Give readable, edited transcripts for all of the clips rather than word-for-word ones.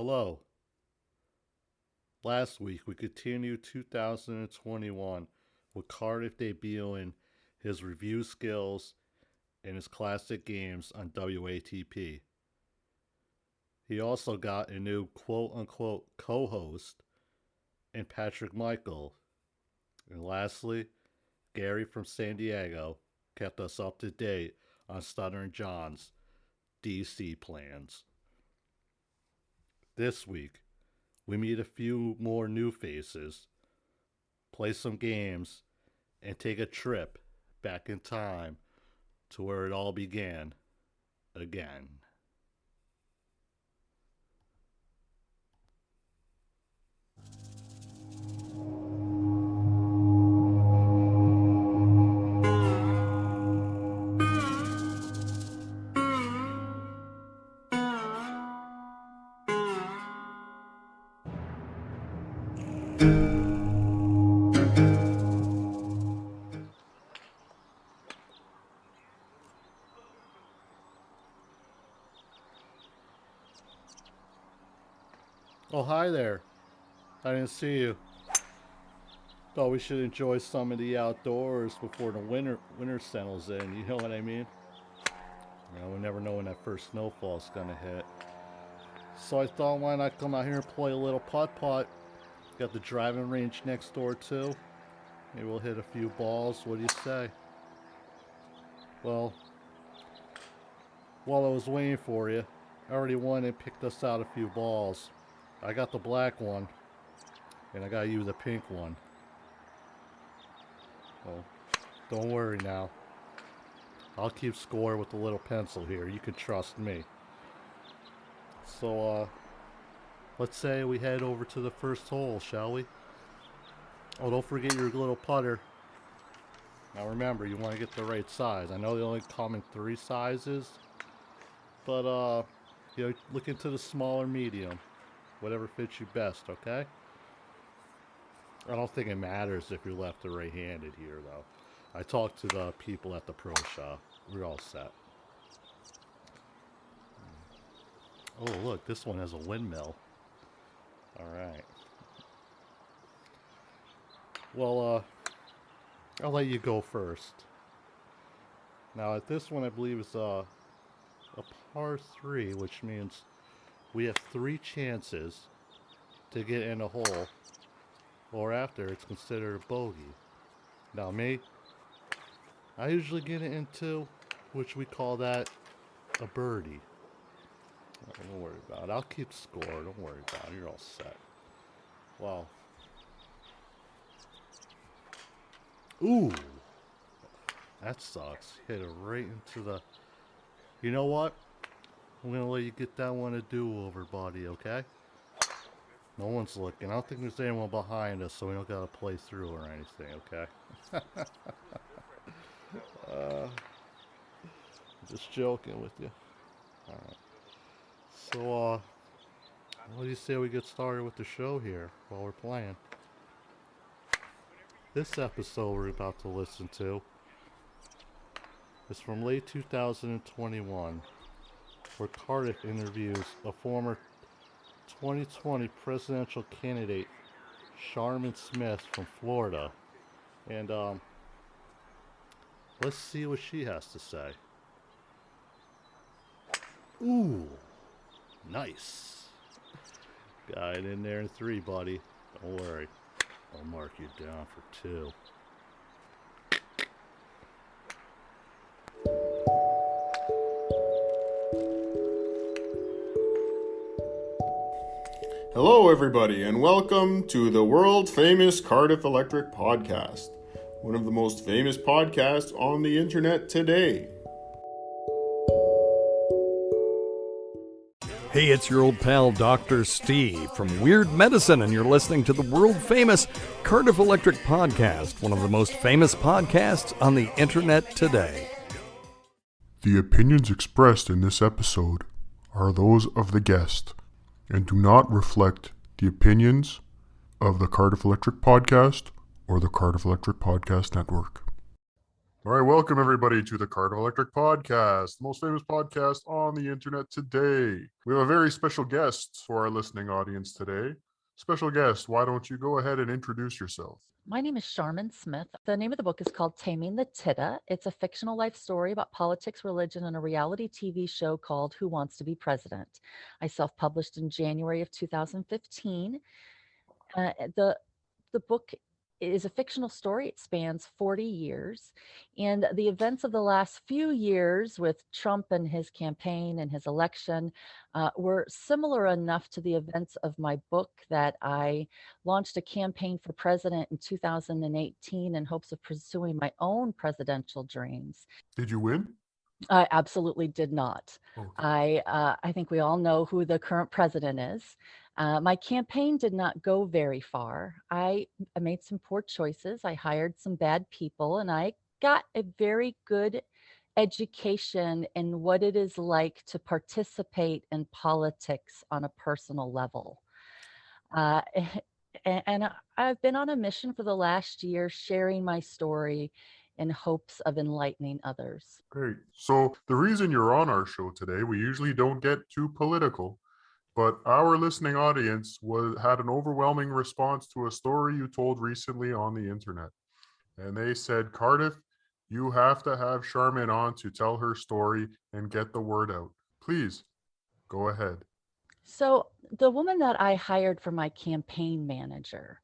Hello. Last week we continued 2021 with Cardiff debuting his review skills and his classic games on WATP. He also got a new quote-unquote co-host in Patrick Michael. And lastly, Gary from San Diego kept us up to date on Stuttering John's DC plans. This week, we meet a few more new faces, play some games, and take a trip back in time to where it all began again. Oh, hi there. I didn't see you. Thought we should enjoy some of the outdoors before the winter settles in, you know what I mean? You know, we never know when that first snowfall's gonna hit. So I thought, why not come out here and play a little putt-putt? Got the driving range next door too. Maybe we'll hit a few balls, what do you say? Well, while I was waiting for you, I already went and picked us out a few balls. I got the black one, and I got you the pink one. Oh, don't worry now. I'll keep score with the little pencil here. You can trust me. So, let's say we head over to the first hole, shall we? Oh, don't forget your little putter. Now remember, you want to get the right size. I know they only come in 3 sizes, but, you know, look into the smaller medium. Whatever fits you best, okay? I don't think it matters if you're left or right-handed here, though. I talked to the people at the pro shop. We're all set. Oh, look, this one has a windmill. All right. Well, I'll let you go first. Now, at this one, I believe it's a par 3, which means we have 3 chances to get in a hole, or after it's considered a bogey. Now me, I usually get it in 2, which we call that a birdie. Don't worry about it. I'll keep score. Don't worry about it. You're all set. Wow. Ooh. That sucks. Hit it right into the... You know what? I'm going to let you get that one a do-over, buddy, okay? No one's looking. I don't think there's anyone behind us, so we don't got to play through or anything, okay? Just joking with you. Alright. So, what do you say we get started with the show here while we're playing? This episode we're about to listen to is from late 2021. Where Cardiff interviews a former 2020 presidential candidate, Sharmin Smith from Florida. And let's see what she has to say. Ooh, nice. Got it in there in 3, buddy. Don't worry. I'll mark you down for 2. Hello everybody, and welcome to the world-famous Cardiff Electric Podcast, one of the most famous podcasts on the internet today. Hey, it's your old pal Dr. Steve from Weird Medicine, and you're listening to the world-famous Cardiff Electric Podcast, one of the most famous podcasts on the internet today. The opinions expressed in this episode are those of the guest and do not reflect the opinions of the Cardiff Electric Podcast or the Cardiff Electric Podcast Network. All right, welcome everybody to the Cardiff Electric Podcast, the most famous podcast on the internet today. We have a very special guest for our listening audience today. Special guest, why don't you go ahead and introduce yourself? My name is Sharmin Smith. The name of the book is called Taming the Titta. It's a fictional life story about politics, religion, and a reality TV show called Who Wants to Be President. I self-published in January of 2015. The book is a fictional story. It spans 40 years. And the events of the last few years with Trump and his campaign and his election were similar enough to the events of my book that I launched a campaign for president in 2018 in hopes of pursuing my own presidential dreams. Did you win? I absolutely did not. Okay. I think we all know who the current president is. My campaign did not go very far. I made some poor choices. I hired some bad people, and I got a very good education in what it is like to participate in politics on a personal level. Uh, and I've been on a mission for the last year, sharing my story in hopes of enlightening others. Great. So the reason you're on our show today, we usually don't get too political, but our listening audience had an overwhelming response to a story you told recently on the internet. And they said, Cardiff, you have to have Sharmin on to tell her story and get the word out. Please, go ahead. So the woman that I hired for my campaign manager,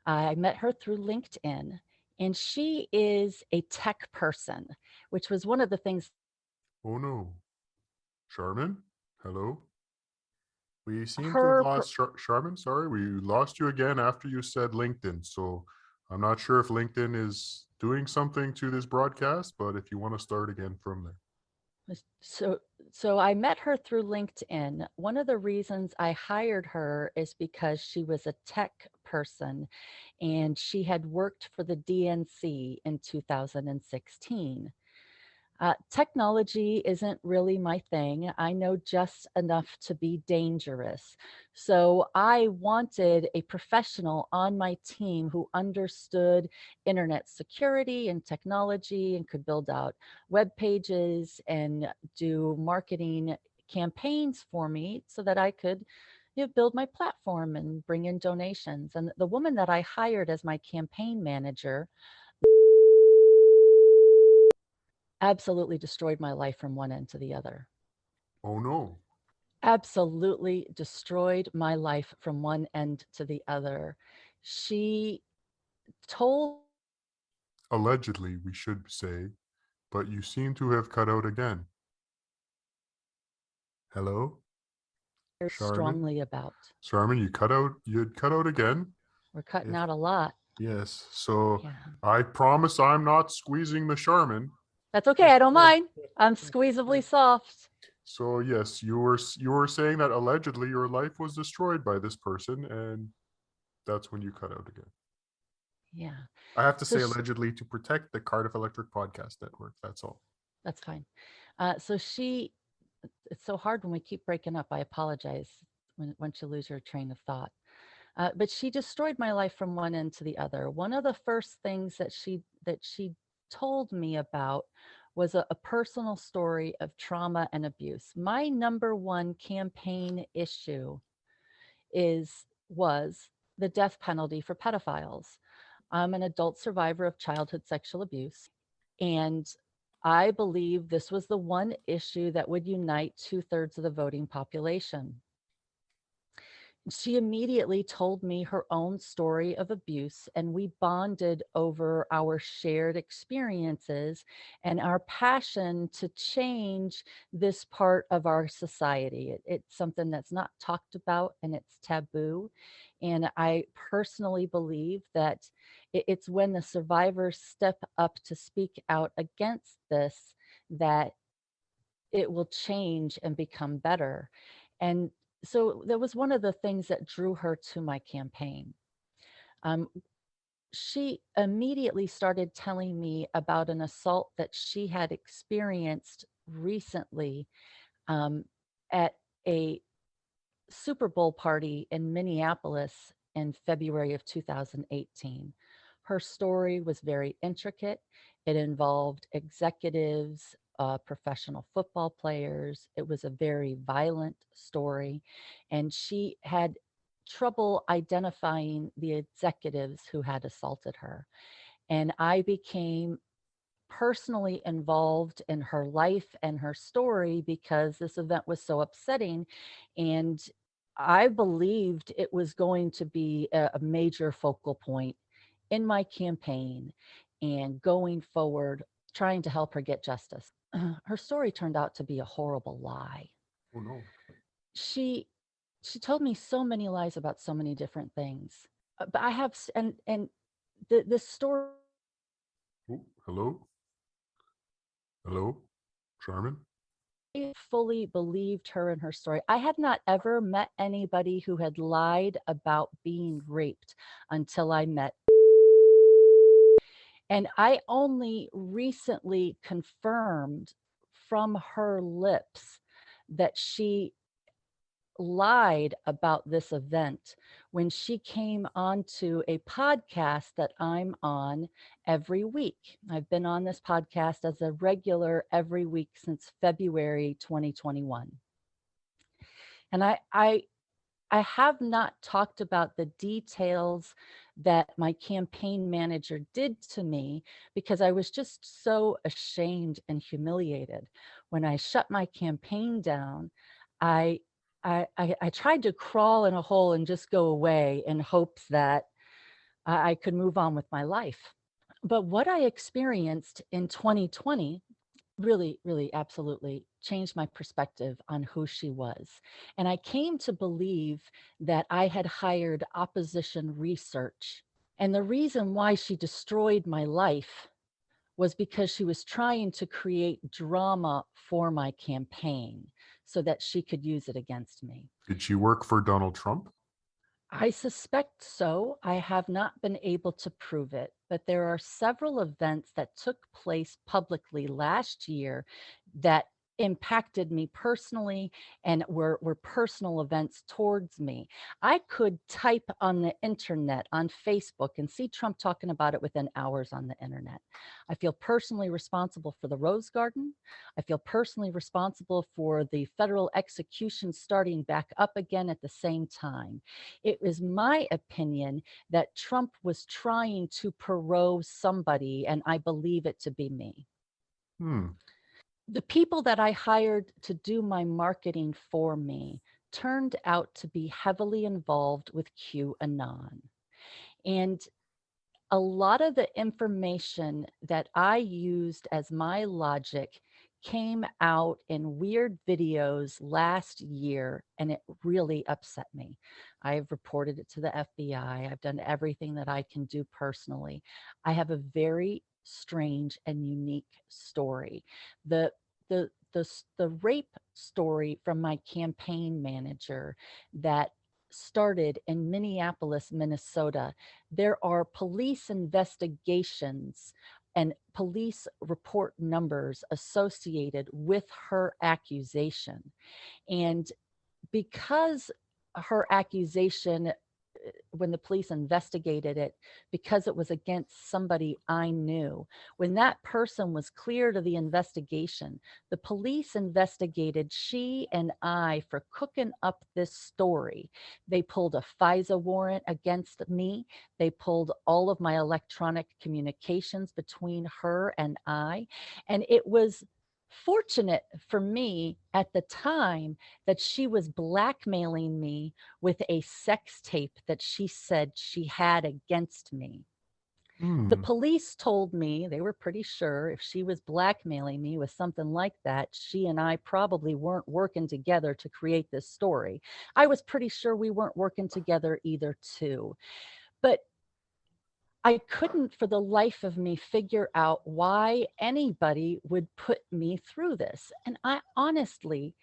I met her through LinkedIn, and she is a tech person, which was one of the things. Oh no. Sharmin? Hello? We seem to Her have lost Sharmin. Sorry, we lost you again after you said LinkedIn. So I'm not sure if LinkedIn is doing something to this broadcast, but if you want to start again from there. So I met her through LinkedIn. One of the reasons I hired her is because she was a tech person and she had worked for the DNC in 2016. Technology isn't really my thing. I know just enough to be dangerous. So I wanted a professional on my team who understood internet security and technology and could build out web pages and do marketing campaigns for me so that I could build my platform and bring in donations. And the woman that I hired as my campaign manager absolutely destroyed my life from one end to the other. Oh no. Absolutely destroyed my life from one end to the other. She told. Allegedly, we should say, but you seem to have cut out again. Hello? Strongly about. Sharmin, you'd cut out again. We're cutting out a lot. Yes. So Yeah. I promise I'm not squeezing the Sharmin. That's okay. I don't mind. I'm squeezably soft. So yes, you were saying that allegedly your life was destroyed by this person, and that's when you cut out again. Yeah. I have to say allegedly to protect the Cardiff Electric Podcast Network. That's all. That's fine. It's so hard when we keep breaking up. I apologize once you lose your train of thought. But she destroyed my life from one end to the other. One of the first things that she told me about was a personal story of trauma and abuse. My number one campaign issue was the death penalty for pedophiles. I'm an adult survivor of childhood sexual abuse, and I believe this was the one issue that would unite 2/3 of the voting population. She immediately told me her own story of abuse, and we bonded over our shared experiences and our passion to change this part of our society. It's something that's not talked about and it's taboo. And I personally believe that it's when the survivors step up to speak out against this that it will change and become better. And so that was one of the things that drew her to my campaign. She immediately started telling me about an assault that she had experienced recently at a Super Bowl party in Minneapolis in February of 2018. Her story was very intricate. It involved executives, professional football players. It was a very violent story. And she had trouble identifying the executives who had assaulted her. And I became personally involved in her life and her story because this event was so upsetting. And I believed it was going to be a major focal point in my campaign and going forward, trying to help her get justice. Her story turned out to be a horrible lie. Oh no. She told me so many lies about so many different things. But I have, and this story. Oh, hello? Hello? Sharmin? I fully believed her and her story. I had not ever met anybody who had lied about being raped until I met. And I only recently confirmed from her lips that she lied about this event when she came onto a podcast that I'm on every week. I've been on this podcast as a regular every week since February 2021. And I have not talked about the details that my campaign manager did to me because I was just so ashamed and humiliated. When I shut my campaign down, I tried to crawl in a hole and just go away in hopes that I could move on with my life. But what I experienced in 2020 really, really, absolutely changed my perspective on who she was. And I came to believe that I had hired opposition research. And the reason why she destroyed my life was because she was trying to create drama for my campaign so that she could use it against me. Did she work for Donald Trump? I suspect so. I have not been able to prove it, but there are several events that took place publicly last year that impacted me personally and were personal events towards me. I could type on the internet, on Facebook, and see Trump talking about it within hours on the internet. I feel personally responsible for the Rose Garden. I feel personally responsible for the federal execution starting back up again at the same time. It was my opinion that Trump was trying to parole somebody, and I believe it to be me. The people that I hired to do my marketing for me turned out to be heavily involved with QAnon. And a lot of the information that I used as my logic came out in weird videos last year, and it really upset me. I've reported it to the FBI. I've done everything that I can do personally. I have a very strange and unique story. The rape story from my campaign manager that started in Minneapolis, Minnesota. There are police investigations and police report numbers associated with her accusation. And because her accusation, when the police investigated it, because it was against somebody I knew, when that person was cleared of the investigation, the police investigated she and I for cooking up this story. They pulled a FISA warrant against me. They pulled all of my electronic communications between her and I. And it was fortunate for me at the time that she was blackmailing me with a sex tape that she said she had against me. The police told me they were pretty sure if she was blackmailing me with something like that, she and I probably weren't working together to create this story. I was pretty sure we weren't working together either, too. But I couldn't for the life of me figure out why anybody would put me through this. And I honestly,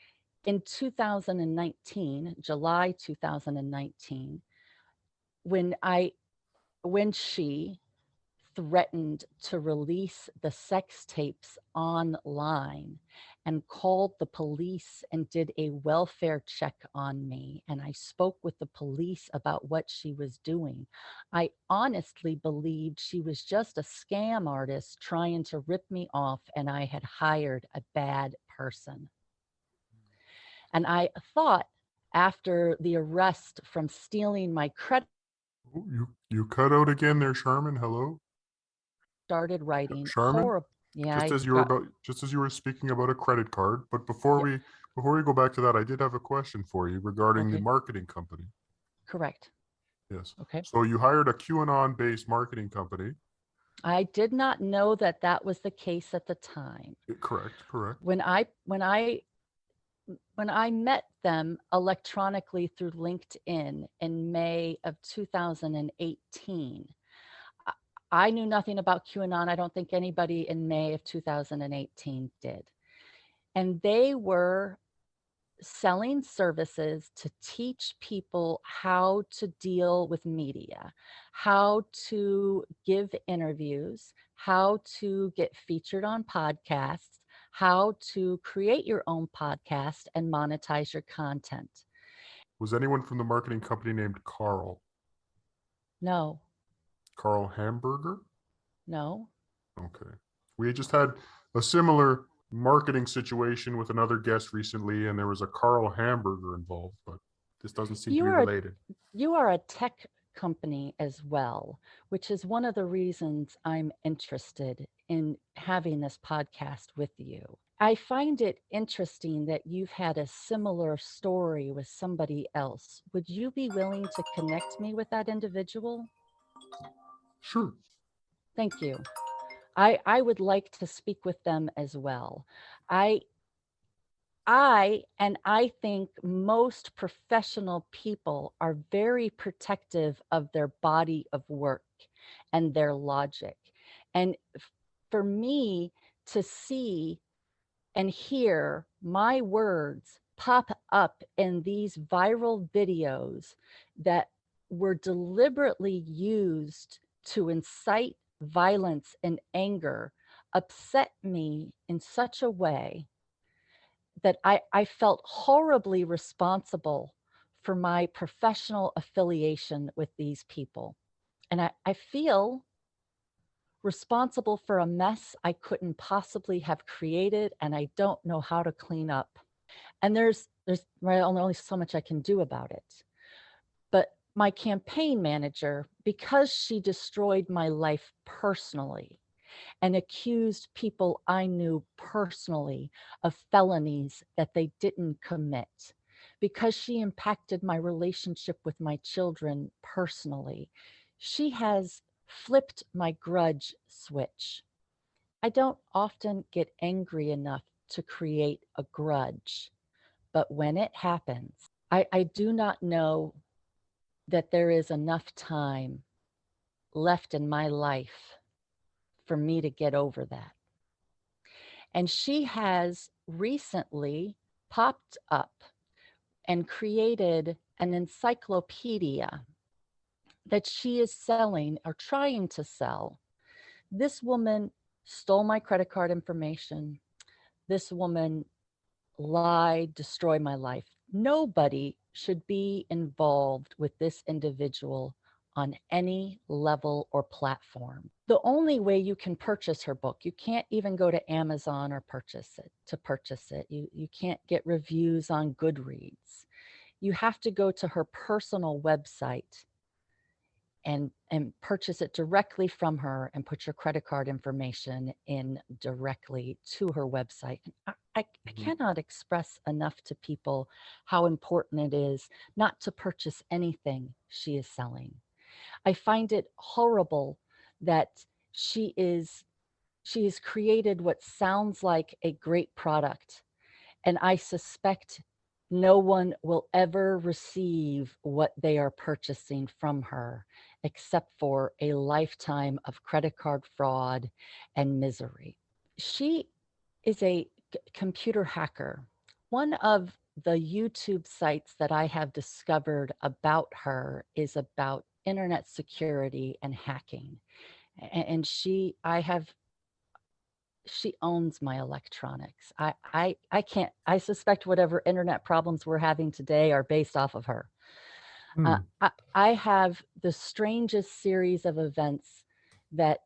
in 2019, July 2019, when she threatened to release the sex tapes online and called the police and did a welfare check on me. And I spoke with the police about what she was doing. I honestly believed she was just a scam artist trying to rip me off, and I had hired a bad person. And I thought after the arrest from stealing my credit, Oh, you cut out again there, Sharmin. Hello, started writing Sharmin. horrible. Yeah, Just as you were speaking about a credit card, but before Yeah. we go back to that, I did have a question for you regarding the Okay. marketing company. Correct. Yes. Okay. So you hired a QAnon-based marketing company. I did not know that that was the case at the time. Correct. When I met them electronically through LinkedIn in May of 2018, I knew nothing about QAnon. I don't think anybody in May of 2018 did. And they were selling services to teach people how to deal with media, how to give interviews, how to get featured on podcasts, how to create your own podcast and monetize your content. Was anyone from the marketing company named Carl? No, Carl Hamburger? no. Okay. We just had a similar marketing situation with another guest recently, and there was a Carl Hamburger involved, but this doesn't seem to be related. You are a tech company as well, which is one of the reasons I'm interested in having this podcast with you. I find it interesting that you've had a similar story with somebody else. Would you be willing to connect me with that individual? Sure. Thank you. I would like to speak with them as well. I think most professional people are very protective of their body of work and their logic. And for me to see and hear my words pop up in these viral videos that were deliberately used to incite violence and anger upset me in such a way that I felt horribly responsible for my professional affiliation with these people. And I feel responsible for a mess I couldn't possibly have created, and I don't know how to clean up. And there's only so much I can do about it. But my campaign manager, because she destroyed my life personally and accused people I knew personally of felonies that they didn't commit, because she impacted my relationship with my children personally, she has flipped my grudge switch. I don't often get angry enough to create a grudge, but when it happens, I do not know that there is enough time left in my life for me to get over that. And she has recently popped up and created an encyclopedia that she is selling or trying to sell. This woman stole my credit card information. This woman lied, destroyed my life. Nobody should be involved with this individual on any level or platform. The only way you can purchase her book, you can't even go to Amazon or purchase it. You can't get reviews on Goodreads. You have to go to her personal website and purchase it directly from her and put your credit card information in directly to her website. I cannot express enough to people how important it is not to purchase anything she is selling. I find it horrible that she has created what sounds like a great product, and I suspect no one will ever receive what they are purchasing from her except for a lifetime of credit card fraud and misery. She is a computer hacker. One of the YouTube sites that I have discovered about her is about internet security and hacking. And I have she owns my electronics. I can't, I suspect whatever internet problems we're having today are based off of her. Hmm. I have the strangest series of events that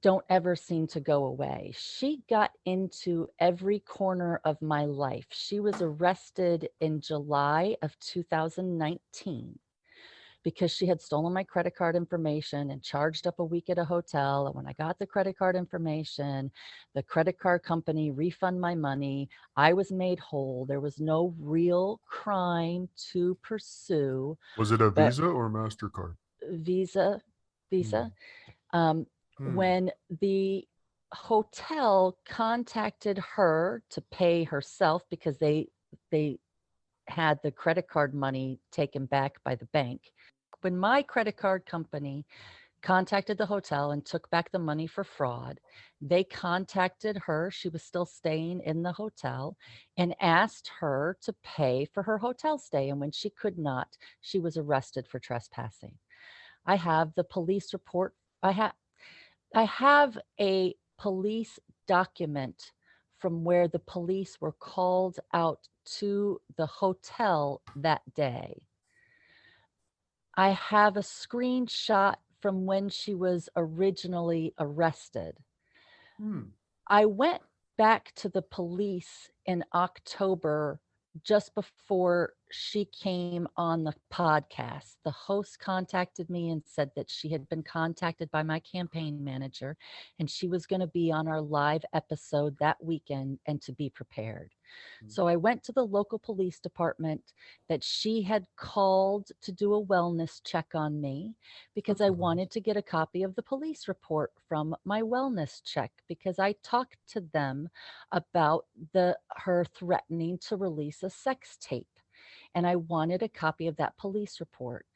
don't ever seem to go away. She got into every corner of my life. She was arrested in July of 2019 because she had stolen my credit card information and charged up a week at a hotel. And when I got the credit card information, the credit card company refunded my money. I was made whole. There was no real crime to pursue. Was it a But Visa or MasterCard? Visa. Hmm. When the hotel contacted her to pay herself because they had the credit card money taken back by the bank. When my credit card company contacted the hotel and took back the money for fraud, they contacted her. She was still staying in the hotel and asked her to pay for her hotel stay. And when she could not, she was arrested for trespassing. I have the police report. I have a police document from where the police were called out to the hotel that day. I have a screenshot from when she was originally arrested. I went back to the police in October, just before she came on the podcast. The host contacted me and said that she had been contacted by my campaign manager and she was going to be on our live episode that weekend and to be prepared. So I went to the local police department that she had called to do a wellness check on me because I wanted to get a copy of the police report from my wellness check because I talked to them about her threatening to release a sex tape. And I wanted a copy of that police report.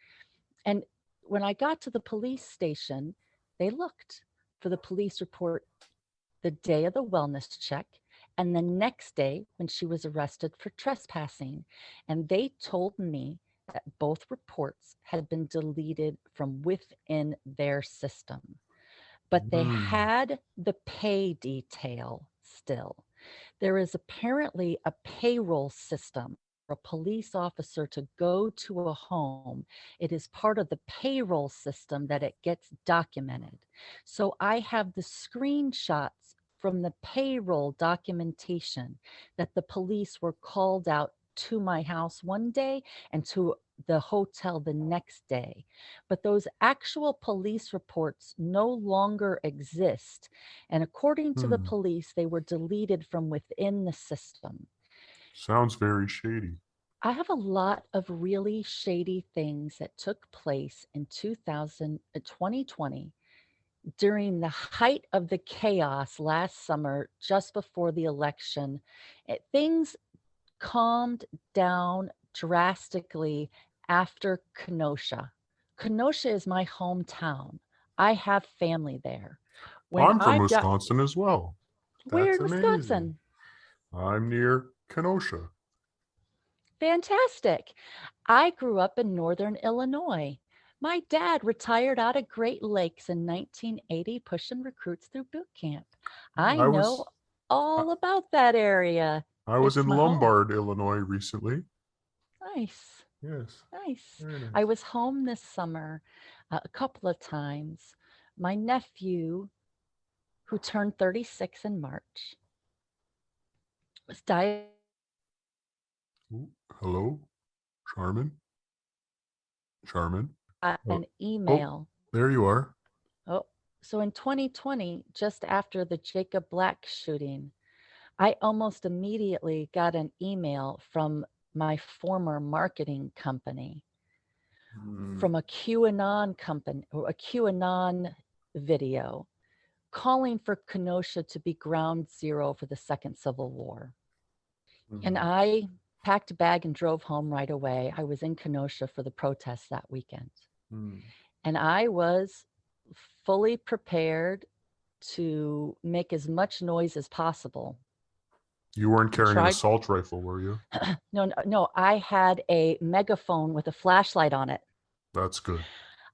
And when I got to the police station, they looked for the police report the day of the wellness check and the next day when she was arrested for trespassing. And they told me that both reports had been deleted from within their system. But they had the pay detail still. There is apparently a payroll system for a police officer to go to a home. It is part of the payroll system that it gets documented. So I have the screenshots from the payroll documentation that the police were called out to my house one day and to the hotel the next day. But those actual police reports no longer exist. And according to the police, they were deleted from within the system. Sounds very shady. I have a lot of really shady things that took place in 2020 during the height of the chaos last summer, just before the election. Things calmed down drastically after Kenosha. Kenosha is my hometown. I have family there. I'm from Wisconsin as well. Where in That's Wisconsin? amazing. I'm near Kenosha. Fantastic. I grew up in Northern Illinois. My dad retired out of Great Lakes in 1980, pushing recruits through boot camp. I know all about that area. I was It's in my home. Lombard, Illinois recently. Nice. Yes. Nice. Very nice. I was home this summer a couple of times. My nephew, who turned 36 in March, was diagnosed. Ooh, hello, Sharmin? Sharmin? An email. There you are. Oh, so in 2020, just after the Jacob Black shooting, I almost immediately got an email from my former marketing company, from a QAnon company or a QAnon video calling for Kenosha to be ground zero for the second Civil War. And I packed a bag and drove home right away. I was in Kenosha for the protests that weekend. And I was fully prepared to make as much noise as possible. You weren't carrying an assault rifle, were you? No. I had a megaphone with a flashlight on it. That's good.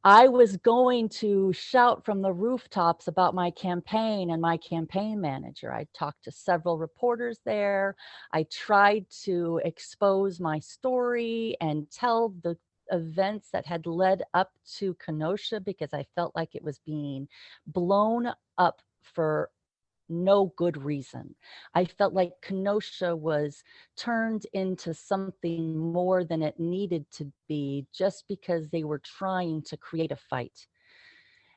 I was going to shout from the rooftops about my campaign and my campaign manager. I talked to several reporters there. I tried to expose my story and tell the events that had led up to Kenosha, because I felt like it was being blown up for no good reason. I felt like Kenosha was turned into something more than it needed to be just because they were trying to create a fight.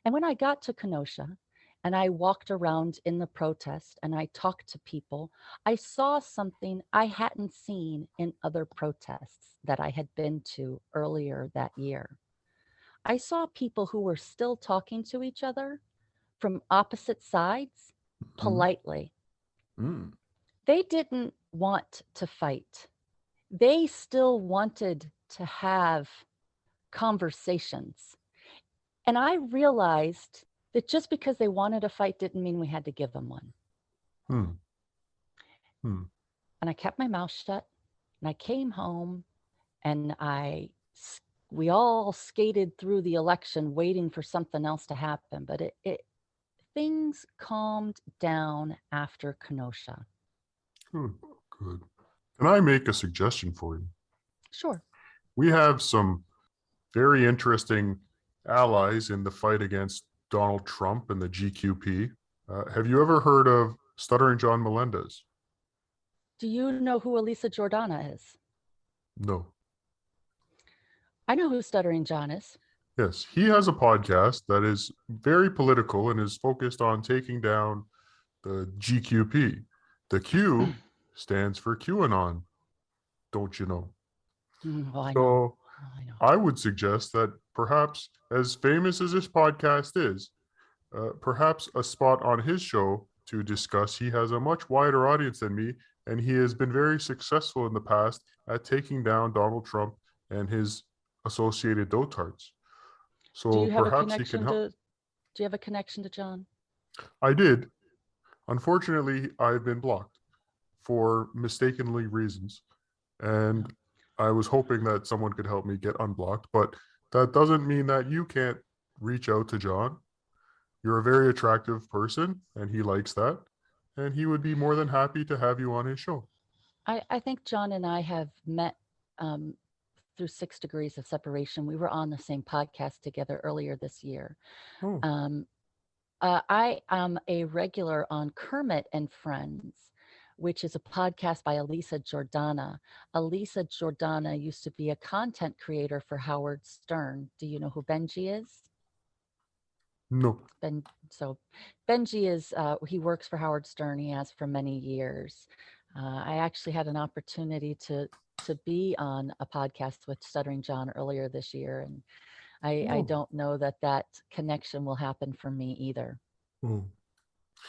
And when I got to Kenosha and I walked around in the protest and I talked to people, I saw something I hadn't seen in other protests that I had been to earlier that year. I saw people who were still talking to each other from opposite sides Mhm. politely. Mm. They didn't want to fight. They still wanted to have conversations. And I realized that just because they wanted a fight didn't mean we had to give them one. Hmm. Hmm. And I kept my mouth shut and I came home and we all skated through the election waiting for something else to happen. But things calmed down after Kenosha. Good. Good. Can I make a suggestion for you? Sure. We have some very interesting allies in the fight against Donald Trump and the GQP. Have you ever heard of Stuttering John Melendez? Do you know who Elisa Jordana is? No. I know who Stuttering John is. Yes, he has a podcast that is very political and is focused on taking down the GQP. The Q stands for QAnon, don't you know? Well, I know. So I know. I would suggest that perhaps, as famous as this podcast is, perhaps a spot on his show to discuss. He has a much wider audience than me, and he has been very successful in the past at taking down Donald Trump and his associated dotards. Do So you have a perhaps he can connection help. do you have a connection to John? I did. Unfortunately, I've been blocked for mistakenly reasons. And I was hoping that someone could help me get unblocked, but that doesn't mean that you can't reach out to John. You're a very attractive person, and he likes that. And he would be more than happy to have you on his show. I think John and I have met through 6 degrees of separation. We were on the same podcast together earlier this year. Oh, I am a regular on Kermit and Friends, which is a podcast by Elisa Jordana. Elisa Jordana used to be a content creator for Howard Stern. Do you know who Benji is? no. So Benji is, he works for Howard Stern. He has for many years. I actually had an opportunity to be on a podcast with Stuttering John earlier this year, and I Oh. don't know that connection will happen for me either. Oh.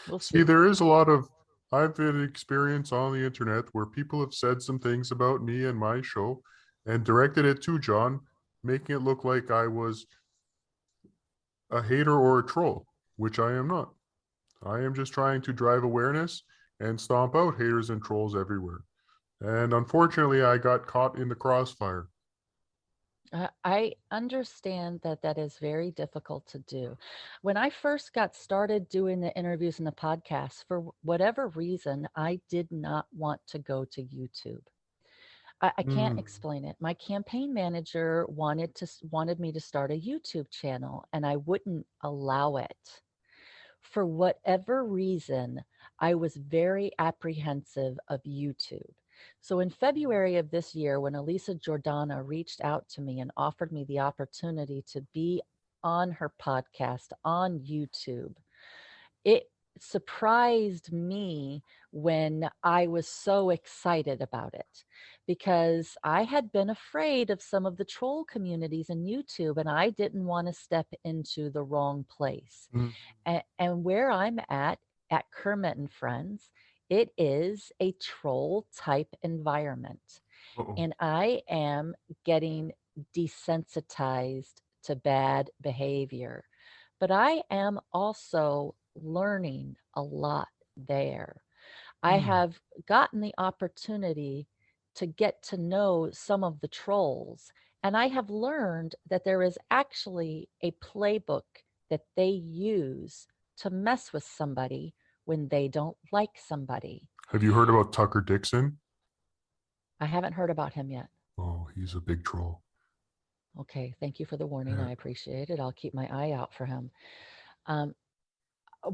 We'll See, see. there is a lot of, I've had experience on the internet where people have said some things about me and my show and directed it to John, making it look like I was a hater or a troll, which I am not. I am just trying to drive awareness and stomp out haters and trolls everywhere. And unfortunately, I got caught in the crossfire. I understand that is very difficult to do. When I first got started doing the interviews and the podcast, for whatever reason, I did not want to go to YouTube. I can't Mm. explain it. My campaign manager wanted me to start a YouTube channel, and I wouldn't allow it. For whatever reason, I was very apprehensive of YouTube. So in February of this year, when Elisa Jordana reached out to me and offered me the opportunity to be on her podcast on YouTube, it surprised me when I was so excited about it, because I had been afraid of some of the troll communities in YouTube and I didn't want to step into the wrong place. Mm. And where I'm at Kermit and Friends, it is a troll type environment. Uh-oh. And I am getting desensitized to bad behavior. But I am also learning a lot there. I Mm. have gotten the opportunity to get to know some of the trolls. And I have learned that there is actually a playbook that they use to mess with somebody when they don't like somebody. Have you heard about Tucker Dixon? I haven't heard about him yet. Oh, he's a big troll. Okay, thank you for the warning. Yeah. I appreciate it. I'll keep my eye out for him.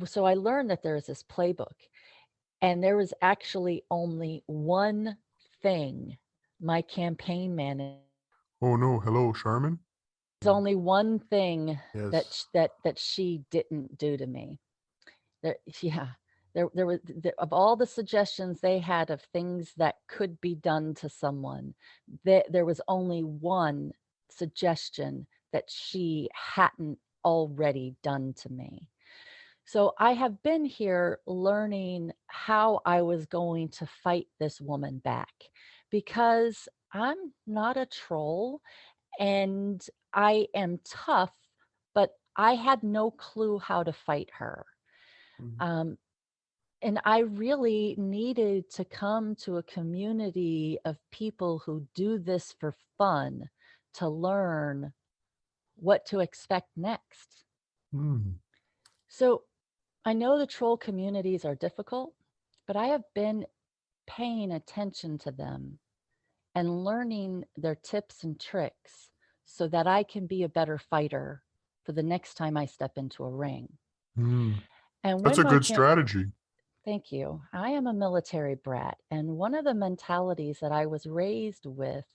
So I learned that there is this playbook, and there was actually only one thing my campaign manager. Oh no, hello, Sharmin. There's only one thing Yes. that she didn't do to me. There was of all the suggestions they had of things that could be done to someone, there was only one suggestion that she hadn't already done to me. So I have been here learning how I was going to fight this woman back, because I'm not a troll and I am tough, but I had no clue how to fight her. And I really needed to come to a community of people who do this for fun to learn what to expect next. So I know the troll communities are difficult, but I have been paying attention to them and learning their tips and tricks so that I can be a better fighter for the next time I step into a ring. And That's a good strategy. Thank you. I am a military brat, and one of the mentalities that I was raised with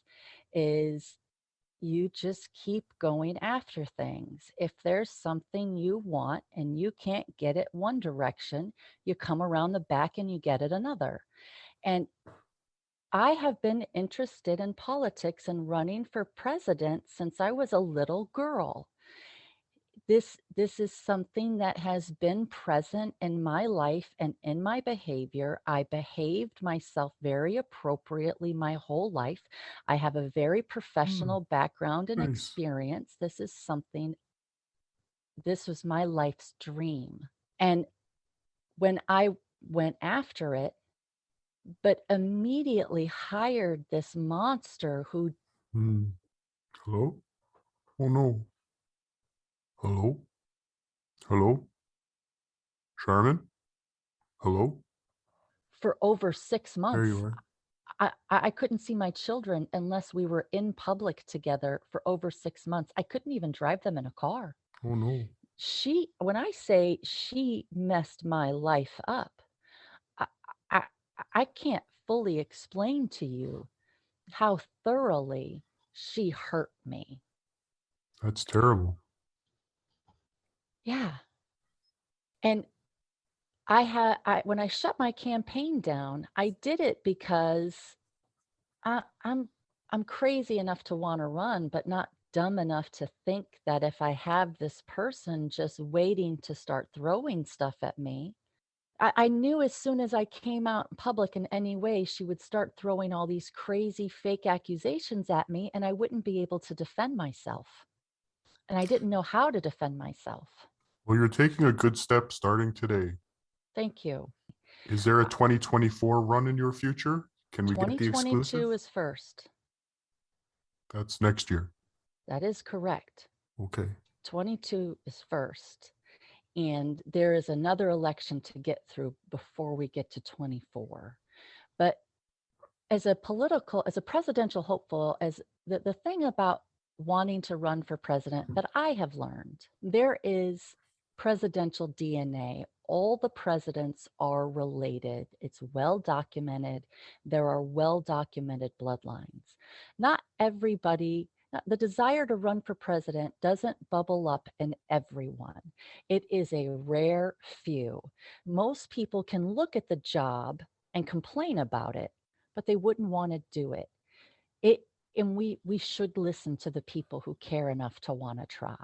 is you just keep going after things. If there's something you want and you can't get it one direction, you come around the back and you get it another. And I have been interested in politics and running for president since I was a little girl. This is something that has been present in my life and in my behavior. I behaved myself very appropriately my whole life. I have a very professional background and Nice. experience. This was my life's dream. And when I went after it, but immediately hired this monster who... Hello? Oh no. Hello? Hello? Sharmin? Hello? For over 6 months. There you are. I couldn't see my children unless we were in public together for over 6 months. I couldn't even drive them in a car. Oh no. When I say she messed my life up, I can't fully explain to you how thoroughly she hurt me. That's terrible. Yeah. And when I shut my campaign down, I did it because I'm crazy enough to want to run, but not dumb enough to think that if I have this person just waiting to start throwing stuff at me, I knew as soon as I came out in public in any way, she would start throwing all these crazy fake accusations at me, and I wouldn't be able to defend myself. And I didn't know how to defend myself. Well, you're taking a good step starting today. Thank you. Is there a 2024 run in your future? Can we get the exclusive? 2022 is first. That's next year. That is correct. Okay. 22 is first. And there is another election to get through before we get to 24. But as a presidential hopeful, as the thing about wanting to run for president that I have learned, there is presidential DNA. All the presidents are related. It's well documented. There are well documented bloodlines. Not everybody. The desire to run for president doesn't bubble up in everyone. It is a rare few. Most people can look at the job and complain about it, but they wouldn't want to do it. And we should listen to the people who care enough to want to try.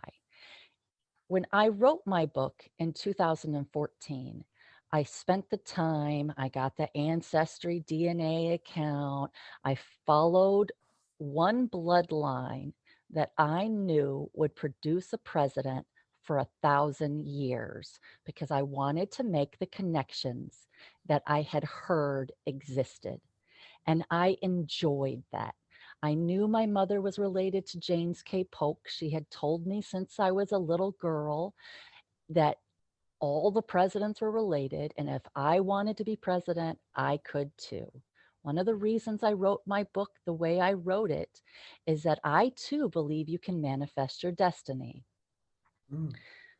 When I wrote my book in 2014, I spent the time, I got the Ancestry DNA account, I followed one bloodline that I knew would produce a president for 1,000 years, because I wanted to make the connections that I had heard existed. And I enjoyed that. I knew my mother was related to James K. Polk. She had told me since I was a little girl that all the presidents were related, and if I wanted to be president, I could too. One of the reasons I wrote my book the way I wrote it is that I too believe you can manifest your destiny.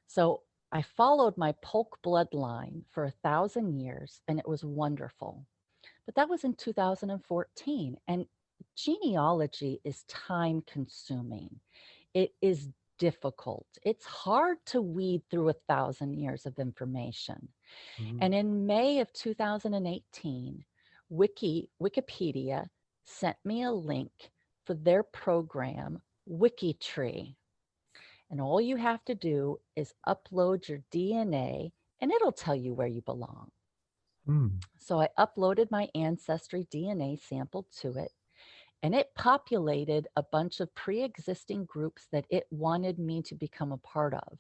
So I followed my Polk bloodline for 1,000 years, and it was wonderful. But that was in 2014, and genealogy is time consuming. It is difficult. It's hard to weed through 1,000 years of information. And in May of 2018, Wikipedia sent me a link for their program, WikiTree. And all you have to do is upload your DNA and it'll tell you where you belong. So I uploaded my ancestry DNA sample to it, and it populated a bunch of pre-existing groups that it wanted me to become a part of.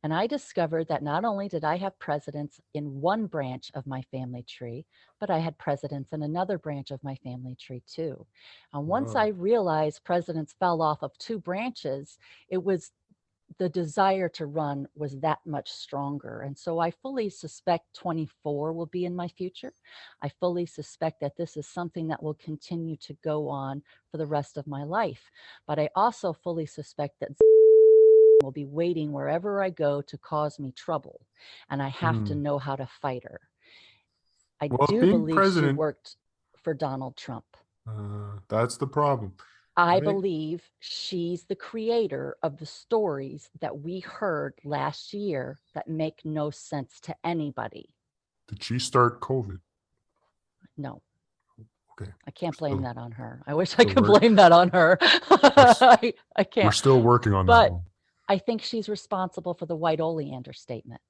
And I discovered that not only did I have presidents in one branch of my family tree, but I had presidents in another branch of my family tree too. And once I realized presidents fell off of two branches, it was the desire to run was that much stronger. And so I fully suspect 24 will be in my future. I fully suspect that this is something that will continue to go on for the rest of my life. But I also fully suspect that will be waiting wherever I go to cause me trouble. And I have to know how to fight her. I do being believe president, she worked for Donald Trump. That's the problem. I believe she's the creator of the stories that we heard last year that make no sense to anybody. Did she start COVID? No. Okay. I can't blame that on her. I wish I could blame that on her. I can't. We're still working on that But one. I think she's responsible for the white oleander statement.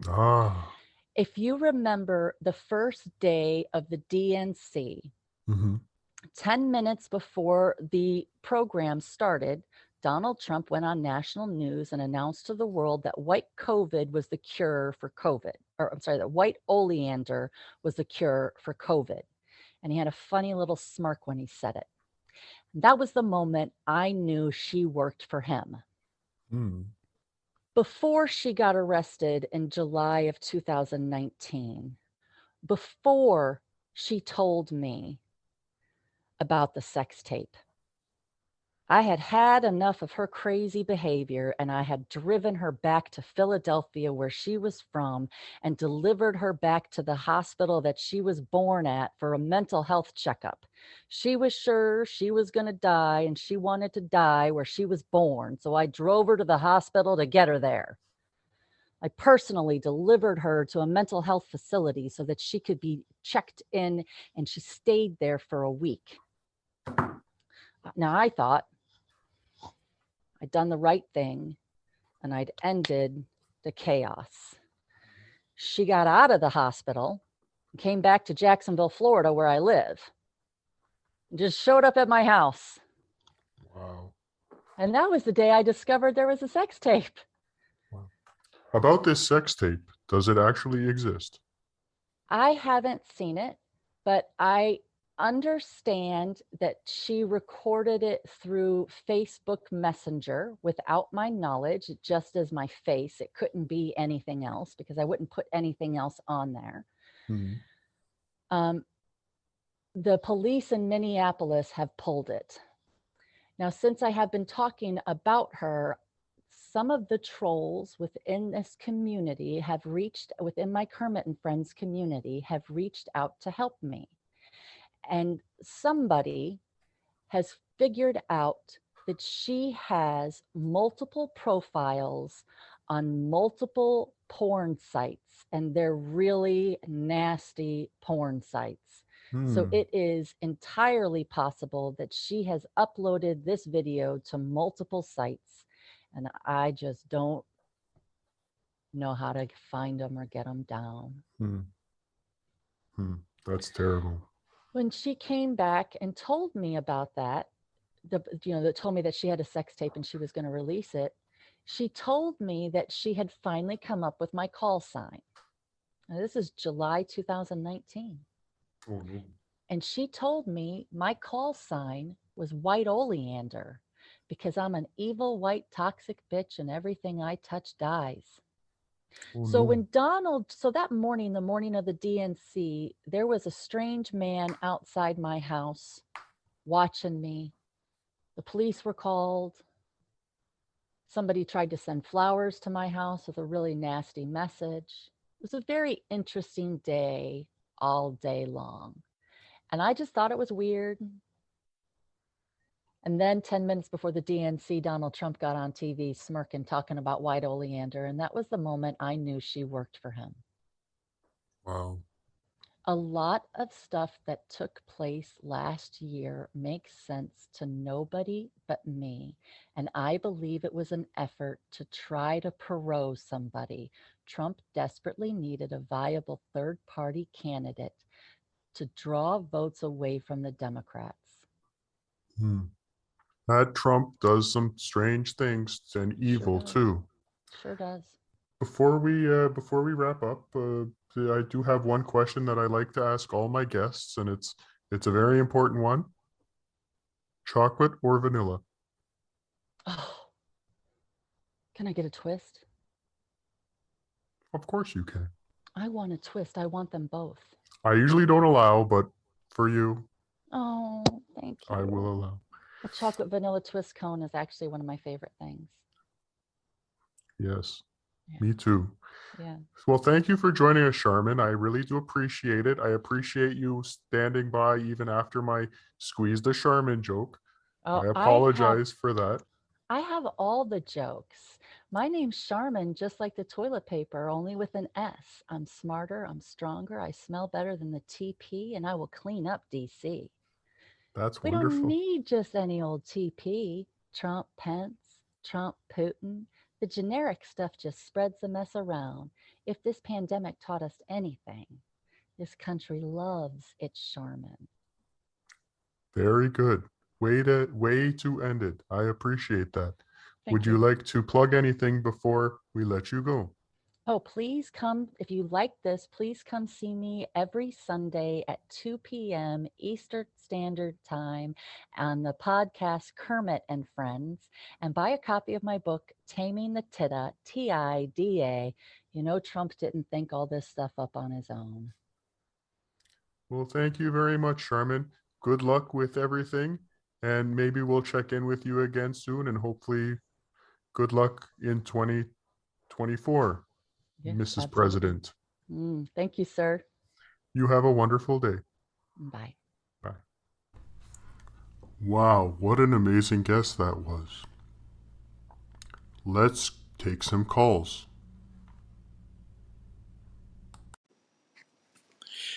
Ah. If you remember the first day of the DNC, 10 minutes before the program started, Donald Trump went on national news and announced to the world that white COVID was the cure for COVID. Or I'm sorry, that white oleander was the cure for COVID. And he had a funny little smirk when he said it. That was the moment I knew she worked for him. Before she got arrested in July of 2019, before she told me about the sex tape, I had had enough of her crazy behavior, and I had driven her back to Philadelphia, where she was from, and delivered her back to the hospital that she was born at for a mental health checkup. She was sure she was going to die, and she wanted to die where she was born, so I drove her to the hospital to get her there. I personally delivered her to a mental health facility so that she could be checked in, and she stayed there for a week. Now, I thought I'd done the right thing and I'd ended the chaos. She got out of the hospital and came back to Jacksonville, Florida, where I live. Just showed up at my house. Wow. And that was the day I discovered there was a sex tape. Wow. About this sex tape, does it actually exist? I haven't seen it, but I understand that she recorded it through Facebook Messenger without my knowledge, just as my face. It couldn't be anything else because I wouldn't put anything else on there. The police in Minneapolis have pulled it. Now, since I have been talking about her, some of the trolls within this community have reached, within my Kermit and Friends community, have reached out to help me. And somebody has figured out that she has multiple profiles on multiple porn sites, and they're really nasty porn sites. So it is entirely possible that she has uploaded this video to multiple sites, and I just don't know how to find them or get them down. That's terrible. When she came back and told me about that, that told me that she had a sex tape and she was going to release it, she told me that she had finally come up with my call sign. Now, this is July 2019. Oh, no. And she told me my call sign was white oleander because I'm an evil white toxic bitch and everything I touch dies. Oh So no. when Donald, so that morning, the morning of the DNC, there was a strange man outside my house watching me. The police were called. Somebody tried to send flowers to my house with a really nasty message. It was a very interesting day all day long. And I just thought it was weird. And then 10 minutes before the DNC, Donald Trump got on TV smirking, talking about white oleander. And that was the moment I knew she worked for him. Wow. A lot of stuff that took place last year makes sense to nobody but me. And I believe it was an effort to try to perot somebody. Trump desperately needed a viable third party candidate to draw votes away from the Democrats. That Trump does some strange things and Sure evil does. too. Sure does. Before we wrap up, I do have one question that I like to ask all my guests, and it's a very important one. Chocolate or vanilla? Oh, can I get a twist? Of course you can. I want a twist. I want them both. I usually don't allow, but for you, Oh, thank you. I will allow. A chocolate vanilla twist cone is actually one of my favorite things. Yes, Yeah. me too. Yeah. Well, thank you for joining us, Sharmin. I really do appreciate it. I appreciate you standing by even after my squeeze the Sharmin joke. Oh, I apologize for that. I have all the jokes. My name's Sharmin, just like the toilet paper, only with an S. I'm smarter, I'm stronger, I smell better than the TP, and I will clean up DC. That's We don't wonderful. need just any old TP. Trump, Pence, Trump, Putin. The generic stuff just spreads the mess around. If this pandemic taught us anything, this country loves its Sharmin. Very good. Way to end it. I appreciate that. Thank Would you like to plug anything before we let you go? Oh, please come. If you like this, please come see me every Sunday at 2 p.m. Eastern Standard Time on the podcast Kermit and Friends, and buy a copy of my book, Taming the Tida, Tida. You know, Trump didn't think all this stuff up on his own. Well, thank you very much, Sharmin. Good luck with everything, and maybe we'll check in with you again soon, and hopefully good luck in 2024, Yes, Mrs. absolutely. President. Thank you, sir. You have a wonderful day. Bye. Bye. Wow, what an amazing guest that was. Let's take some calls.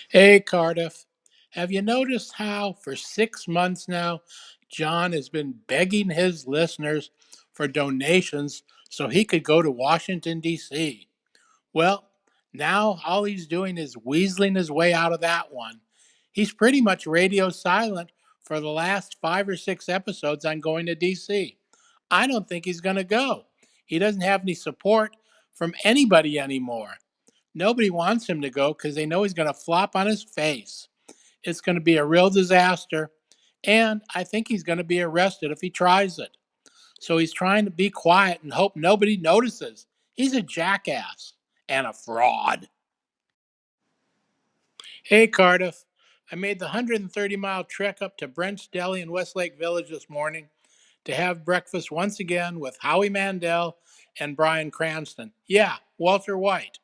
Hey, Cardiff. Have you noticed how, for 6 months now, John has been begging his listeners for donations so he could go to Washington, D.C.? Well, now all he's doing is weaseling his way out of that one. He's pretty much radio silent for the last 5 or 6 episodes on going to D.C. I don't think he's going to go. He doesn't have any support from anybody anymore. Nobody wants him to go because they know he's going to flop on his face. It's going to be a real disaster. And I think he's going to be arrested if he tries it. So he's trying to be quiet and hope nobody notices. He's a jackass and a fraud. Hey, Cardiff. I made the 130-mile trek up to Brent's Deli in Westlake Village this morning to have breakfast once again with Howie Mandel and Bryan Cranston. Yeah, Walter White.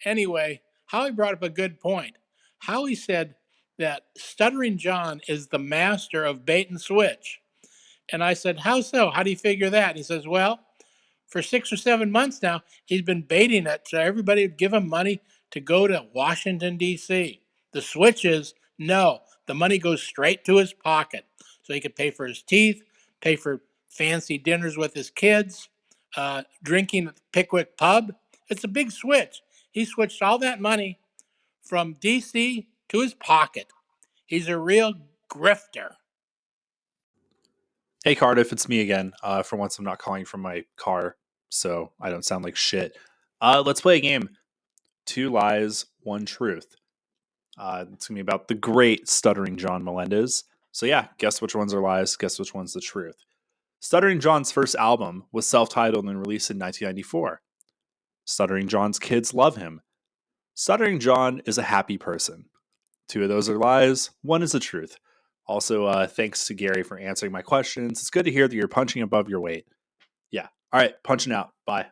Anyway, Howie brought up a good point. Howie said that Stuttering John is the master of bait and switch. And I said, how so? How do you figure that? And he says, well, for 6 or 7 months now, he's been baiting it so everybody would give him money to go to Washington, D.C. The switch is no, the money goes straight to his pocket. So he could pay for his teeth, pay for fancy dinners with his kids, drinking at the Pickwick pub. It's a big switch. He switched all that money from D.C. to his pocket. He's a real grifter. Hey, Cardiff, it's me again. For once, I'm not calling from my car, so I don't sound like shit. Let's play a game. 2 lies, 1 truth. It's going to be about the great Stuttering John Melendez. So yeah, guess which ones are lies, guess which one's the truth. Stuttering John's first album was self-titled and released in 1994. Stuttering John's kids love him. Stuttering John is a happy person. 2 of those are lies, 1 is the truth. Also, thanks to Gary for answering my questions. It's good to hear that you're punching above your weight. Yeah. All right, punching out. Bye.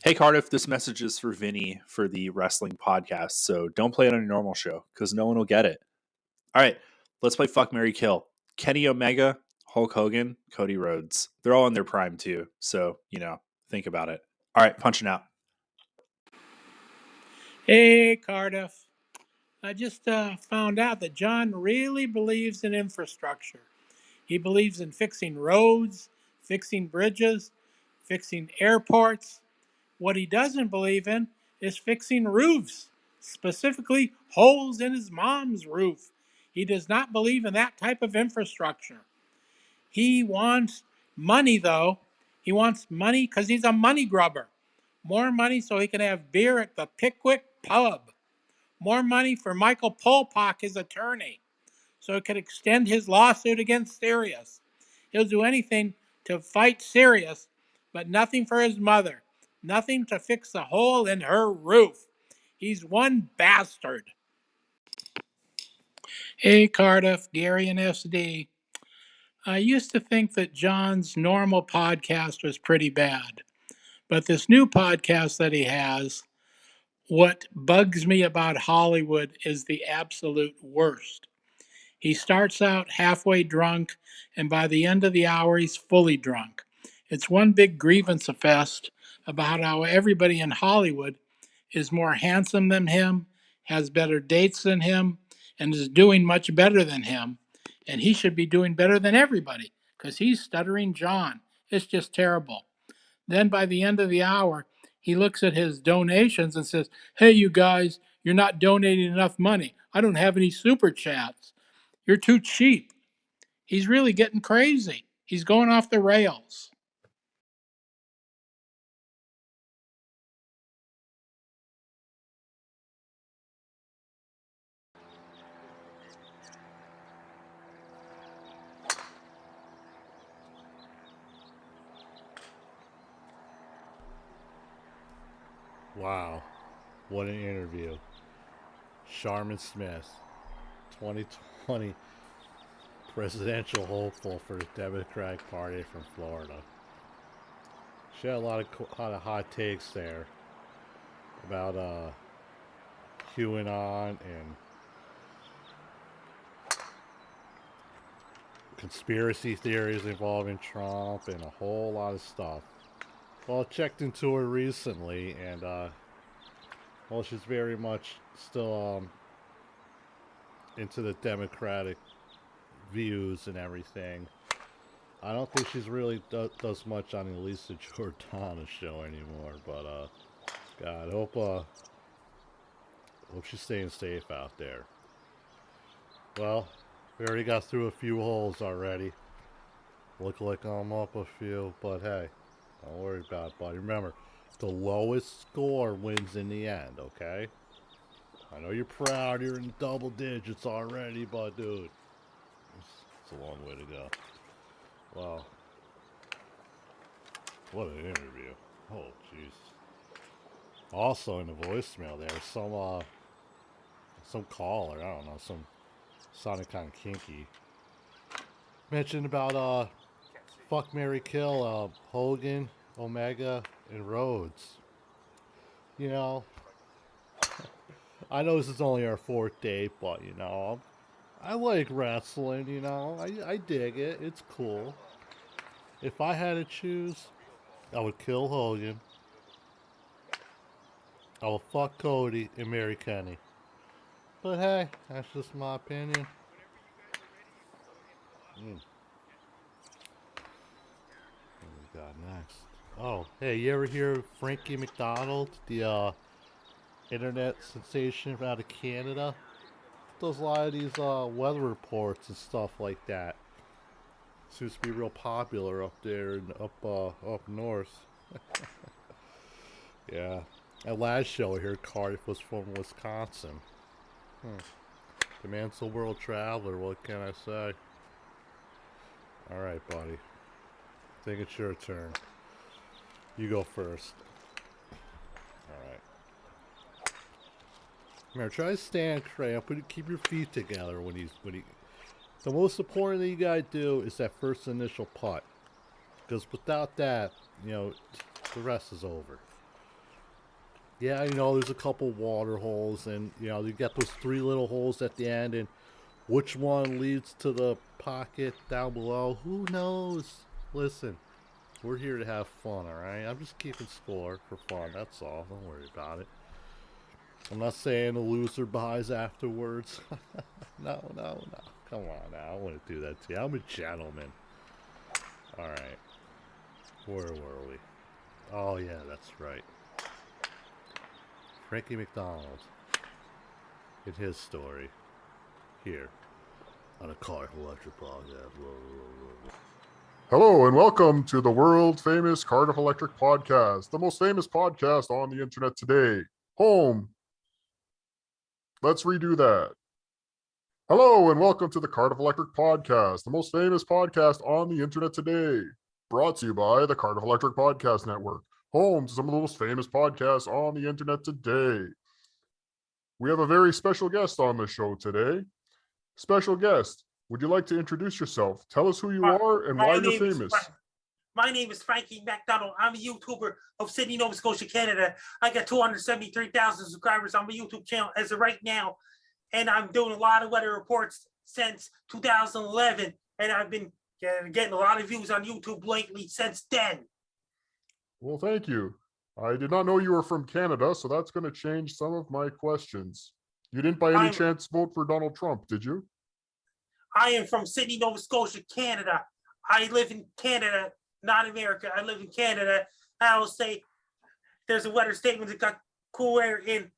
Hey, Cardiff, this message is for Vinny for the wrestling podcast, so don't play it on your normal show because no one will get it. All right, let's play Fuck, Marry, Kill. Kenny Omega, Hulk Hogan, Cody Rhodes. They're all in their prime too, so, think about it. All right, punching out. Hey, Cardiff. I just found out that John really believes in infrastructure. He believes in fixing roads, fixing bridges, fixing airports. What he doesn't believe in is fixing roofs, specifically holes in his mom's roof. He does not believe in that type of infrastructure. He wants money, though. He wants money because he's a money grubber. More money so he can have beer at the Pickwick pub. More money for Michael Polpak, his attorney, so he could extend his lawsuit against Sirius. He'll do anything to fight Sirius, but nothing for his mother. Nothing to fix the hole in her roof. He's one bastard. Hey, Cardiff, Gary, and SD. I used to think that John's normal podcast was pretty bad, but this new podcast that he has, what bugs me about Hollywood is the absolute worst. He starts out halfway drunk, and by the end of the hour, he's fully drunk. It's one big grievance fest about how everybody in Hollywood is more handsome than him, has better dates than him, and is doing much better than him. And he should be doing better than everybody because he's Stuttering John. It's just terrible. Then by the end of the hour, he looks at his donations and says, "Hey, you guys, you're not donating enough money. I don't have any super chats. You're too cheap." He's really getting crazy. He's going off the rails. Wow, what an interview. Sharmin Smith, 2020 presidential hopeful for the Democratic Party from Florida. She had a lot of hot takes there about QAnon and conspiracy theories involving Trump and a whole lot of stuff. Well, I checked into her recently, and she's very much still into the Democratic views and everything. I don't think she's really does much on the Lisa Jordana show anymore, but God, hope she's staying safe out there. Well, we already got through a few holes already. Look like I'm up a few, but hey, don't worry about it, buddy. Remember, the lowest score wins in the end, okay? I know you're proud, you're in double digits already, but dude, it's a long way to go. Wow. What an interview. Oh, jeez. Also in the voicemail there, some caller, I don't know, some sounded kind of kinky. Mentioned about, Fuck, Marry, Kill, Hogan, Omega, and Rhodes. You know, I know this is only our 4th date, but, I like wrestling, I dig it. It's cool. If I had to choose, I would kill Hogan. I will fuck Cody and marry Kenny. But hey, that's just my opinion. What we got next? Oh, hey, you ever hear of Frankie MacDonald, the internet sensation out of Canada? Does a lot of these weather reports and stuff like that. Seems to be real popular up there and up north. Yeah. At last show here, Cardiff was from Wisconsin. The man's a world traveler, what can I say? Alright, buddy. I think it's your turn. You go first. Alright. Remember, try to stand cramp, but keep your feet together when you. The most important thing you gotta do is that first initial putt. Because without that, the rest is over. Yeah, there's a couple water holes, and, you got those 3 little holes at the end, and which one leads to the pocket down below, who knows? Listen, we're here to have fun, alright? I'm just keeping score for fun, that's all. Don't worry about it. I'm not saying the loser buys afterwards. No. Come on now, I don't want to do that to you. I'm a gentleman. Alright. Where were we? Oh, yeah, that's right. Frankie MacDonald. In his story. Here. On a Cardiff Electric Podcast. Hello and welcome to the world famous Cardiff Electric Podcast, the most famous podcast on the internet today. Home. Let's redo that. Hello and welcome to the Cardiff Electric Podcast, the most famous podcast on the internet today. Brought to you by the Cardiff Electric Podcast Network, home to some of the most famous podcasts on the internet today. We have a very special guest on the show today. Special guest, would you like to introduce yourself? Tell us who you are and why you're famous. My name is Frankie MacDonald. I'm a YouTuber of Sydney, Nova Scotia, Canada. I got 273,000 subscribers on my YouTube channel as of right now. And I'm doing a lot of weather reports since 2011. And I've been getting a lot of views on YouTube lately since then. Well, thank you. I did not know you were from Canada, so that's going to change some of my questions. You didn't by any chance vote for Donald Trump, did you? I am from Sydney, Nova Scotia, Canada. I live in Canada, not America. I live in Canada. I will say there's a weather statement that got cool air in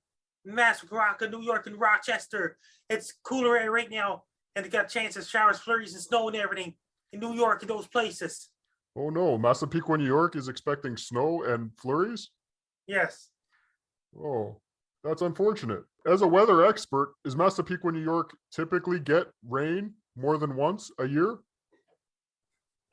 Massachusetts, New York, and Rochester. It's cooler air right now, and they got chances of showers, flurries, and snow and everything in New York and those places. Oh no, Massapequa, New York is expecting snow and flurries? Yes. Oh, that's unfortunate. As a weather expert, is Massapequa, New York typically get rain more than once a year?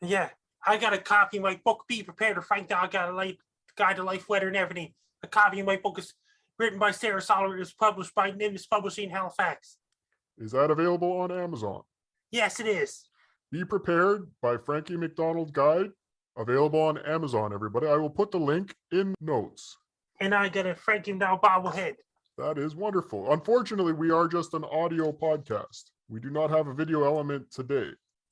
Yeah, I got a copy of my book, Be Prepared to Find Out. I got a guide to life, weather, and everything. A copy of my book is written by Sarah Soller. It was published by Nimbus Publishing in Halifax. Is that available on Amazon? Yes, it is. Be Prepared by Frankie MacDonald Guide, available on Amazon, everybody. I will put the link in notes. And I got a Frankie MacDonald bobblehead. That is wonderful. Unfortunately, we are just an audio podcast. We do not have a video element today.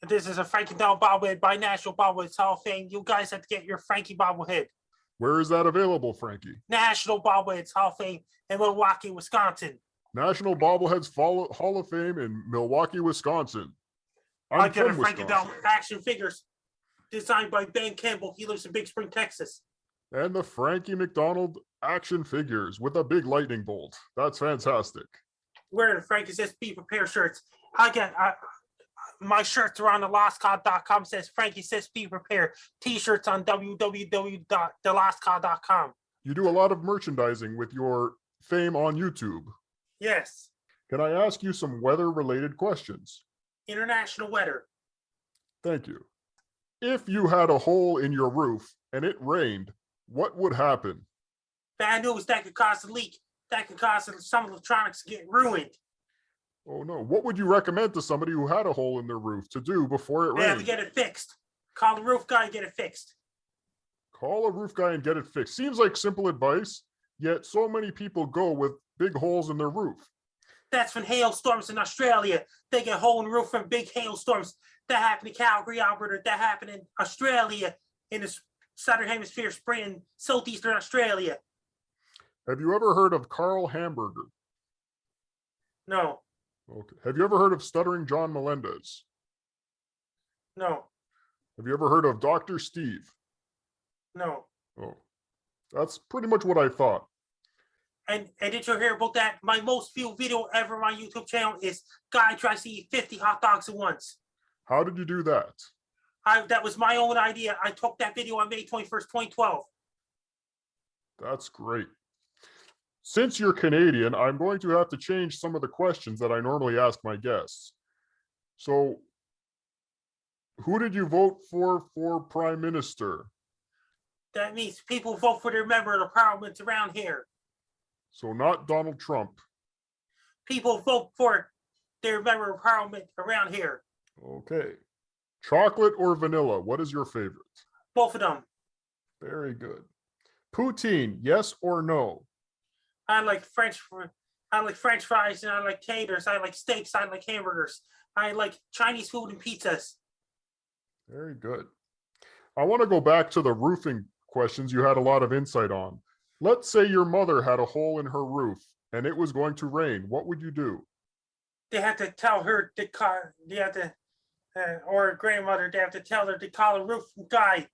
This is a Frankie MacDonald bobblehead by National Bobbleheads Hall of Fame. You guys have to get your Frankie bobblehead. Where is that available, Frankie? National Bobbleheads Hall of Fame in Milwaukee, Wisconsin. National Bobbleheads Hall of Fame in Milwaukee, Wisconsin. I got a Frankie MacDonald action figures designed by Ben Campbell. He lives in Big Spring, Texas. And the Frankie MacDonald action figures with a big lightning bolt. That's fantastic. Wearing the Frankie says Be Prepared shirts. I got my shirts are on the lostcod.com. Says Frankie says Be Prepared. T-shirts on www.thelostcod.com. You do a lot of merchandising with your fame on YouTube. Yes. Can I ask you some weather-related questions? International weather. Thank you. If you had a hole in your roof and it rained, what would happen? Bad news, that could cause a leak. That could cause some electronics to get ruined. Oh no. What would you recommend to somebody who had a hole in their roof to do before it rained? They have to get it fixed. Call the roof guy and get it fixed. Call a roof guy and get it fixed. Seems like simple advice, yet so many people go with big holes in their roof. That's from hailstorms in Australia. They get a hole in the roof from big hailstorms. That happened in Calgary, Alberta. That happened in Australia, in the southern hemisphere, spring in southeastern Australia. Have you ever heard of Carl Hamburger? No. Okay. Have you ever heard of Stuttering John Melendez? No. Have you ever heard of Dr. Steve? No. Oh, that's pretty much what I thought. And did you hear about that? My most viewed video ever on my YouTube channel is guy tries to eat 50 hot dogs at once. How did you do that? That was my own idea. I took that video on May 21st, 2012. That's great. Since you're Canadian, I'm going to have to change some of the questions that I normally ask my guests. So, who did you vote for Prime Minister? That means people vote for their member of the parliament around here. So, not Donald Trump. People vote for their member of parliament around here. Okay. Chocolate or vanilla? What is your favorite? Both of them. Very good. Poutine, yes or no? I like French fries, and I like taters. I like steaks. I like hamburgers. I like Chinese food and pizzas. Very good. I want to go back to the roofing questions you had a lot of insight on. Let's say your mother had a hole in her roof and it was going to rain. What would you do? They have to tell her or grandmother, they have to tell her to call a roof guy.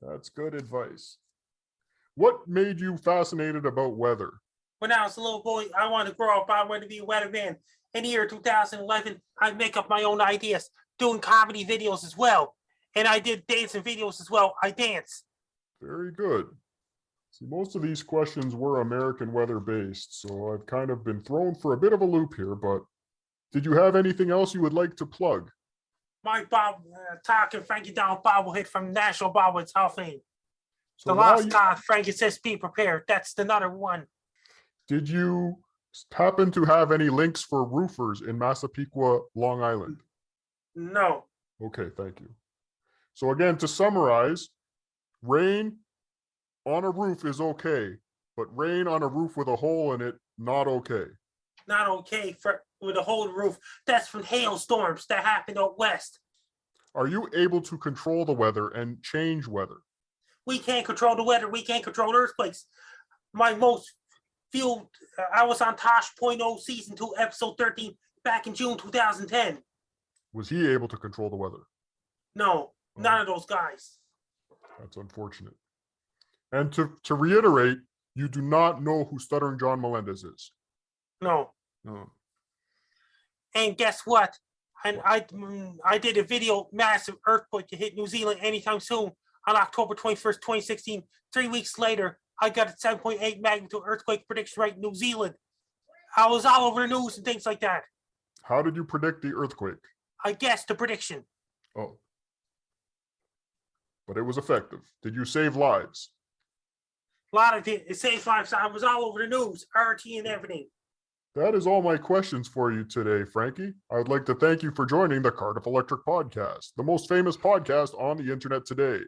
That's good advice. What made you fascinated about weather? When I was a little boy, I wanted to grow up. I wanted to be a weatherman. In the year 2011, I make up my own ideas, doing comedy videos as well. And I did dancing videos as well. I dance. Very good. See, most of these questions were American weather based, so I've kind of been thrown for a bit of a loop here, but did you have anything else you would like to plug? My talking Frankie MacDonald bobblehead from National Bobbleheads Hall of Fame. So The Lost God, Frankie says, be prepared. That's another one. Did you happen to have any links for roofers in Massapequa, Long Island? No. Okay, thank you. So again, to summarize, rain on a roof is okay, but rain on a roof with a hole in it, not okay. Not okay with a hole in the roof. That's from hailstorms that happened out west. Are you able to control the weather and change weather? We can't control the weather. We can't control earthquakes. I was on Tosh.0 season 2, episode 13, back in June 2010. Was he able to control the weather? No, none of those guys. That's unfortunate. And to reiterate, you do not know who Stuttering John Melendez is. No. No. And guess what? And I did a video, massive earthquake to hit New Zealand anytime soon on October 21st, 2016. 3 weeks later, I got a 7.8 magnitude earthquake prediction right in New Zealand. I was all over the news and things like that. How did you predict the earthquake? I guessed the prediction. Oh. But it was effective. Did you save lives? A lot of it saved lives. I was all over the news, RT and everything. That is all my questions for you today, Frankie. I would like to thank you for joining the Cardiff Electric Podcast, the most famous podcast on the internet today.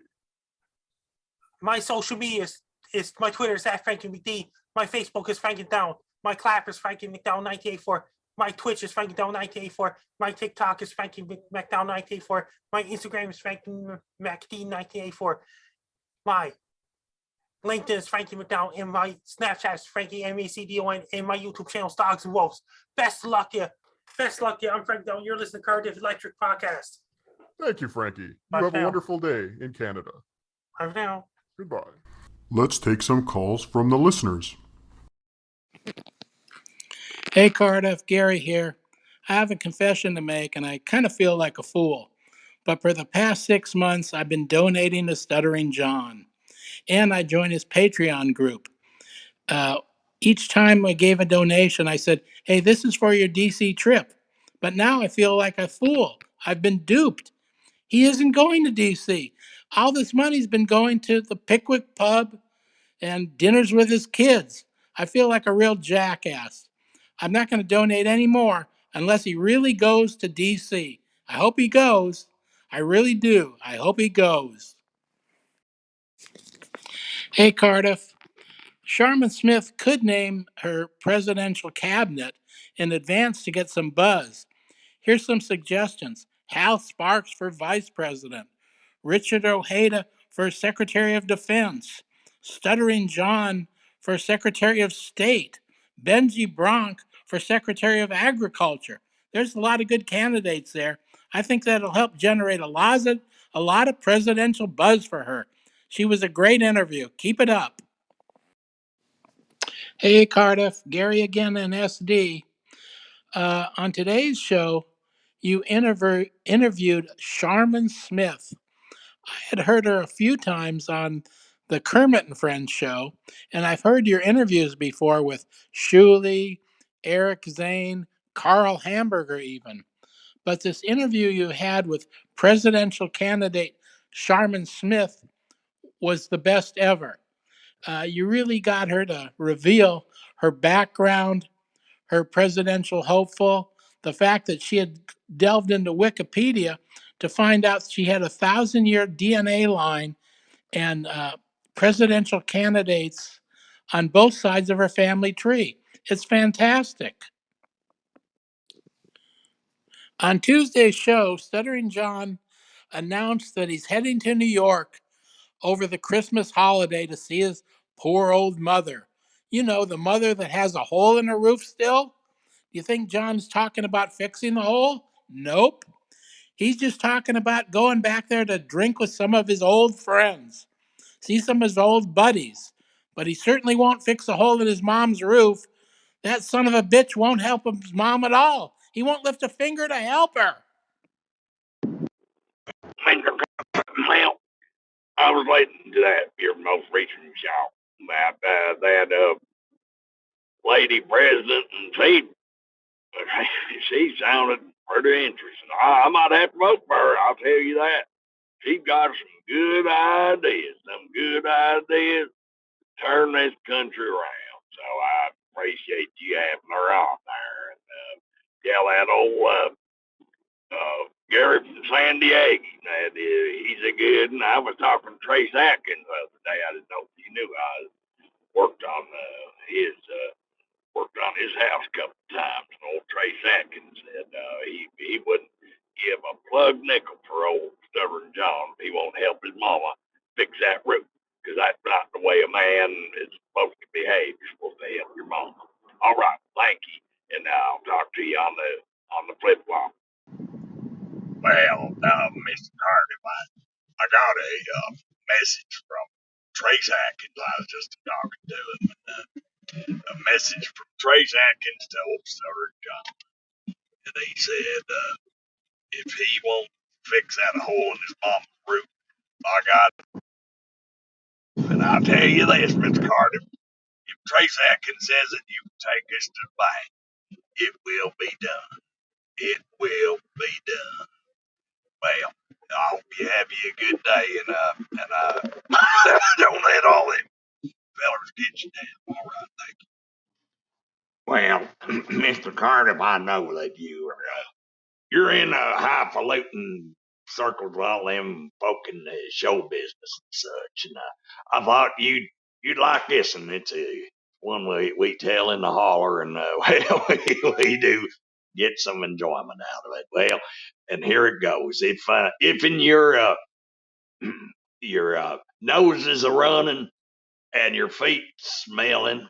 My social media is my Twitter is @FrankieMcD. My Facebook is Frankie MacDonald. My clap is Frankie MacDonald 1984. My Twitch is Frankie MacDonald 1984. My TikTok is Frankie MacDonald 1984. My Instagram is Frankie MacD 1984. My LinkedIn is Frankie MacDonald, and my Snapchat is Frankie MacDon, and my YouTube channel is Dogs and Wolves. Best of luck to you. Best of luck to you. I'm Frank MacDonald. You're listening to Cardiff Electric Podcast. Thank you, Frankie. You Bye have now. a wonderful day in Canada. Bye for now. Goodbye. Let's take some calls from the listeners. Hey Cardiff, Gary here. I have a confession to make and I kind of feel like a fool. But for the past 6 months, I've been donating to Stuttering John. And I joined his Patreon group. Each time I gave a donation, I said, hey, this is for your DC trip. But now I feel like a fool. I've been duped. He isn't going to DC. All this money's been going to the Pickwick pub and dinners with his kids. I feel like a real jackass. I'm not going to donate any more unless he really goes to DC. I hope he goes. I really do. I hope he goes. Hey, Cardiff. Sharmin Smith could name her presidential cabinet in advance to get some buzz. Here's some suggestions. Hal Sparks for vice president. Richard Ojeda for Secretary of Defense. Stuttering John for Secretary of State. Benji Bronk for Secretary of Agriculture. There's a lot of good candidates there. I think that'll help generate a lot of presidential buzz for her. She was a great interview. Keep it up. Hey, Cardiff. Gary again in SD. On today's show, you interviewed Sharmin Smith. I had heard her a few times on the Kermit and Friends show, and I've heard your interviews before with Shuley, Eric Zane, Carl Hamburger even. But this interview you had with presidential candidate Sharmin Smith was the best ever. You really got her to reveal her background, her presidential hopeful, the fact that she had delved into Wikipedia to find out she had a 1,000-year DNA line and presidential candidates on both sides of her family tree. It's fantastic. On Tuesday's show, Stuttering John announced that he's heading to New York over the Christmas holiday to see his poor old mother. You know, the mother that has a hole in her roof still? Do you think John's talking about fixing the hole? Nope. He's just talking about going back there to drink with some of his old friends, see some of his old buddies. But he certainly won't fix a hole in his mom's roof. That son of a bitch won't help his mom at all. He won't lift a finger to help her. Well, I was listening to that your most recent show about that lady president, and she sounded pretty interesting. I might have to vote for her. I'll tell you that. She's got some good ideas. Turn this country around. So I appreciate you having her on there. And yeah, that old Gary from San Diego. He's a good. And I was talking to Trace Atkins the other day. I didn't know if you knew. I worked on his house a couple of times. And old Trace Atkins said he wouldn't give a plug nickel for old Stubborn John. He won't help his mama fix that roof, because that's not the way a man is supposed to behave. You're supposed to help your mama. All right, thank you, and I'll talk to you on the flip flop. Well, Mr. Cardiff, I got a message from Trace Atkins. I was just talking to him. A message from Trace Atkins to old Stubborn John. And he said, if he won't fix that hole in his mama's roof, I got it. And I'll tell you this, Mr. Cardiff, if Trace Atkins says it, you can take this to the bank. It will be done. It will be done. Well, I hope you have a good day, and don't let all them fellers get you down. All right, thank you. Well, Mr. Cardiff, I know that you're in a highfalutin circles with all them folk in the show business and such, and I thought you'd like this, and it's one we tell in the holler, and well, we do get some enjoyment out of it. Well, and here it goes. If in your nose is a running and your feet smelling,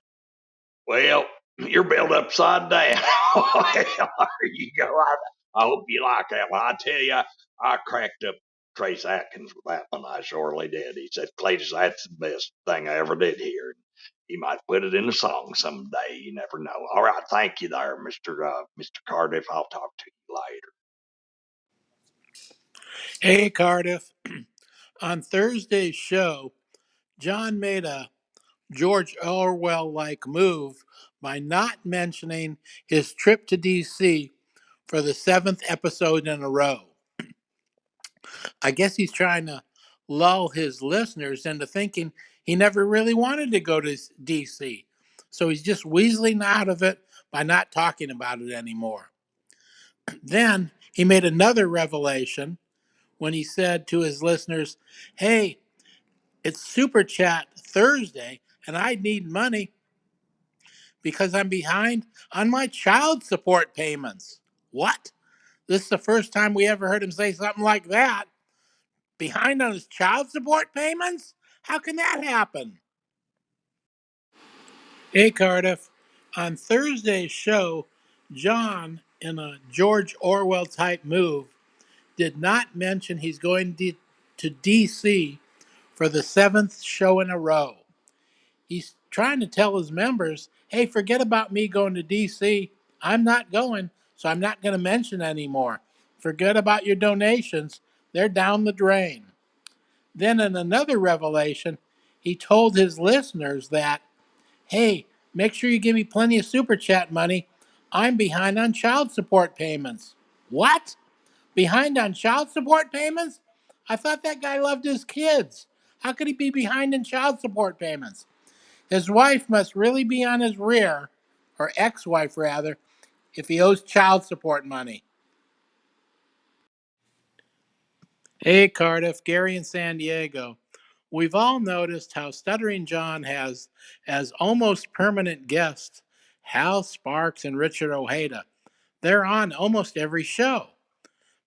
well, you're built upside down. Well, there you go. I hope you like that one. I tell you, I cracked up Trace Atkins with that one. I surely did. He said, Cletus, that's the best thing I ever did hear. He might put it in a song someday. You never know. All right. Thank you there, Mr. Cardiff. I'll talk to you later. Hey, Cardiff. On Thursday's show, John made a George Orwell-like move by not mentioning his trip to D.C. for the 7th episode in a row. I guess he's trying to lull his listeners into thinking he never really wanted to go to D.C., so he's just weaseling out of it by not talking about it anymore. Then he made another revelation when he said to his listeners, hey, it's Super Chat Thursday, and I need money because I'm behind on my child support payments. What? This is the first time we ever heard him say something like that. Behind on his child support payments? How can that happen? Hey, Cardiff. On Thursday's show, John, in a George Orwell type move, did not mention he's going to D.C. for the 7th show in a row. He's trying to tell his members, hey, forget about me going to D.C. I'm not going, so I'm not going to mention anymore. Forget about your donations. They're down the drain. Then in another revelation, he told his listeners that, hey, make sure you give me plenty of super chat money. I'm behind on child support payments. What? Behind on child support payments? I thought that guy loved his kids. How could he be behind in child support payments? His wife must really be on his rear, or ex-wife rather, if he owes child support money. Hey Cardiff, Gary in San Diego. We've all noticed how Stuttering John has as almost permanent guests Hal Sparks and Richard Ojeda. They're on almost every show.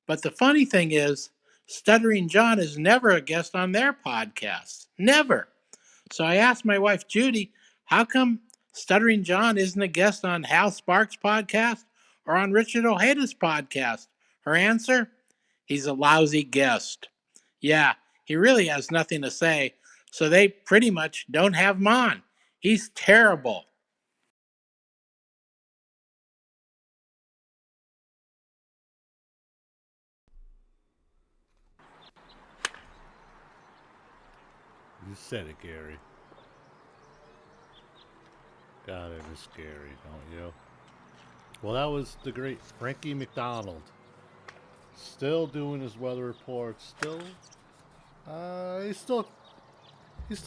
But the funny thing is, Stuttering John is never a guest on their podcasts. Never. So I asked my wife Judy, how come Stuttering John isn't a guest on Hal Sparks' podcast or on Richard Ojeda's podcast? Her answer? He's a lousy guest. Yeah, he really has nothing to say, so they pretty much don't have him on. He's terrible. You said it, Gary. God, it is scary, don't you? Well, that was the great Frankie MacDonald. Still doing his weather reports. He still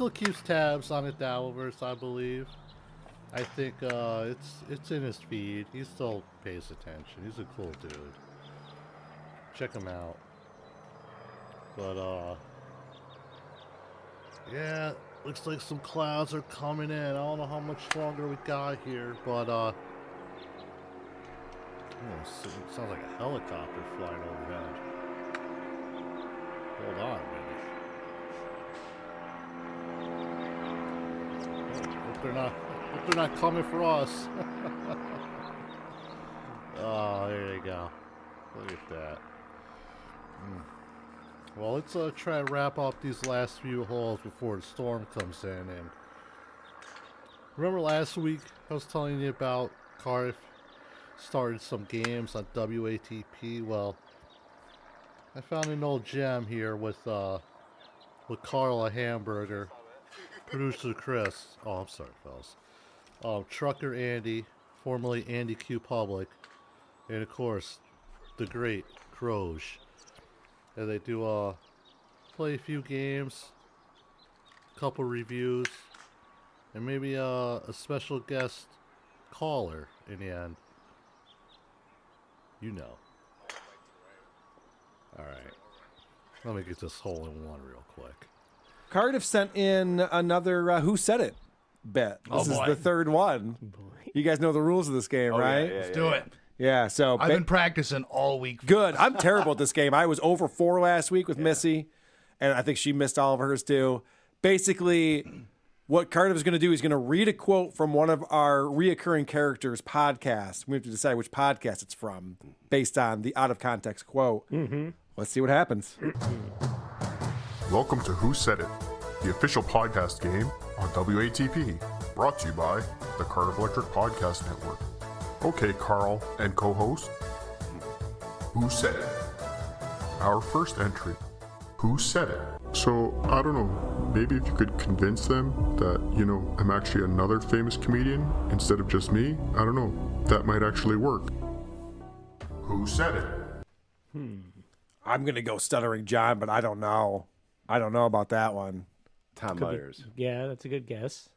keeps tabs on the dabbleverse, I believe. I think it's in his feed. He still pays attention. He's a cool dude. Check him out. But yeah, looks like some clouds are coming in. I don't know how much longer we got here, but it sounds like a helicopter flying overhead. Hold on a minute. Hope they're not coming for us. Oh, there you go. Look at that. Well, let's try to wrap up these last few holes before the storm comes in. And remember last week I was telling you about Cardiff started some games on WATP. Well, I found an old gem here with Carla Hamburger, producer Chris. Oh, I'm sorry, fellas. Trucker Andy, formerly Andy Q Public, and of course, the great Croge. And they do play a few games, a couple reviews, and maybe a special guest caller in the end. You know. Alright. Let me get this hole in one real quick. Cardiff sent in another Who Said It bet. This is the third one. You guys know the rules of this game, right? Let's do it. Yeah, so I've been practicing all week. Good. I'm terrible at this game. I was over 4 last week with Missy, and I think she missed all of hers too. Basically, what Cardiff is going to do is going to read a quote from one of our reoccurring characters' podcasts. We have to decide which podcast it's from based on the out-of-context quote. Mm-hmm. Let's see what happens. Welcome to Who Said It, the official podcast game on WATP, brought to you by the Cardiff Electric Podcast Network. Okay, Carl and co-host, who said it? Our first entry, who said it? So, I don't know, maybe if you could convince them that, I'm actually another famous comedian instead of just me, I don't know, that might actually work. Who said it? I'm going to go Stuttering John, but I don't know. I don't know about that one. Tom Myers. Yeah, that's a good guess.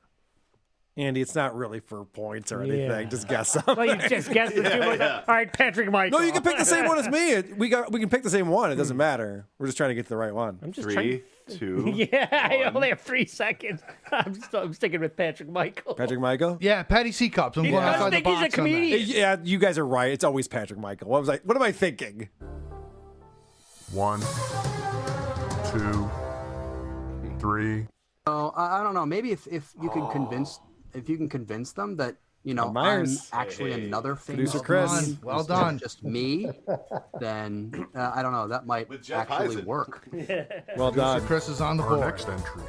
Andy, it's not really for points or anything. Yeah. Just guess something. Well, you just guessed the two. All right, Patrick Michael. No, you can pick the same one as me. We can pick the same one. It doesn't matter. We're just trying to get to the right one. I'm just 3, 2. Yeah, I only have 3 seconds. I'm sticking with Patrick Michael. Patrick Michael? Yeah, Patty C. Cups. I'm going outside the box. He's a comedian. Yeah, you guys are right. It's always Patrick Michael. What am I thinking? 1, 2, 3. Oh, I don't know. Maybe if you can convince them that I'm actually another famous producer Chris. comedian Well instead done. of just me, then I don't know. That might actually work. Well done. Chris is on the Our board. next entry,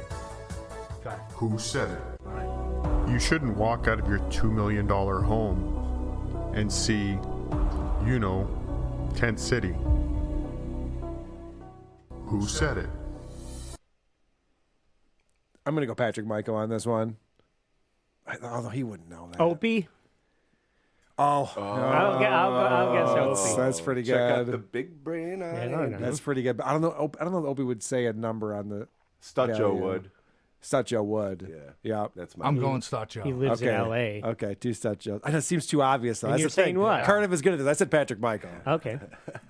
who said it? You shouldn't walk out of your $2 million home and see, Tent City. Who said it? I'm gonna go Patrick Michael on this one. Although he wouldn't know that. Opie. I'll guess Opie. That's pretty good. Check out the big brain. That's pretty good. But I don't know if Opie would say a number on the. Stutjo would. Stutjo would. Yeah. That's my. I'm going Stutjo. He lives in L.A. Okay, two Stutjo. I know it seems too obvious though. And That's you're the thing. saying what? Cardiff is good at this. I said Patrick Michael. Okay.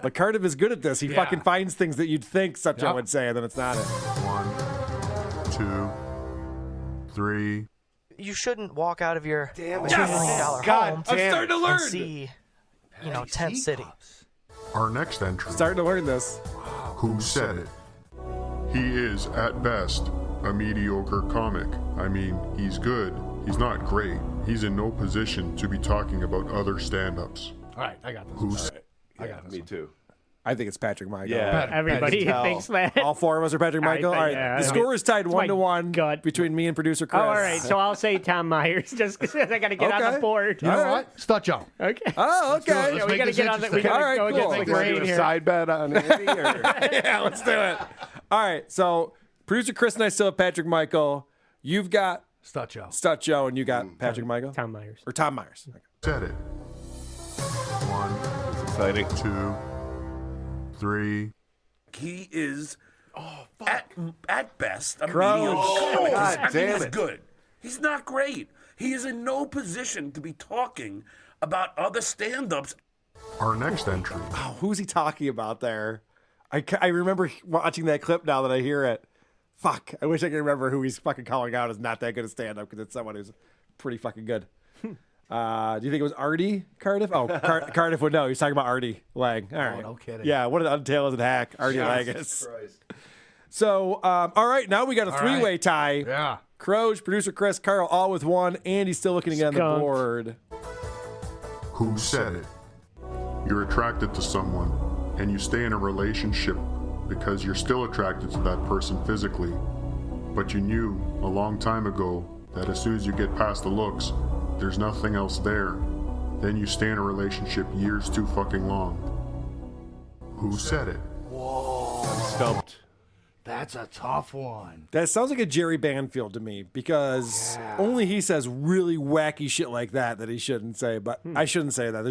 But Cardiff is good at this. He fucking finds things that you'd think Stutjo would say, and then it's not it. 1, 2, 3. You shouldn't walk out of your $2 Yes! million God home damn it. I'm starting to learn. and see, tent city. Our next entry. Starting to learn this. Who said it? He is, at best, a mediocre comic. I mean, he's good. He's not great. He's in no position to be talking about other stand-ups. All right, I got this. Who's? I got this. Me too. I think it's Patrick Michael. Yeah. Everybody thinks that. All four of us are Patrick Michael. All right. yeah, The score is tied it's my 1-1 between me and producer Chris. Oh, all right. So I'll say Tom Myers just because I got to get on the board. You know what? Stutjo. Okay. Oh, okay. Let's Yeah, we make got to this get on the. We interesting. got to All right, go cool. against the We're grain doing a here. side bet on Andy, or Yeah, let's do it. All right. So producer Chris and I still have Patrick Michael. You've got Stutjo, and you got Patrick Michael? Tom Myers. Or Tom Myers. Okay. Said it. 1, exciting. 2, 3. He is at best a Gross. mediocre comic. God I mean, damn he's it. good. He's not great. He is in no position to be talking about other stand-ups. Our next entry. Oh, who's he talking about there? I remember watching that clip now that I hear it. Fuck. I wish I could remember who he's fucking calling out as not that good at stand-up because it's someone who's pretty fucking good. Do you think it was Artie Cardiff? Oh, Cardiff would know. He's talking about Artie Lang. All right. No kidding. Yeah, what an untalented hack. Artie Langus. So, all right, now we got a three-way tie. Yeah. Croge, producer Chris, Carl, all with one. Andy's still looking again on the Skunked. board. Who said it? You're attracted to someone, and you stay in a relationship because you're still attracted to that person physically. But you knew a long time ago that as soon as you get past the looks, there's nothing else there. Then you stay in a relationship years too fucking long. Who said it? Whoa. I'm stumped. That's a tough one. That sounds like a Jerry Banfield to me because only he says really wacky shit like that he shouldn't say. But I shouldn't say that.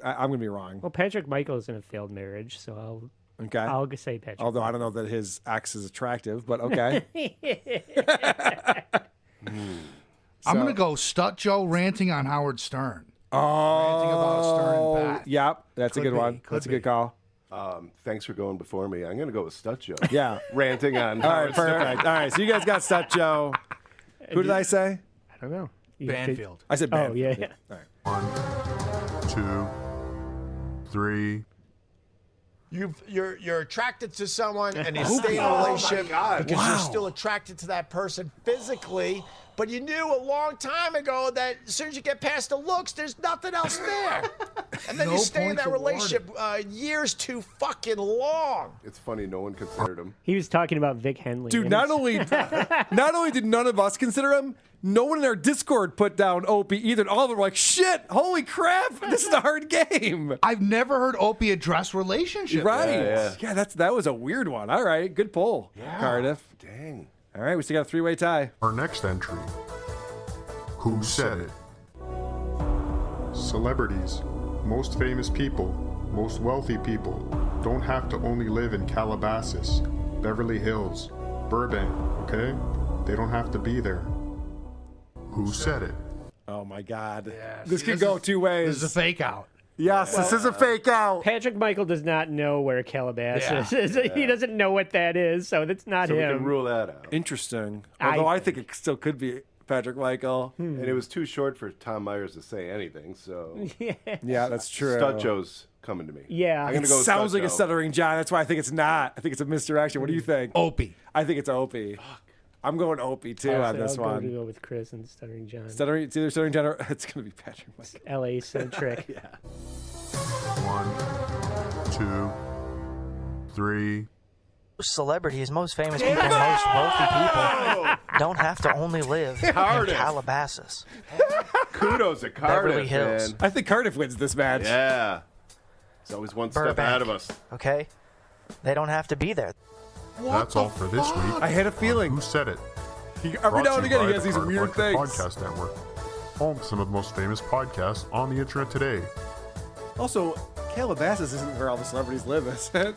I'm gonna be wrong. Well, Patrick Michael is in a failed marriage, so I'll say Patrick. Although I don't know that his ex is attractive, but okay. I'm going to go Stutjo ranting on Howard Stern. Oh, Ranting about Stern and Pat. Yep, that's a Could good be, one. could That's a be. good call. Thanks for going before me. I'm going to go with Stutjo. Yeah. Ranting on. All right, perfect. All right, so you guys got Stutjo. Who did I say? I don't know. Banfield. I said Banfield. Oh, yeah. All right. 1, 2, 3. You're attracted to someone and you stay in a relationship because you're still attracted to that person physically, but you knew a long time ago that as soon as you get past the looks, there's nothing else there. And then No you stay in points that relationship awarded. years too fucking long. It's funny no one considered him. He was talking about Vic Henley. Dude, and not it's- only did none of us consider him, no one in our Discord put down Opie either. All of them were like, shit, holy crap, this is a hard game. I've never heard Opie address relationships. Right. Yeah, that was a weird one. All right, good pull, Cardiff. Dang. All right, we still got a three-way tie. Our next entry. Who said it? Celebrities, most famous people, most wealthy people don't have to only live in Calabasas, Beverly Hills, Burbank, okay? They don't have to be there. Who said it? Oh my God. Yeah, This see, could this go is- two ways. This is a fake out. Yes, this is a fake out. Patrick Michael does not know where Calabasas is. He doesn't know what that is, so that's not So we him. can rule that out. Interesting. Although I think it still could be Patrick Michael. And it was too short for Tom Myers to say anything, so Yeah, that's true. Stutjo's coming to me. Yeah. I'm gonna It go with sounds like a Stutjo. stuttering John. That's why I think it's not. I think it's a misdirection. What do you think? Opie. I think it's Opie. I'm going Opie too on this I'll one. go with Chris and Stuttering John. Stuttering, it's either Stuttering John or it's going to be Patrick Michael. LA centric. Yeah. 1, 2, 3. Celebrities, most famous people, most wealthy people don't have to only live in Cardiff. Calabasas. Kudos to Cardiff, Beverly Hills. man. I think Cardiff wins this match. Yeah. He's always one step Burbank. ahead of us. Okay? They don't have to be there. That's all for this week. I had a feeling. Who said it? Every now and again, he has these Cardiff weird Electric things. Podcast Network, home to some of the most famous podcasts on the internet today. Also, Calabasas isn't where all the celebrities live, is it?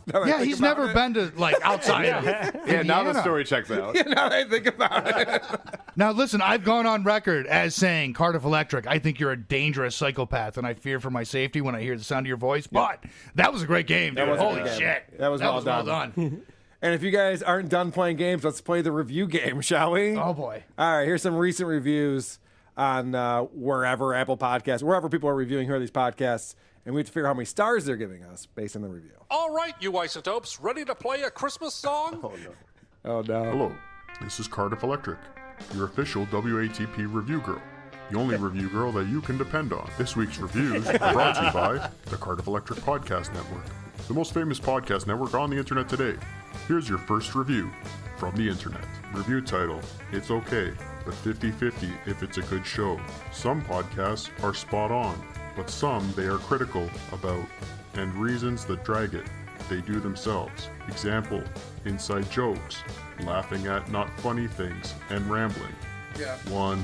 Now that I Yeah, think he's about never it. been to like outside. of Yeah, now the Indiana. story checks out. Yeah, now that I think about it. Now, listen, I've gone on record as saying, Cardiff Electric, I think you're a dangerous psychopath, and I fear for my safety when I hear the sound of your voice. But that was a great game, dude. That was a Holy good game. shit. That was well done. And if you guys aren't done playing games, let's play the review game, shall we? Oh, boy. All right, here's some recent reviews on wherever, Apple Podcasts, wherever people are reviewing here these podcasts. And we have to figure out how many stars they're giving us based on the review. All right, you isotopes, ready to play a Christmas song? Oh, no. Oh, no. Hello, this is Cardiff Electric, your official WATP review girl. The only review girl that you can depend on. This week's reviews are brought to you by the Cardiff Electric Podcast Network, the most famous podcast network on the internet today. Here's your first review from the internet. Review title, It's Okay, but 50-50 if it's a good show. Some podcasts are spot on, but some they are critical about, and reasons that drag it, they do themselves. Example, inside jokes, laughing at not funny things, and rambling. Yeah. 1,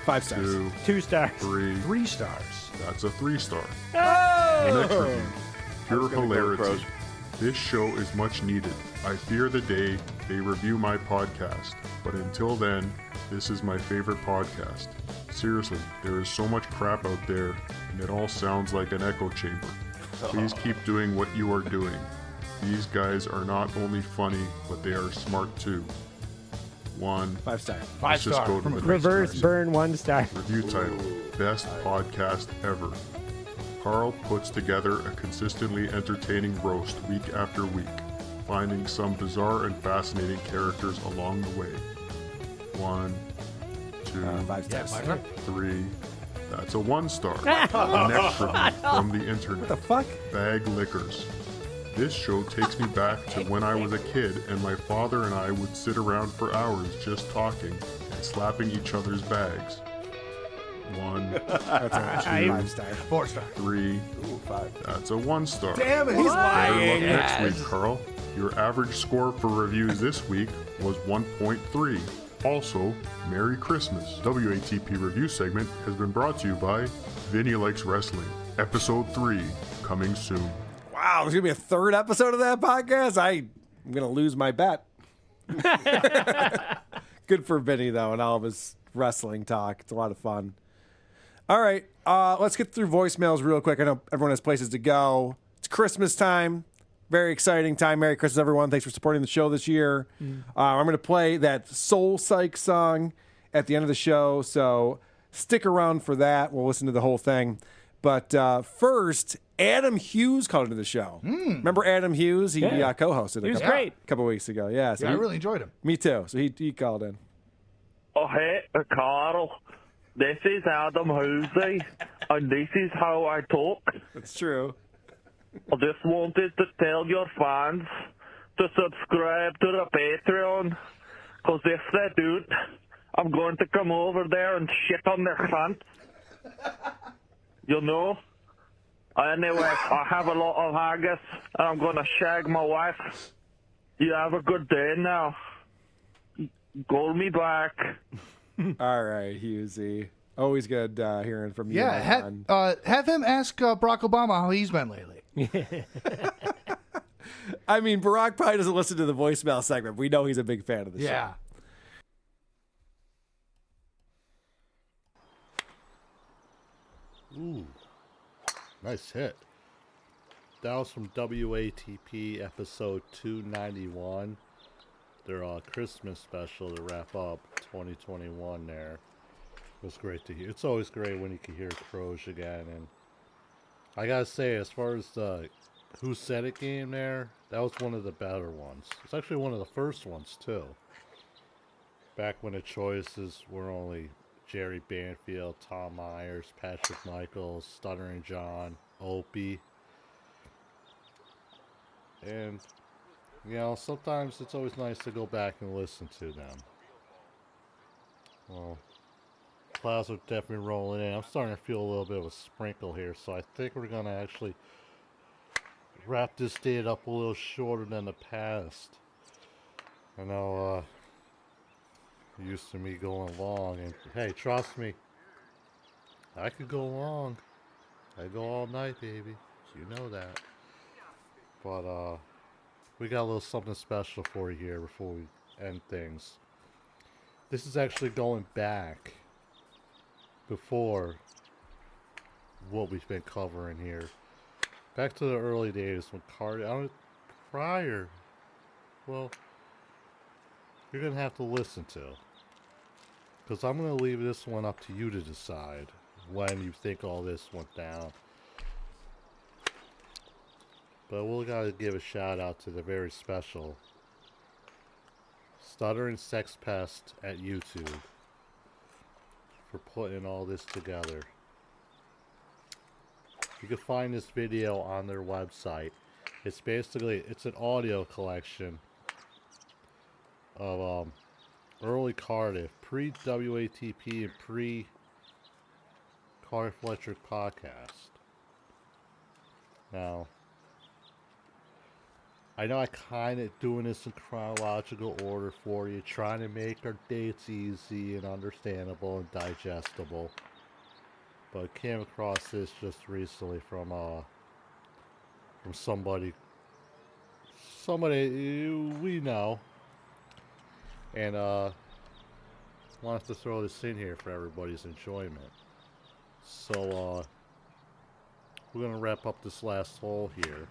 5 stars. 2, 2 stars. 3. 3 stars. That's a 3-star. Oh! Next review, pure gonna go hilarity. pros. This show is much needed. I fear the day they review my podcast, but until then, this is my favorite podcast. Seriously, there is so much crap out there, and it all sounds like an echo chamber. Please keep doing what you are doing. These guys are not only funny, but they are smart too. 1. 5 star. Let's just go to the next Reverse review. burn 1 star. Review title, Best Podcast Ever. Carl puts together a consistently entertaining roast week after week, finding some bizarre and fascinating characters along the way. 1, 2, 5 stars. 3. That's a 1-star. Next review from the internet. What the fuck? Bag Lickers. This show takes me back to when I was a kid and my father and I would sit around for hours just talking and slapping each other's bags. 1, That's a 5 star. 4 star. 3, 5. That's a 1-star. Damn it, he's lying. Good luck next week, Carl. Your average score for reviews this week was 1.3. Also, Merry Christmas. WATP review segment has been brought to you by Vinny Likes Wrestling. Episode 3, coming soon. Wow, there's going to be a 3rd episode of that podcast? I'm going to lose my bet. Good for Vinny, though, and all of his wrestling talk. It's a lot of fun. All right, let's get through voicemails real quick. I know everyone has places to go. It's Christmas time. Very exciting time. Merry Christmas, everyone. Thanks for supporting the show this year. I'm going to play that Soul Psych song at the end of the show, so stick around for that. We'll listen to the whole thing. But first, Adam Hughes called into the show. Remember Adam Hughes? He co-hosted He was a great. couple weeks ago. Yeah, so Yeah, I really enjoyed him. Me too. So he called in. Oh, hey, Carl. This is Adam Hughes, and this is how I talk. That's true. I just wanted to tell your fans to subscribe to the Patreon, because if they do, I'm going to come over there and shit on their pants. You know? Anyway, I have a lot of haggis, and I'm going to shag my wife. You have a good day now. Call me back. All right, Hughesy. Always good hearing from you. Yeah, have him ask Barack Obama how he's been lately. I mean, Barack probably doesn't listen to the voicemail segment. We know he's a big fan of the show. Ooh, nice hit. That was from WATP episode 291. Their Christmas special to wrap up 2021 there. It was great to hear. It's always great when you can hear Croge again. And I gotta say, as far as the Who Said It game there, that was one of the better ones. It's actually one of the first ones, too. Back when the choices were only Jerry Banfield, Tom Myers, Patrick Michaels, Stuttering John, Opie. And, you know, sometimes it's always nice to go back and listen to them. Well, clouds are definitely rolling in. I'm starting to feel a little bit of a sprinkle here, so I think we're going to actually wrap this date up a little shorter than the past. I know, used to me going long, and hey, trust me, I could go long. I go all night, baby. You know that. But we got a little something special for you here before we end things. This is actually going back before what we've been covering here. Back to the early days when prior, well, you're going to have to listen to. Because I'm going to leave this one up to you to decide when you think all this went down. But we'll got to give a shout out to the very special Stuttering Sex Pest at YouTube for putting all this together. You can find this video on their website. It's an audio collection of early Cardiff, pre-WATP and pre-Cardiff Electric Podcast. Now, I know I kind of doing this in chronological order for you, trying to make our dates easy and understandable and digestible. But I came across this just recently from somebody we know, and wanted to throw this in here for everybody's enjoyment. So we're gonna wrap up this last hole here.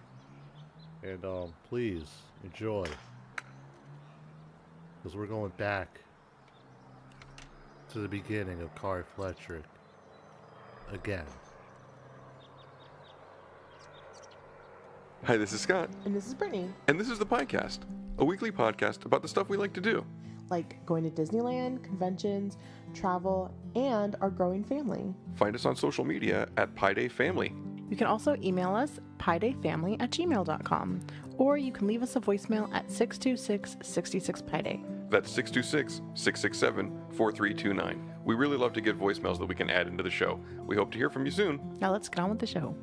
And please enjoy, because we're going back to the beginning of Cardiff Electric again. Hi, this is Scott. And this is Brittany. And this is the PiCast, a weekly podcast about the stuff we like to do. Like going to Disneyland, conventions, travel, and our growing family. Find us on social media at PiDayFamily. You can also email us, pidayfamily@gmail.com, or you can leave us a voicemail at 626-66-PIDAY. That's 626-667-4329. We really love to get voicemails that we can add into the show. We hope to hear from you soon. Now let's get on with the show.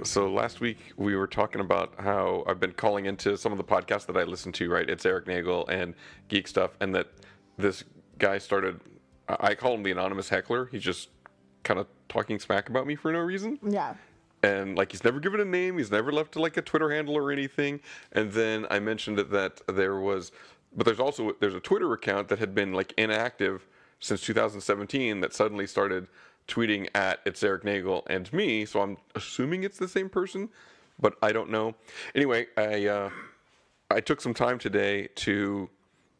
So last week we were talking about how I've been calling into some of the podcasts that I listen to, right? It's Eric Nagel and Geek Stuff, and that this guy started, I call him the anonymous heckler. He's just kind of talking smack about me for no reason. Yeah. And like he's never given a name, he's never left like a Twitter handle or anything. And then I mentioned that there's a Twitter account that had been like inactive since 2017 that suddenly started tweeting at It's Eric Nagel and me, so I'm assuming it's the same person, but I don't know. Anyway, I took some time today to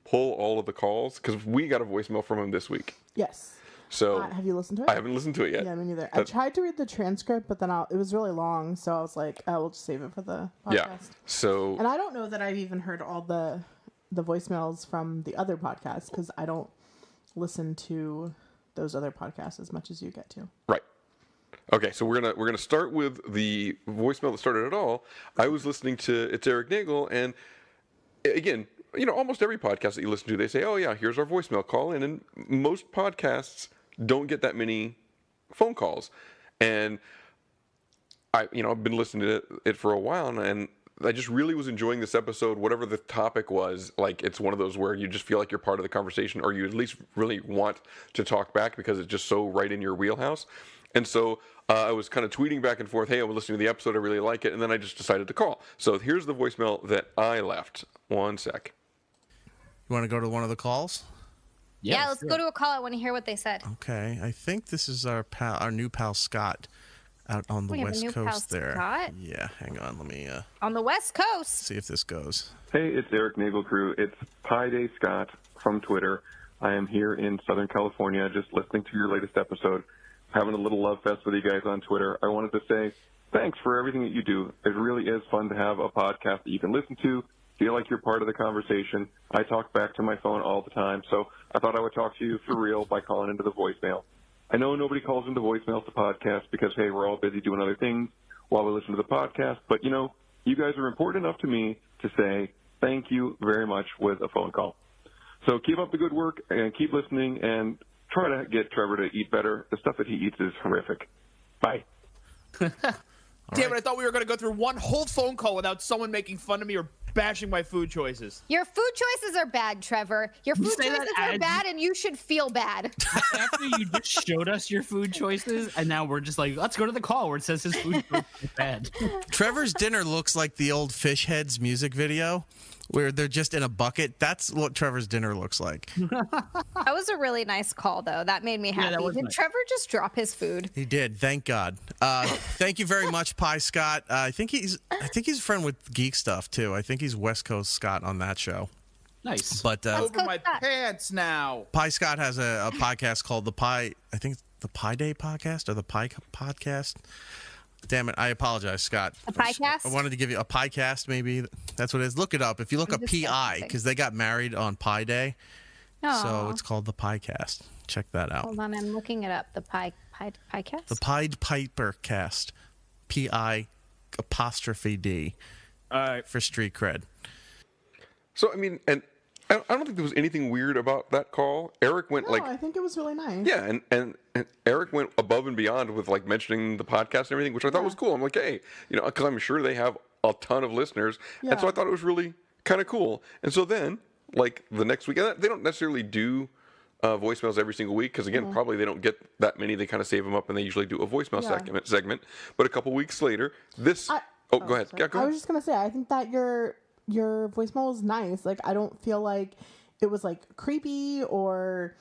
pull all of the calls because we got a voicemail from him this week. Yes. So have you listened to it? I haven't listened to it yet. Yeah, me neither. I tried to read the transcript, but then it was really long, so I was like, we'll just save it for the podcast. Yeah. So. And I don't know that I've even heard all the voicemails from the other podcasts because I don't listen to those other podcasts as much as you get to. Right. Okay, so we're gonna start with the voicemail that started it all. I was listening to It's Eric Nagel, and again, almost every podcast that you listen to, they say, "Oh yeah, here's our voicemail, call in." And most podcasts don't get that many phone calls, and I've been listening to it for a while, and I just really was enjoying this episode, whatever the topic was. Like, it's one of those where you just feel like you're part of the conversation, or you at least really want to talk back because it's just so right in your wheelhouse. And so I was kind of tweeting back and forth, hey, I was listening to the episode, I really like it, and then I just decided to call. So here's the voicemail that I left. One sec. You want to go to one of the calls? Yeah, let's go to a call. I want to hear what they said. Okay, I think this is our new pal Scott. Out on the West Coast there. Scott? Yeah, hang on. Let me on the West Coast. See if this goes. Hey, it's Eric Nagel crew. It's Pi Day Scott from Twitter. I am here in Southern California just listening to your latest episode. Having a little love fest with you guys on Twitter. I wanted to say thanks for everything that you do. It really is fun to have a podcast that you can listen to, feel like you're part of the conversation. I talk back to my phone all the time, so I thought I would talk to you for real by calling into the voicemail. I know nobody calls into voicemails to podcasts because, hey, we're all busy doing other things while we listen to the podcast. But, you guys are important enough to me to say thank you very much with a phone call. So keep up the good work and keep listening. And try to get Trevor to eat better. The stuff that he eats is horrific. Bye. Damn it, I thought we were going to go through one whole phone call without someone making fun of me or bashing my food choices. Your food choices are bad, Trevor. Your food say that choices are as- bad, and you should feel bad. After you just showed us your food choices, and now we're just like, let's go to the call where it says his food choices are bad. Trevor's dinner looks like the old Fish Heads music video where they're just in a bucket. That's what Trevor's dinner looks like. That was a really nice call, though. That made me happy. that was Did nice. Trevor just drop his food? He did. Thank God. Thank you very much, Pi Scott. I think he's a friend with Geek Stuff too. I think he's West Coast Scott on that show. Nice. But Over my pants now. Pi Scott has a podcast called the Pi Day Podcast or the Pi Podcast. Damn it! I apologize, Scott. A PiCast? I wanted to give you a PiCast. Maybe that's what it is. Look it up. If you look up PI, because they got married on Pi Day, so Aw. it's called the PiCast. Check that out. Hold on, I'm looking it up. The PiCast? The Pied Piper Cast. PI apostrophe D. For street cred. So I mean, and I don't think there was anything weird about that call. Eric went No, like, I think it was really nice. yeah, and Eric went above and beyond with like mentioning the podcast and everything, which I thought was cool. I'm like, hey, because I'm sure they have a ton of listeners, and so I thought it was really kind of cool. And so then, like the next week, and they don't necessarily do voicemails every single week because again, probably they don't get that many. They kind of save them up, and they usually do a voicemail segment. But a couple weeks later, this. Go ahead. Sorry. Yeah, go I ahead. was just gonna say, I think that your voicemail was nice. Like, I don't feel like it was like creepy or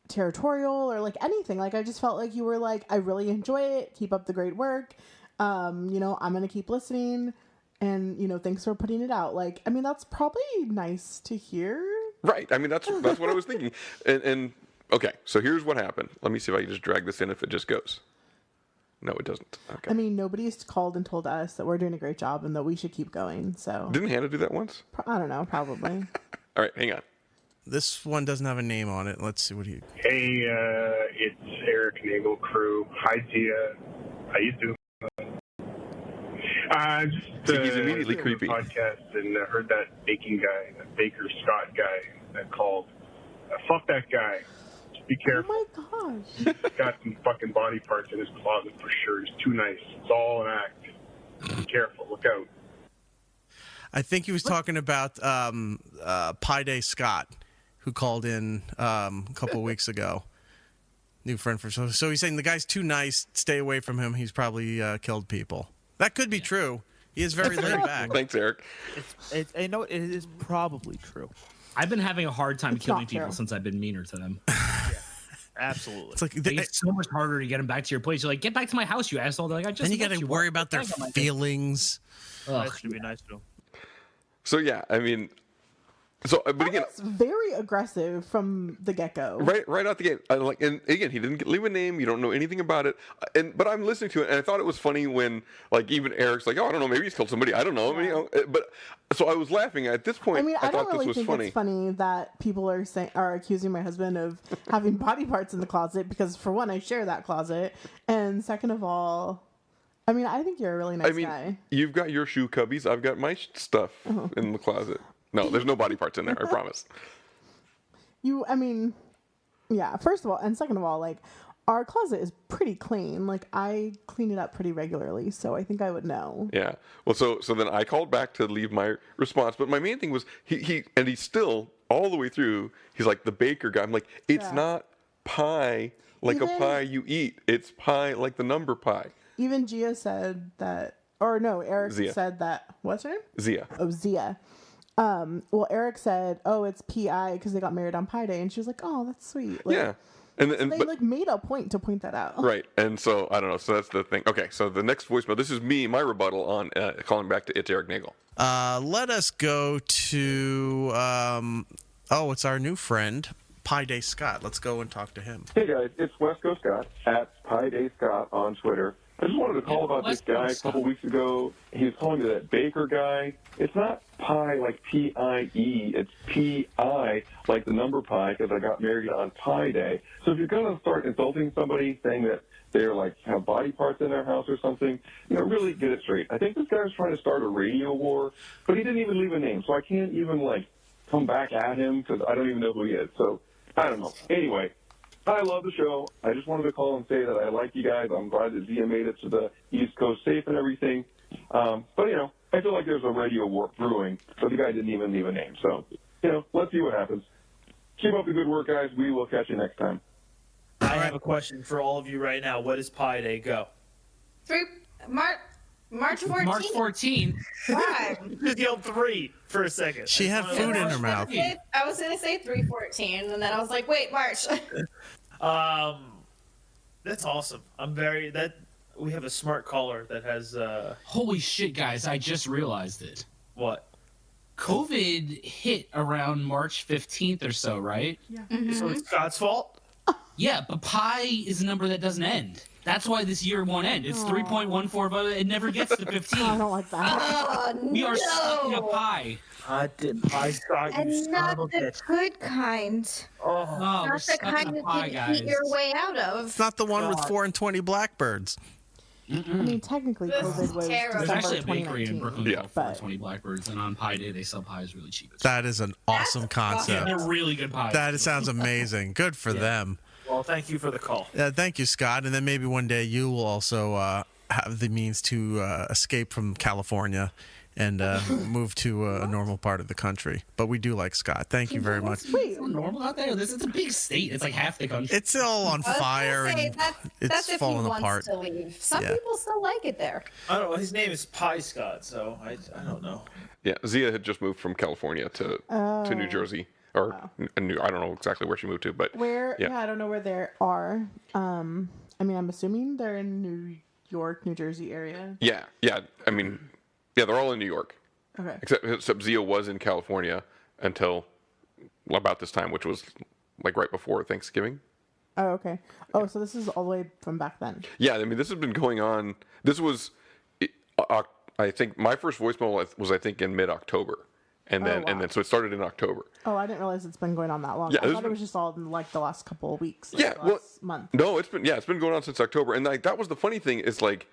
territorial or like anything. Like, I just felt like you were like, I really enjoy it. Keep up the great work. I'm gonna keep listening, and thanks for putting it out. Like, I mean, that's probably nice to hear. Right. I mean, that's what I was thinking. And okay, so here's what happened. Let me see if I can just drag this in. If it just goes. No, it doesn't. Okay. I mean, nobody's called and told us that we're doing a great job and that we should keep going. So Didn't Hannah do that once? I don't know, probably. All right, hang on. This one doesn't have a name on it. Let's see what he. Hey, it's Eric Nagel crew. Hi, Tia. How you doing? He's immediately creepy. Podcast and I heard that baking guy, that Baker Scott guy that called. Fuck that guy. Just be careful. Oh my gosh. He's got some fucking body parts in his closet for sure. He's too nice. It's all an act. Be careful. Look out. I think he was talking about Pi Day Scott, who called in a couple of weeks ago. New friend for so he's saying the guy's too nice. Stay away from him. He's probably killed people. That could be true. He is very laid back. Thanks, Eric. It is probably true. I've been having a hard time It's killing not people true. since I've been meaner to them. Absolutely. It's like it's so much harder to get them back to your place. You're like, get back to my house, you asshole. They're like, I just. Then you got met to worry about their Back on my place. feelings. That should be nice to him. So yeah, I mean, but again, It's very aggressive from the get-go. right out the gate. And again, he didn't leave a name. You don't know anything about it. But I'm listening to it, and I thought it was funny when, like, even Eric's like, "Oh, I don't know, maybe he's killed somebody. I don't know." But so I was laughing at this point. I mean, I thought don't really this was think funny. it's funny that people are accusing my husband of having body parts in the closet because, for one, I share that closet, and second of all, I mean, I think you're a really nice guy. You've got your shoe cubbies. I've got my stuff in the closet. No, there's no body parts in there. I promise. I mean, yeah. First of all, and second of all, like, our closet is pretty clean. Like, I clean it up pretty regularly, so I think I would know. Yeah. Well, so then I called back to leave my response, but my main thing was he's still all the way through. He's like the baker guy. I'm like, it's not pie like a pie you eat. It's pie like the number pi. Even Gia said that, or no, Eric Zia. said that. What's her name? Zia. Oh, Zia. Well, Eric said, "Oh, it's PI because they got married on Pi Day," and she was like, "Oh, that's sweet." Like, Yeah. so they made a point to point that out. Right. And so I don't know. So that's the thing. Okay. So the next voicemail. This is me. My rebuttal on calling back to It's Eric Nagel. Let us go to it's our new friend Pi Day Scott. Let's go and talk to him. Hey guys, it's West Coast Scott at Pi Day Scott on Twitter. I just wanted to call about this guy a couple weeks ago. He was calling me that baker guy. It's not pie like P-I-E. It's P-I like the number pi because I got married on Pi Day. So if you're going to start insulting somebody, saying that they're like have body parts in their house or something, really get it straight. I think this guy was trying to start a radio war, but he didn't even leave a name. So I can't even come back at him because I don't even know who he is. So I don't know. Anyway, I love the show. I just wanted to call and say that I like you guys. I'm glad that Zia made it to the East Coast safe and everything. But, I feel like there's a radio war brewing, but the guy didn't even leave a name. So, let's see what happens. Keep up the good work, guys. We will catch you next time. I have a question for all of you right now. What does Pi Day go? March 14th. March 14th. Why? Just yelled 3 for a second. She had food in her mouth. I was going to say 3/14, and then I was like, wait, March. That's awesome. We have a smart caller that has. Holy shit, guys! I just realized it. What? COVID hit around March 15th or so, right? Yeah. Mm-hmm. So it's God's fault? Yeah, but pi is a number that doesn't end. That's why this year won't end. It's 3.14, but it never gets to 15. I don't like that. We are stuck in a pi. I did pi Scott, And not the good kind. Oh, Not the kind that you eat your way out of. It's not the one with 4 and 20 blackbirds. I mean, technically, COVID was terrible. There's December actually a bakery in 2019. Brooklyn called 20 Blackbirds, and on Pi Day they sell pies really cheap. That is an awesome concept. Yeah, they're really good pies. That sounds amazing. Good for them. Well, thank you for the call. Thank you, Scott. And then maybe one day you will also have the means to escape from California and move to a normal part of the country. But we do like Scott. Thank you very much. Wait, normal out there? This is a big state. It's like half the country. It's all on fire and that's it's if falling he wants apart. to leave. Some Yeah. people still like it there. I don't know. His name is Pi Scott, so I don't know. Yeah, Zia had just moved from California to New Jersey. Or I don't know exactly where she moved to, but Where? Yeah, I don't know where they are. I mean, I'm assuming they're in New York, New Jersey area. Yeah. I mean, they're all in New York. Okay. Except Zia was in California until about this time, which was like right before Thanksgiving. Oh, okay. Oh, so this is all the way from back then. Yeah, I mean, this has been going on. This was, I think, my first voicemail was in mid-October, and then so it started in October. Oh, I didn't realize it's been going on that long. Yeah, I thought it was just all in like the last couple of weeks. Yeah, the last month. No, it's been going on since October, and like that was the funny thing is like,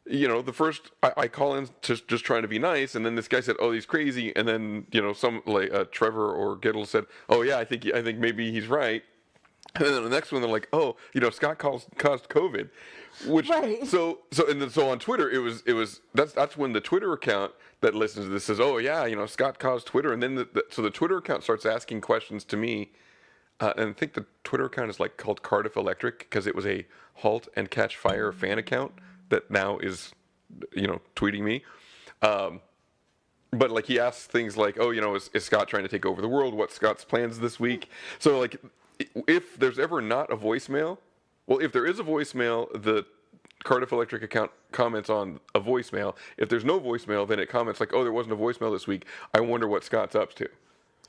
the first I call in just trying to be nice, and then this guy said, "Oh, he's crazy," and then some like Trevor or Giddle said, "Oh yeah, I think maybe he's right," and then the next one they're like, "Oh, Scott caused COVID," which so on Twitter it was that's when the Twitter account that listens to this says, "Oh yeah, Scott caused Twitter," and then the Twitter account starts asking questions to me. And I think the Twitter account is like called Cardiff Electric because it was a Halt and Catch Fire fan account that now is, tweeting me. But like he asks things like, oh, is Scott trying to take over the world? What's Scott's plans this week? So like, if there's ever not a voicemail, well, if there is a voicemail, the Cardiff Electric account comments on a voicemail. If there's no voicemail, then it comments like, oh, there wasn't a voicemail this week. I wonder what Scott's up to.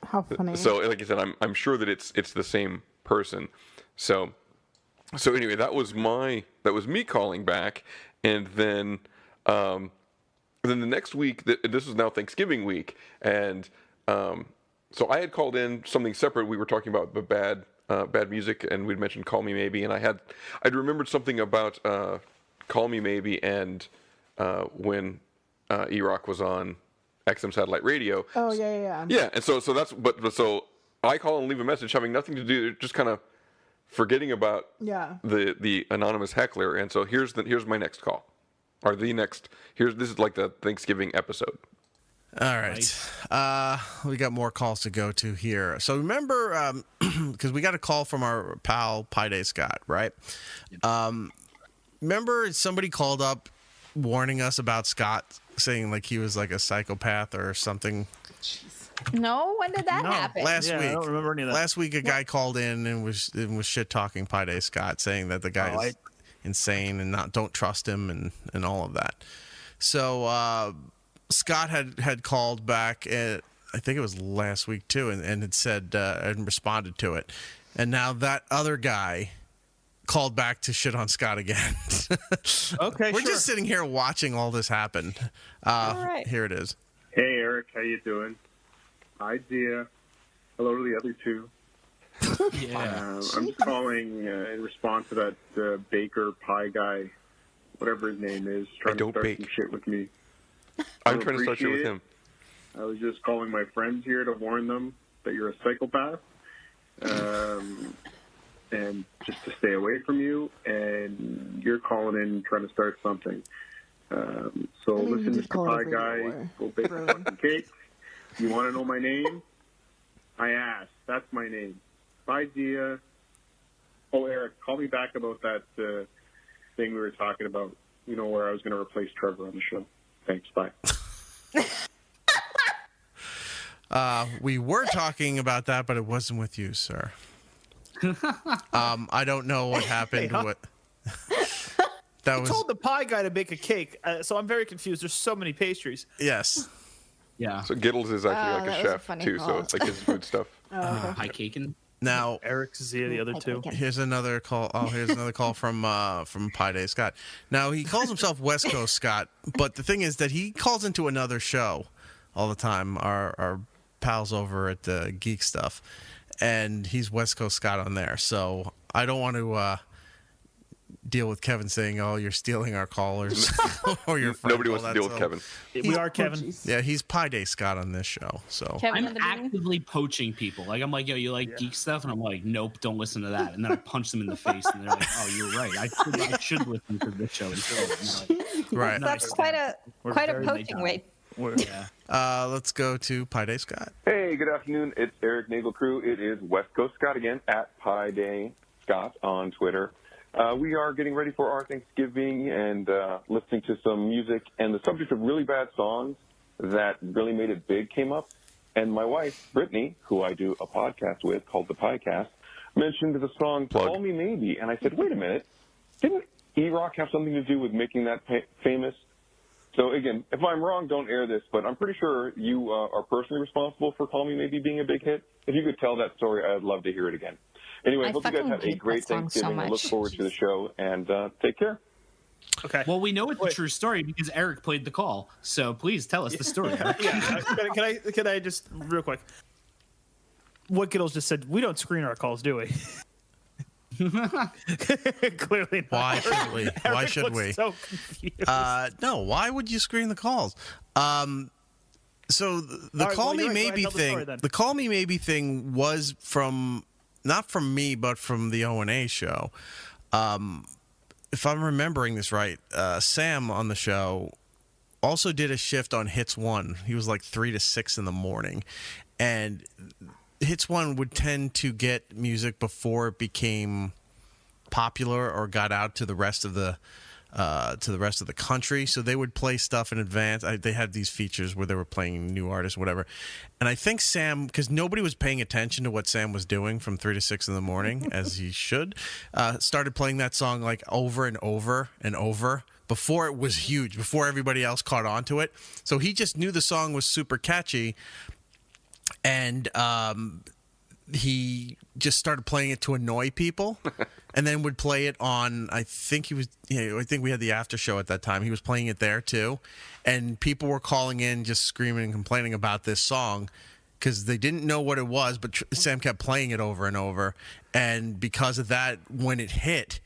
How funny. So like I said, I'm sure that it's the same person. So anyway, that was me calling back, and then the next week, this is now Thanksgiving week, and so I had called in something separate. We were talking about the bad music, and we'd mentioned Call Me Maybe, and I'd remembered something about Call Me Maybe, and when E-Rock was on XM Satellite Radio. Oh yeah. Yeah, and so that's so I call and leave a message having nothing to do, just kind of forgetting about the anonymous heckler, and so here's my next call, or this is like the Thanksgiving episode. All right, we got more calls to go to here. So remember, because we got a call from our pal Pi Day Scott, right? Remember somebody called up warning us about Scott, saying like he was like a psychopath or something. No, when did that happen? Last week. I don't remember any of that. Last week, a guy called in and was shit talking Pi Day Scott, saying that the guy is insane and don't trust him and all of that. So Scott had called back, I think it was last week too, and had said and responded to it, and now that other guy called back to shit on Scott again. Okay, we're just sitting here watching all this happen. All right. Here it is. Hey, Eric, how you doing? Hi, Zia. Hello to the other two. Yeah. I'm calling in response to that baker pie guy, whatever his name is, trying to start some shit with me. I'm trying to start shit with him. I was just calling my friends here to warn them that you're a psychopath. and just to stay away from you, and you're calling in trying to start something. So I mean, you listen, did Mr. call Pie it a Guy, radio war. go bake a fucking cake. You want to know my name? I asked. That's my name. Bye, Dia. Oh, Eric, call me back about that thing we were talking about, you know, where I was going to replace Trevor on the show. Thanks, bye. We were talking about that, but it wasn't with you, sir. I don't know what happened. Hey, What that I was? told the pie guy to bake a cake, so I'm very confused. There's so many pastries. Yes. Yeah. So Giddles is actually like that a was a chef funny too, so call. it's like his food stuff. Pie caking. Now Eric, Zia, the other two. Here's another call. Oh, here's another call from Pie Day Scott. Now he calls himself West Coast Scott, but the thing is that he calls into another show all the time. Our pals over at Geek Stuff, and he's West Coast Scott on there. So I don't want to deal with Kevin saying, "Oh, you're stealing our callers," or your friend. Nobody wants to deal with Kevin. We are Kevin. Yeah, he's Pie Day Scott on this show. So I'm actively poaching people. Like I'm like, yo, you like geek stuff, and I'm like, nope, don't listen to that. And then I punch them in the face, and they're like, oh, you're right. I should listen to this show instead. Right. That's quite a poaching weight. Let's go to Pie Day Scott. Hey, good afternoon. It's Eric Nagel Crew. It is West Coast Scott again at Pie Day Scott on Twitter. We are getting ready for our Thanksgiving and listening to some music, and the subject of really bad songs that really made it big came up. And my wife, Brittany, who I do a podcast with called the PiCast, mentioned the song Call Me Maybe. And I said, wait a minute, didn't E-Rock have something to do with making that famous? So, again, if I'm wrong, don't air this, but I'm pretty sure you are personally responsible for Call Me Maybe being a big hit. If you could tell that story, I'd love to hear it again. Anyway, I hope you guys have a great Thanksgiving. I look forward to the show, and take care. Okay. Well, we know it's a true story because Eric played the call. So please tell us the story. Eric. Can I just real quick? What Giddles just said. We don't screen our calls, do we? Clearly not. Why should we? Why Eric should looks we? So confused. No. Why would you screen the calls? So the All right, Call well, Me you're right. Go ahead, Maybe tell the story thing. then. The Call Me Maybe thing was from not from me, but from the O&A show. If I'm remembering this right, Sam on the show also did a shift on Hits 1. He was like 3 to 6 in the morning, and Hits 1 would tend to get music before it became popular or got out to the rest of the country. So they would play stuff in advance. They had these features where they were playing new artists, whatever. And I think Sam, because nobody was paying attention to what Sam was doing from 3 to 6 in the morning, as he should, started playing that song like over and over and over before it was huge, before everybody else caught on to it. So he just knew the song was super catchy, and he just started playing it to annoy people. And then would play it on, I think we had the after show at that time. He was playing it there too. And people were calling in just screaming and complaining about this song because they didn't know what it was, but Sam kept playing it over and over. And because of that, when it hit,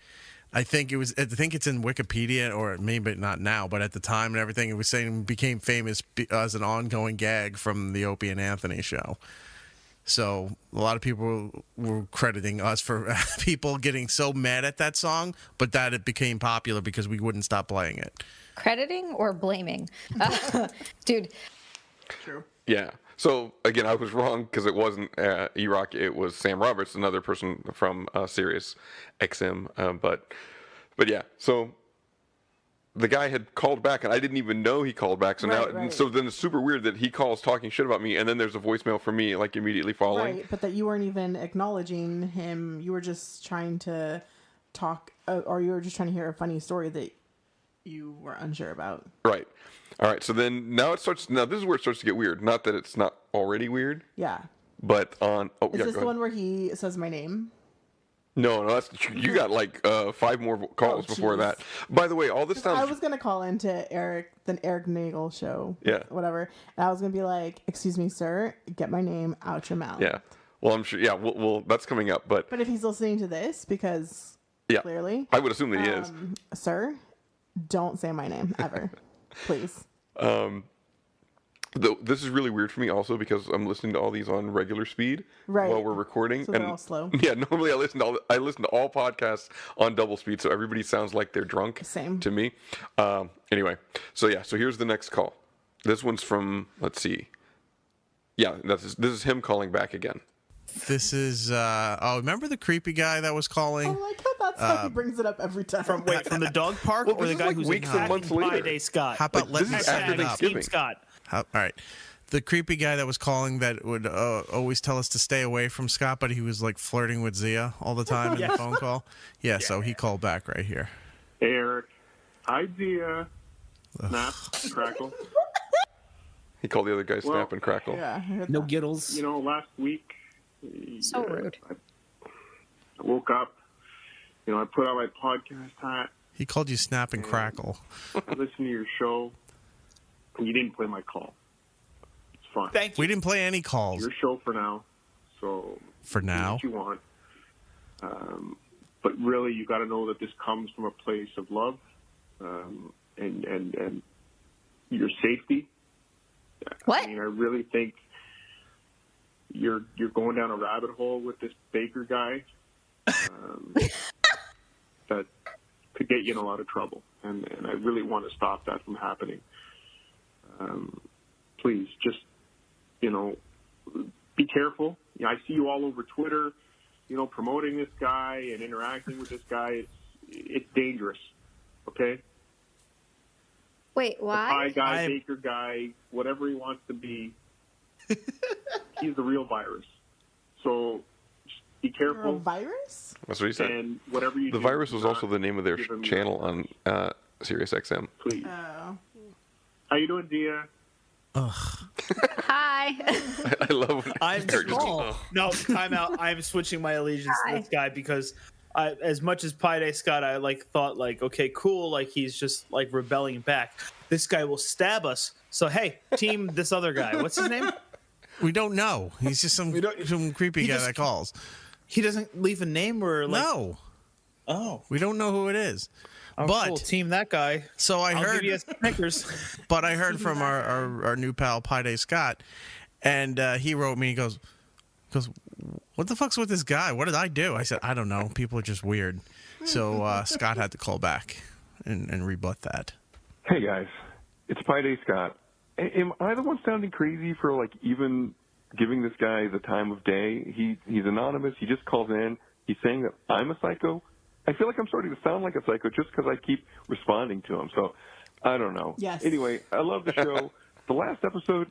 I think it's in Wikipedia, or maybe not now, but at the time and everything, it was saying it became famous as an ongoing gag from the Opie and Anthony show. So a lot of people were crediting us for people getting so mad at that song, but that it became popular because we wouldn't stop playing it. Crediting or blaming? Dude. True. Yeah. So again, I was wrong because it wasn't E-Rock. It was Sam Roberts, another person from Sirius XM. But yeah. So the guy had called back, and I didn't even know he called back. So so then it's super weird that he calls talking shit about me, and then there's a voicemail from me like immediately following. Right, but that you weren't even acknowledging him. You were just trying to talk, or you were just trying to hear a funny story that you were unsure about. Right. All right. So then now this is where it starts to get weird. Not that it's not already weird. Yeah. But on. Oh, Is yeah, this the one where he says my name? No, that's you got like 5 more calls before that. By the way, all this time I was gonna call into the Eric Nagel show. Yeah. Whatever. And I was gonna be like, "Excuse me, sir, get my name out your mouth." Yeah. Well, I'm sure. Yeah. Well, that's coming up. But if he's listening to this, because clearly, I would assume that he is. Sir, don't say my name ever, please. This is really weird for me also because I'm listening to all these on regular speed while we're recording. So they're all slow. Yeah, normally I listen to all podcasts on double speed, so everybody sounds like they're drunk. Same. To me. Anyway, so here's the next call. This one's from, let's see. Yeah, this is him calling back again. This is remember the creepy guy that was calling? I like how that's how he brings it up every time. From the dog park or the guy who's weeks and months later? Day Scott. How about let me this is after set it up? Thanksgiving. Scott. All right. The creepy guy that was calling that would always tell us to stay away from Scott, but he was like flirting with Zia all the time in the phone call. Yeah, so he called back right here. Hey, Eric. Hi, Zia. Snap, crackle. He called the other guy Snap and Crackle. Yeah. No giddles. You know, last week, So rude. I woke up. You know, I put on my podcast hat. He called you Snap and Crackle. I listened to your show, and you didn't play my call. It's fine. Thank you. We didn't play any calls. Your show for now. So For do now? what you want. But really, you got to know that this comes from a place of love and your safety. What? I mean, I really think you're going down a rabbit hole with this Baker guy that could get you in a lot of trouble, and I really want to stop that from happening. Please, just be careful. I see you all over Twitter, promoting this guy and interacting with this guy. It's dangerous. Okay. Wait, why? Pie guy, Baker guy, whatever he wants to be, he's the real virus. So just be careful. A virus? That's what he said. And whatever you The do, virus was do also the name of their give him channel on Sirius XM. Please. Oh. How you doing, Dia? Hi. I love when I'm Eric just switching. goes, No, time out. I'm switching my allegiance to this guy because as much as Pi Day Scott, I thought okay, cool, he's just rebelling back. This guy will stab us. So hey, team this other guy. What's his name? We don't know. He's just some creepy guy that calls. He doesn't leave a name or No. Oh. We don't know who it is. Oh, but cool. Team that guy. So I'll give you a Snickers. But I heard from our new pal Pi Day Scott, and he wrote me. He goes, what the fuck's with this guy? What did I do? I said, I don't know. People are just weird. So Scott had to call back and rebut that. Hey guys, it's Pi Day Scott. Am I the one sounding crazy for even giving this guy the time of day? He's anonymous. He just calls in. He's saying that I'm a psycho. I feel like I'm starting to sound like a psycho just because I keep responding to him. So I don't know. Yes. Anyway, I love the show. The last episode,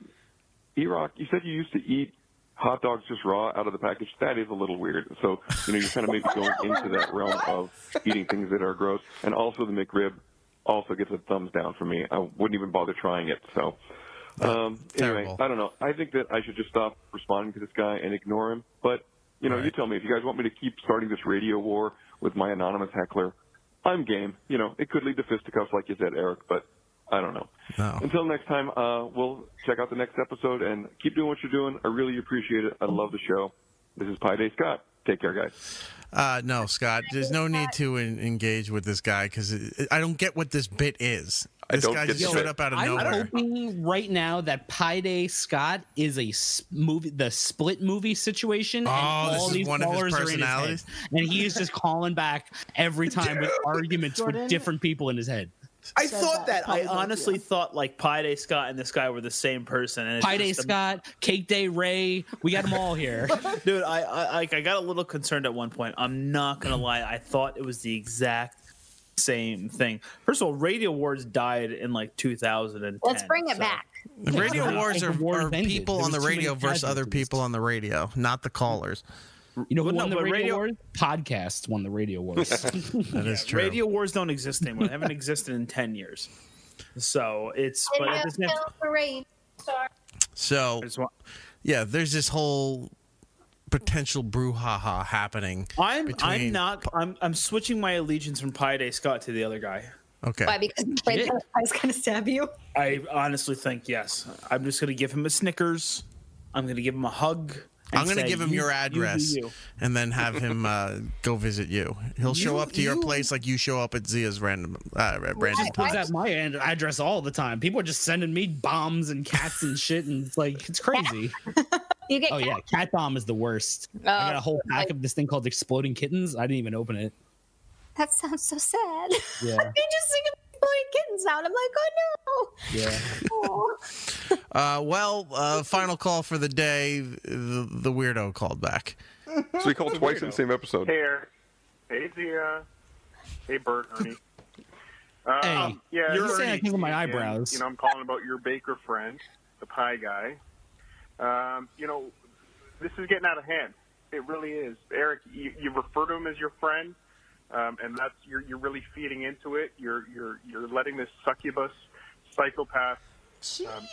E-Rock, you said you used to eat hot dogs just raw out of the package. That is a little weird. So, you're kind of maybe going into that realm of eating things that are gross. And also the McRib also gets a thumbs down for me. I wouldn't even bother trying it. So anyway, I don't know. I think that I should just stop responding to this guy and ignore him. But, you tell me if you guys want me to keep starting this radio war with my anonymous heckler, I'm game. It could lead to fisticuffs like you said, Eric, but I don't know. No. Until next time, we'll check out the next episode and keep doing what you're doing. I really appreciate it. I love the show. This is Pi Day Scott. Take care, guys. No, Scott, there's no need to engage with this guy because I don't get what this bit is. This guy just showed up out of nowhere. I'm hoping right now that Pi Day Scott is a the Split movie situation, and all these one of his callers are in his personalities? head, and he is just calling back every time with arguments with different people in his head. I thought that. I honestly thought Pi Day Scott and this guy were the same person. And Pi Day Scott, Cake Day Ray, we got them all here. Dude, I got a little concerned at one point. I'm not gonna lie. I thought it was the exact same thing. First of all, Radio Wars died in 2010. Let's bring it back. The radio wars are people on the radio versus other people on the radio, not the callers. You know who won the radio wars? Podcast won the radio wars. That is true. Radio wars don't exist anymore. They haven't existed in 10 years. So it's. But at the same So, yeah, there's this whole potential brouhaha happening. I'm switching my allegiance from Pi Day Scott to the other guy. Okay. Why? Because I'm afraid that I was going to stab you? I honestly think yes. I'm just going to give him a Snickers. I'm going to give him a hug. I'm going to say, give him "You- your you do address you." and then have him go visit you. He'll show up to your you- place like you show up at Zia's random He's times. at my address all the time. People are just sending me bombs and cats and shit, and it's like it's crazy. You get Oh yeah, cat bomb is the worst. I got a whole pack of this thing called exploding kittens. I didn't even open it. That sounds so sad. Yeah. They just sing a exploding kitten sound. I'm like, oh no. Yeah. Well, final call for the day. The weirdo called back. So he called twice in the same episode. Hey, Eric. Hey, Zia. Hey, Bert, Ernie. Hey, yeah, you're saying I Ernie, think with my and, eyebrows. I'm calling about your baker friend, the pie guy. This is getting out of hand. It really is. Eric, you refer to him as your friend, and that's you're really feeding into it. You're letting this succubus psychopath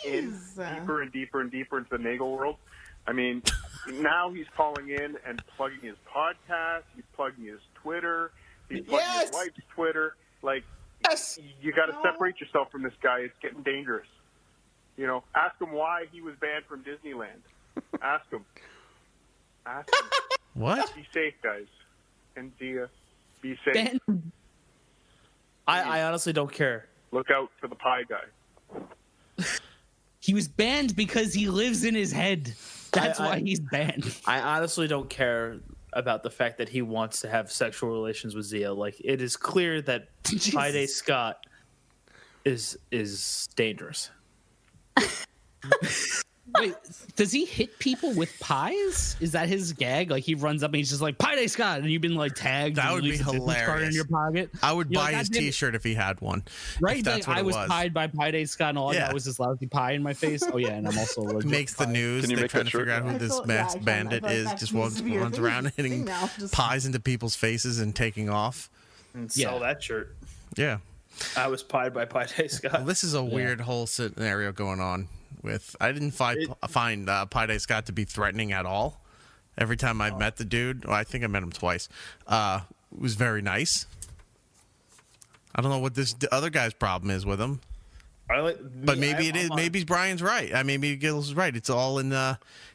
in deeper and deeper and deeper into the Nagel world. I mean, now he's calling in and plugging his podcast. He's plugging his Twitter. He's plugging his wife's Twitter. Like, you got to separate yourself from this guy. It's getting dangerous. Ask him why he was banned from Disneyland. Ask him. What? Be safe, guys. And Zia, be safe. I honestly don't care. Look out for the pie guy. He was banned because he lives in his head. That's why he's banned. I honestly don't care about the fact that he wants to have sexual relations with Zia. Like, it is clear that Pie Day Scott is dangerous. Wait, does he hit people with pies? Is that his gag? Like he runs up and he's just like Pie Day Scott, and you've been like tagged. That and would be leaves a business card hilarious. in your pocket. I would You know, buy his goddamn it. T-shirt if he had one. Right? If that's Like, what I it was was. pied by Pie Day Scott, and all I got was this lousy pie in my face. Oh yeah, and I'm also allergic. Makes the news. Can you They're make trying that to figure shirt? out who I this feel- masked I feel bandit like is. that Just needs to be your runs thing. around Thing hitting now, just- pies into people's faces and taking off. And sell that shirt. Yeah. I was pied by Pie Day Scott. Well, this is a weird whole scenario going on with. I didn't find Pie Day Scott to be threatening at all. Every time I met the dude, well, I think I met him twice. It was very nice. I don't know what this other guy's problem is with him. But maybe it is. Maybe Brian's right. Maybe Gil's right. It's all in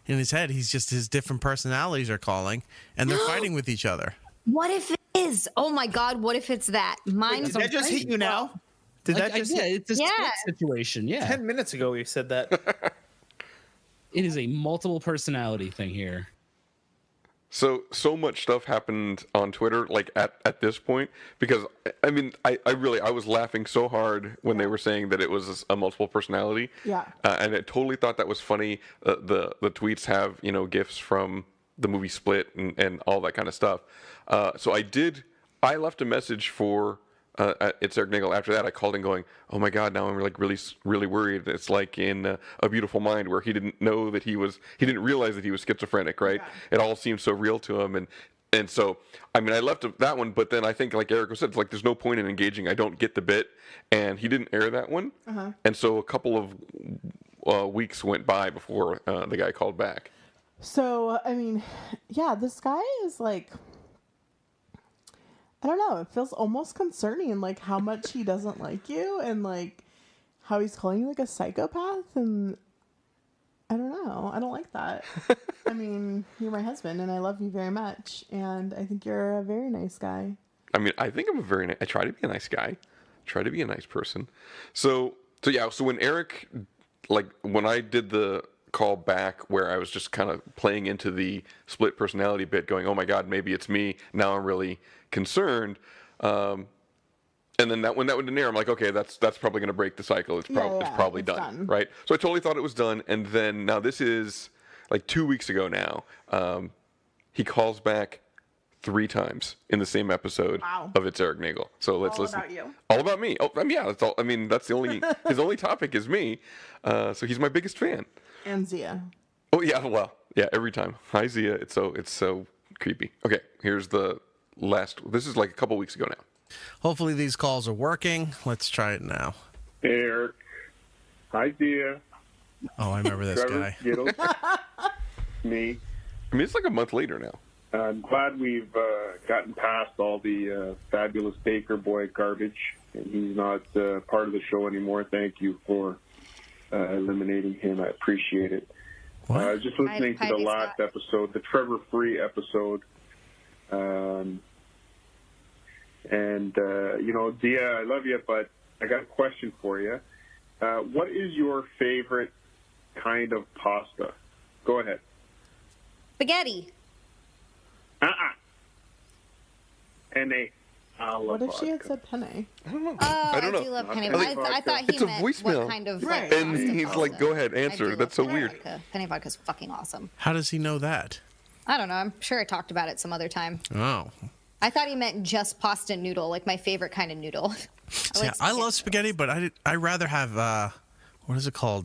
his head. He's just his different personalities are calling, and they're fighting with each other. What if it is? Oh my God! What if it's that? Mine Did is. that just hit you now? Did that just? Yeah, it's a Yeah. situation. Yeah. 10 minutes ago, we said that. It is a multiple personality thing here. So much stuff happened on Twitter, like at this point, because I mean, I was laughing so hard when they were saying that it was a multiple personality. Yeah. And I totally thought that was funny. The tweets have gifs from the movie Split and all that kind of stuff. So I left a message for it's Eric Nagel. After that, I called in going, "Oh my God, now I'm like really worried." It's like in A Beautiful Mind, where he didn't know that he didn't realize that he was schizophrenic, right? Yeah. It all seemed so real to him, and so I mean, I left that one, but then I think, like Eric said, it's like there's no point in engaging. I don't get the bit, and he didn't air that one, and so a couple of weeks went by before the guy called back. So, I mean, yeah, this guy is like, I don't know, it feels almost concerning, like how much he doesn't like you and like how he's calling you like a psychopath. And I don't know, I don't like that. I mean, you're my husband and I love you very much. And I think you're a very nice guy. I mean, I think I'm I try to be a nice guy, try to be a nice person. So when Eric, like when I did the call back where I was just kind of playing into the split personality bit, going, "Oh my God, maybe it's me." Now I'm really concerned. And then when that went in air, I'm like, okay, that's probably going to break the cycle. It's probably done, right? So I totally thought it was done. And then now this is like 2 weeks ago now. He calls back 3 times in the same episode of It's Eric Nagel. So let's listen. All about you. All about me. Oh, yeah, that's all. I mean, that's the only his only topic is me. So he's my biggest fan. And Zia. Oh yeah, well, yeah, every time. Hi Zia, it's so creepy. Okay, here's the last. This is like a couple weeks ago now. Hopefully these calls are working. Let's try it now. Hey, Eric. Hi, Zia. Oh, I remember this Trevor, guy. Skittles. Me. I mean, it's like a month later now. I'm glad we've gotten past all the fabulous Baker Boy garbage, and he's not part of the show anymore. Thank you for eliminating him. I appreciate it. Just listening to the last episode, the Trevor Free episode. Dia, I love you, but I got a question for you. What is your favorite kind of pasta? Go ahead. Spaghetti. Penne. What if she had said penne? I don't know. Oh, I don't know. do love penne. Like, I thought he it's a meant voicemail. what kind of And he's like, "Go ahead, answer." That's so weird. Penne vodka is fucking awesome. How does he know that? I don't know. I'm sure I talked about it some other time. Oh. I thought he meant just pasta noodle, like my favorite kind of noodle. I love spaghetti, but I rather have what is it called?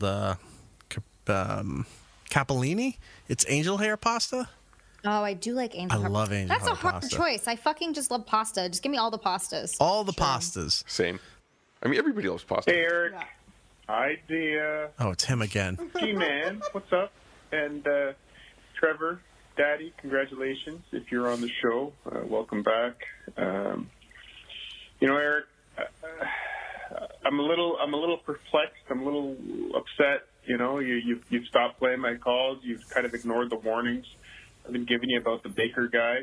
Capellini. It's angel hair pasta. Oh, I do like angel hair. I love angel That's hair a hard pasta. choice. I fucking just love pasta. Just give me all the pastas. All the pastas. Same. I mean, everybody loves pasta. Hey, Eric. Idea. Oh, it's him again. G-Man, what's up? And Trevor, Daddy, congratulations if you're on the show. Welcome back. Eric, I'm a little perplexed. I'm a little upset. You've stopped playing my calls. You've kind of ignored the warnings I've been giving you about the Baker guy.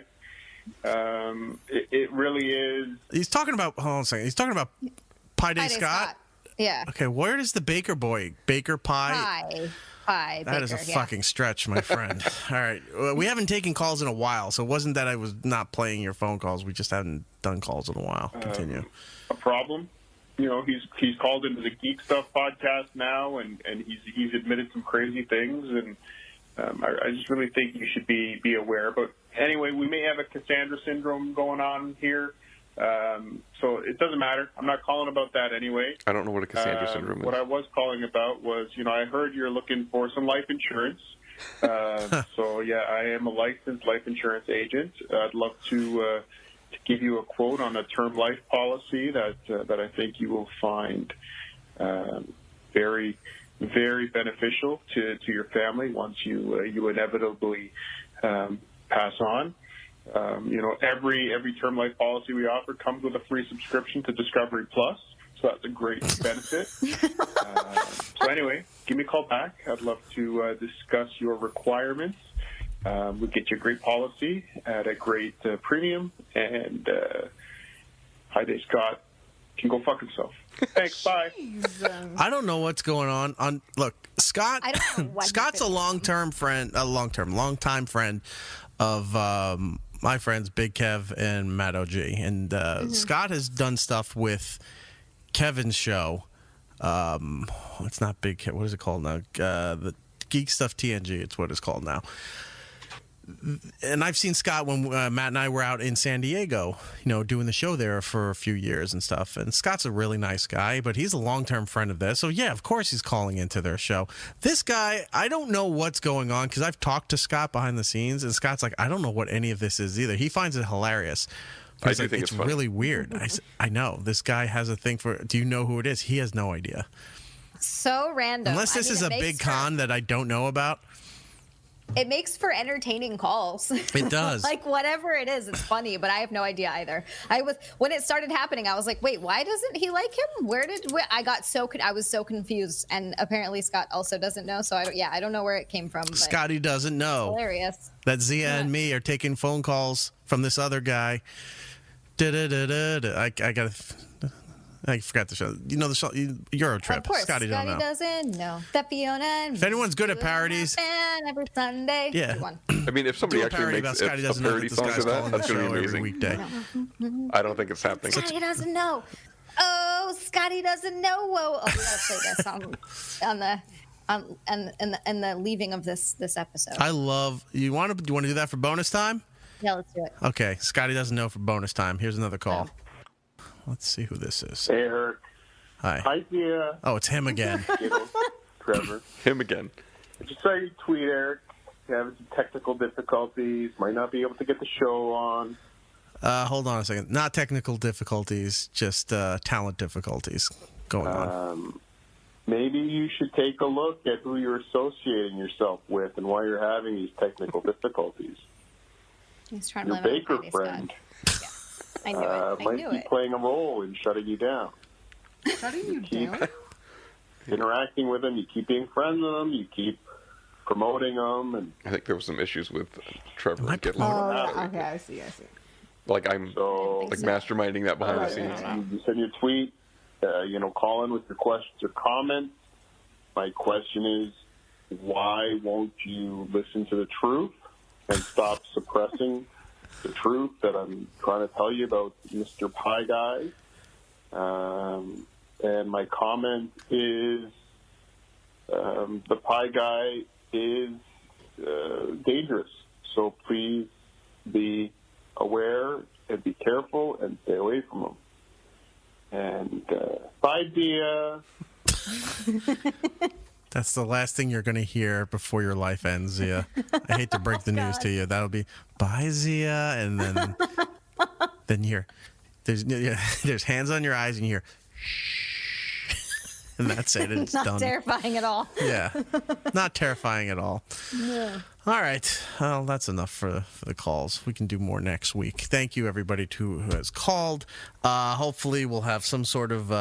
It really is. He's talking about. Hold on a second. He's talking about Pie Day Scott. Yeah. Okay, where does the Baker boy? Baker Pie. Pie. That is a fucking stretch, my friend. All right, well, we haven't taken calls in a while, so it wasn't that I was not playing your phone calls. We just haven't done calls in a while. Continue. A problem. He's called into the Geek Stuff podcast now, and he's admitted some crazy things, and I just really think you should be aware. But anyway, we may have a Cassandra syndrome going on here, so it doesn't matter. I'm not calling about that anyway. I don't know what a Cassandra syndrome is. What I was calling about was, I heard you're looking for some life insurance. So yeah, I am a licensed life insurance agent. I'd love to give you a quote on a term life policy that I think you will find very, very beneficial to your family once you inevitably pass on. Every term life policy we offer comes with a free subscription to Discovery Plus, so that's a great benefit. So anyway, give me a call back. I'd love to discuss your requirements. We'll get you a great policy at a great premium, and Hi Day Scott can go fuck himself. Thanks, bye. I don't know what's going on. Look, Scott. Scott's a long-time friend of my friends Big Kev and Matt OG, and Scott has done stuff with Kevin's show. It's not Big Kev. What is it called now? The Geek Stuff TNG. It's what it's called now. And I've seen Scott when Matt and I were out in San Diego, doing the show there for a few years and stuff. And Scott's a really nice guy, but he's a long-term friend of theirs. So, yeah, of course he's calling into their show. This guy, I don't know what's going on because I've talked to Scott behind the scenes, and Scott's like, I don't know what any of this is either. He finds it hilarious. I do think it's funny. really weird. I know. This guy has a thing for, do you know who it is? He has no idea. So random. Unless this is a big con that I don't know about. It makes for entertaining calls. It does. Like whatever it is, it's funny, but I have no idea either. When it started happening, I was like, wait, why doesn't he like him? I was so confused, and apparently Scott also doesn't know. So I don't know where it came from. But Scotty doesn't know. Hilarious. That Zia and me are taking phone calls from this other guy. I forgot the show. You know the show, Euro Trip. Of course, Scotty don't know. doesn't know that Fiona. If anyone's good at parodies, every Sunday. yeah. I mean, if somebody Do a actually parody makes about Scotty a doesn't know parody that this song guy's for that, calling the that's going to show be every amazing. weekday. I don't think it's happening. Scotty doesn't know. Oh, Scotty doesn't know. Whoa! Oh, we gotta play this on the leaving of this episode. I love. Do you want to do that for bonus time? Yeah, let's do it. Okay, Scotty doesn't know for bonus time. Here's another call. Let's see who this is. Hey, Eric. Hi. Hi, Dia. Oh, it's him again. Trevor. Him again. I just saw your tweet, Eric. You're having some technical difficulties. Might not be able to get the show on. Hold on a second. Not technical difficulties, just talent difficulties going on. Maybe you should take a look at who you're associating yourself with and why you're having these technical difficulties. He's trying to Your blame Baker it on friend I knew it. I might knew be it. playing a role in shutting you down. Shutting you Keep down? interacting with them. You keep being friends with them. You keep promoting them, and I think there was some issues with Trevor getting Okay, I see. like I'm masterminding that behind the scenes. You send your tweet, call in with your questions or comments. My question is, why won't you listen to the truth and stop suppressing the truth that I'm trying to tell you about Mr. Pie Guy? And my comment is, the Pie Guy is dangerous. So please be aware and be careful and stay away from him. And bye, Dia. That's the last thing you're going to hear before your life ends, Zia. I hate to break the news to you. That'll be bye, Zia, and then you hear there's hands on your eyes, and you hear shh, and that's it. It's Not done. terrifying at all. Yeah, not terrifying at all. Yeah. All right. Well, that's enough for the calls. We can do more next week. Thank you, everybody, who has called. Hopefully, we'll have some sort of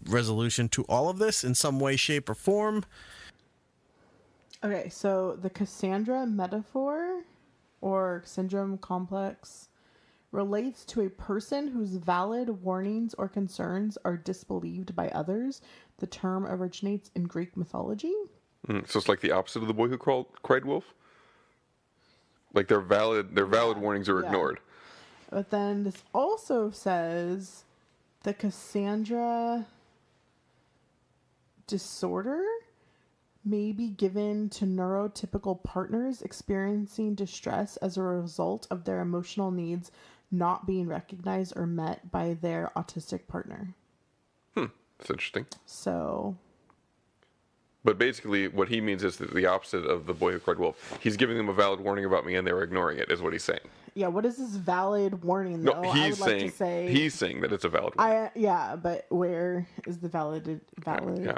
resolution to all of this in some way, shape, or form. Okay, so the Cassandra metaphor or syndrome complex relates to a person whose valid warnings or concerns are disbelieved by others. The term originates in Greek mythology. So it's like the opposite of the boy who cried wolf? Like their valid warnings are ignored. But then this also says the Cassandra disorder may be given to neurotypical partners experiencing distress as a result of their emotional needs not being recognized or met by their autistic partner. That's interesting. So... But basically, what he means is the opposite of the boy who cried wolf. He's giving them a valid warning about me, and they're ignoring it, is what he's saying. Yeah, what is this valid warning, though? No, he's saying that it's a valid warning. Yeah, but where is the valid? Yeah.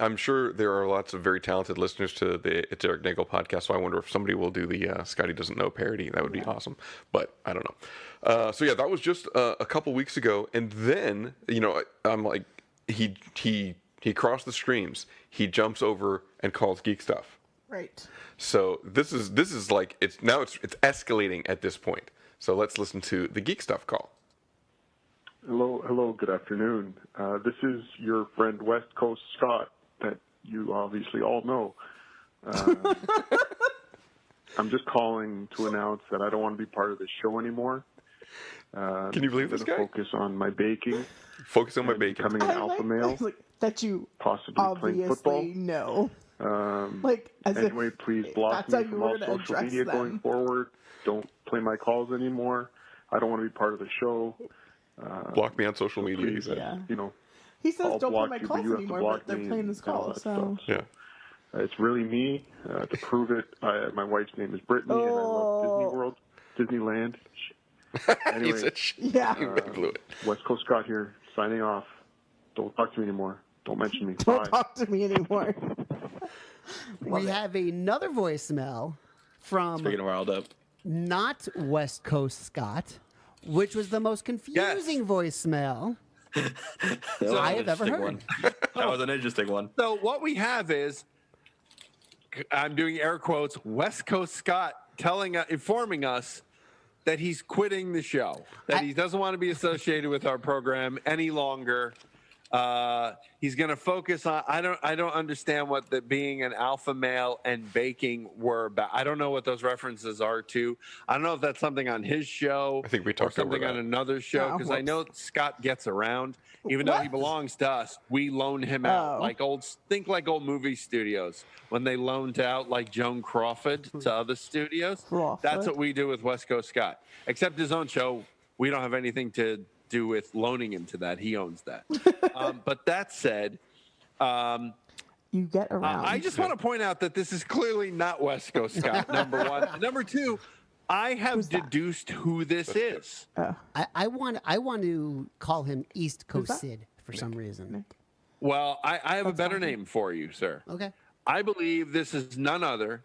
I'm sure there are lots of very talented listeners to the It's Eric Nagel podcast, so I wonder if somebody will do the Scotty Doesn't Know parody. That would be awesome. But I don't know. That was just a couple weeks ago. And then, I'm like, he crossed the streams. He jumps over and calls Geek Stuff. Right. So this is like it's escalating at this point. So let's listen to the Geek Stuff call. Hello, good afternoon. This is your friend West Coast Scott that you obviously all know. I'm just calling to announce that I don't want to be part of this show anymore. Can you believe this guy? Focus on my baking. Focus on my baking. Becoming an alpha male. That you possibly obviously playing football. know. Anyway, please block me from all social media going forward. Don't play my calls anymore. I don't want to be part of the show. Block me on social media. Please, he said. He says I'll don't play block my you, calls but you have to anymore, block but they're me playing this and all call. that So stuff. Yeah. It's really me. To prove it, my wife's name is Brittany, and I love Disney World, Disneyland. Anyway, he blew it. West Coast Scott here, signing off. Don't talk to me anymore. Don't mention me. Don't Bye. talk to me anymore. We have another voicemail from Speaking of riled up, not West Coast Scott, which was the most confusing voicemail I have ever heard. That was an interesting one. So what we have is, I'm doing air quotes, West Coast Scott informing us that he's quitting the show, that he doesn't want to be associated with our program any longer. He's going to focus on. I don't understand what being an alpha male and baking were about. I don't know what those references are to. I don't know if that's something on his show. I think we talked or something over on that. another show, because I know Scott gets around. Even though he belongs to us, we loan him out like old movie studios when they loaned out like Joan Crawford to other studios. That's what we do with West Coast Scott. Except his own show, we don't have anything to do with loaning him to that. He owns that. But that said, you get around. I just want to point out that this is clearly not West Coast Scott, number one. Number two, I have deduced who this is. I want to call him East Coast Sid for some reason. Well, I have a better name for you, sir. Okay. I believe this is none other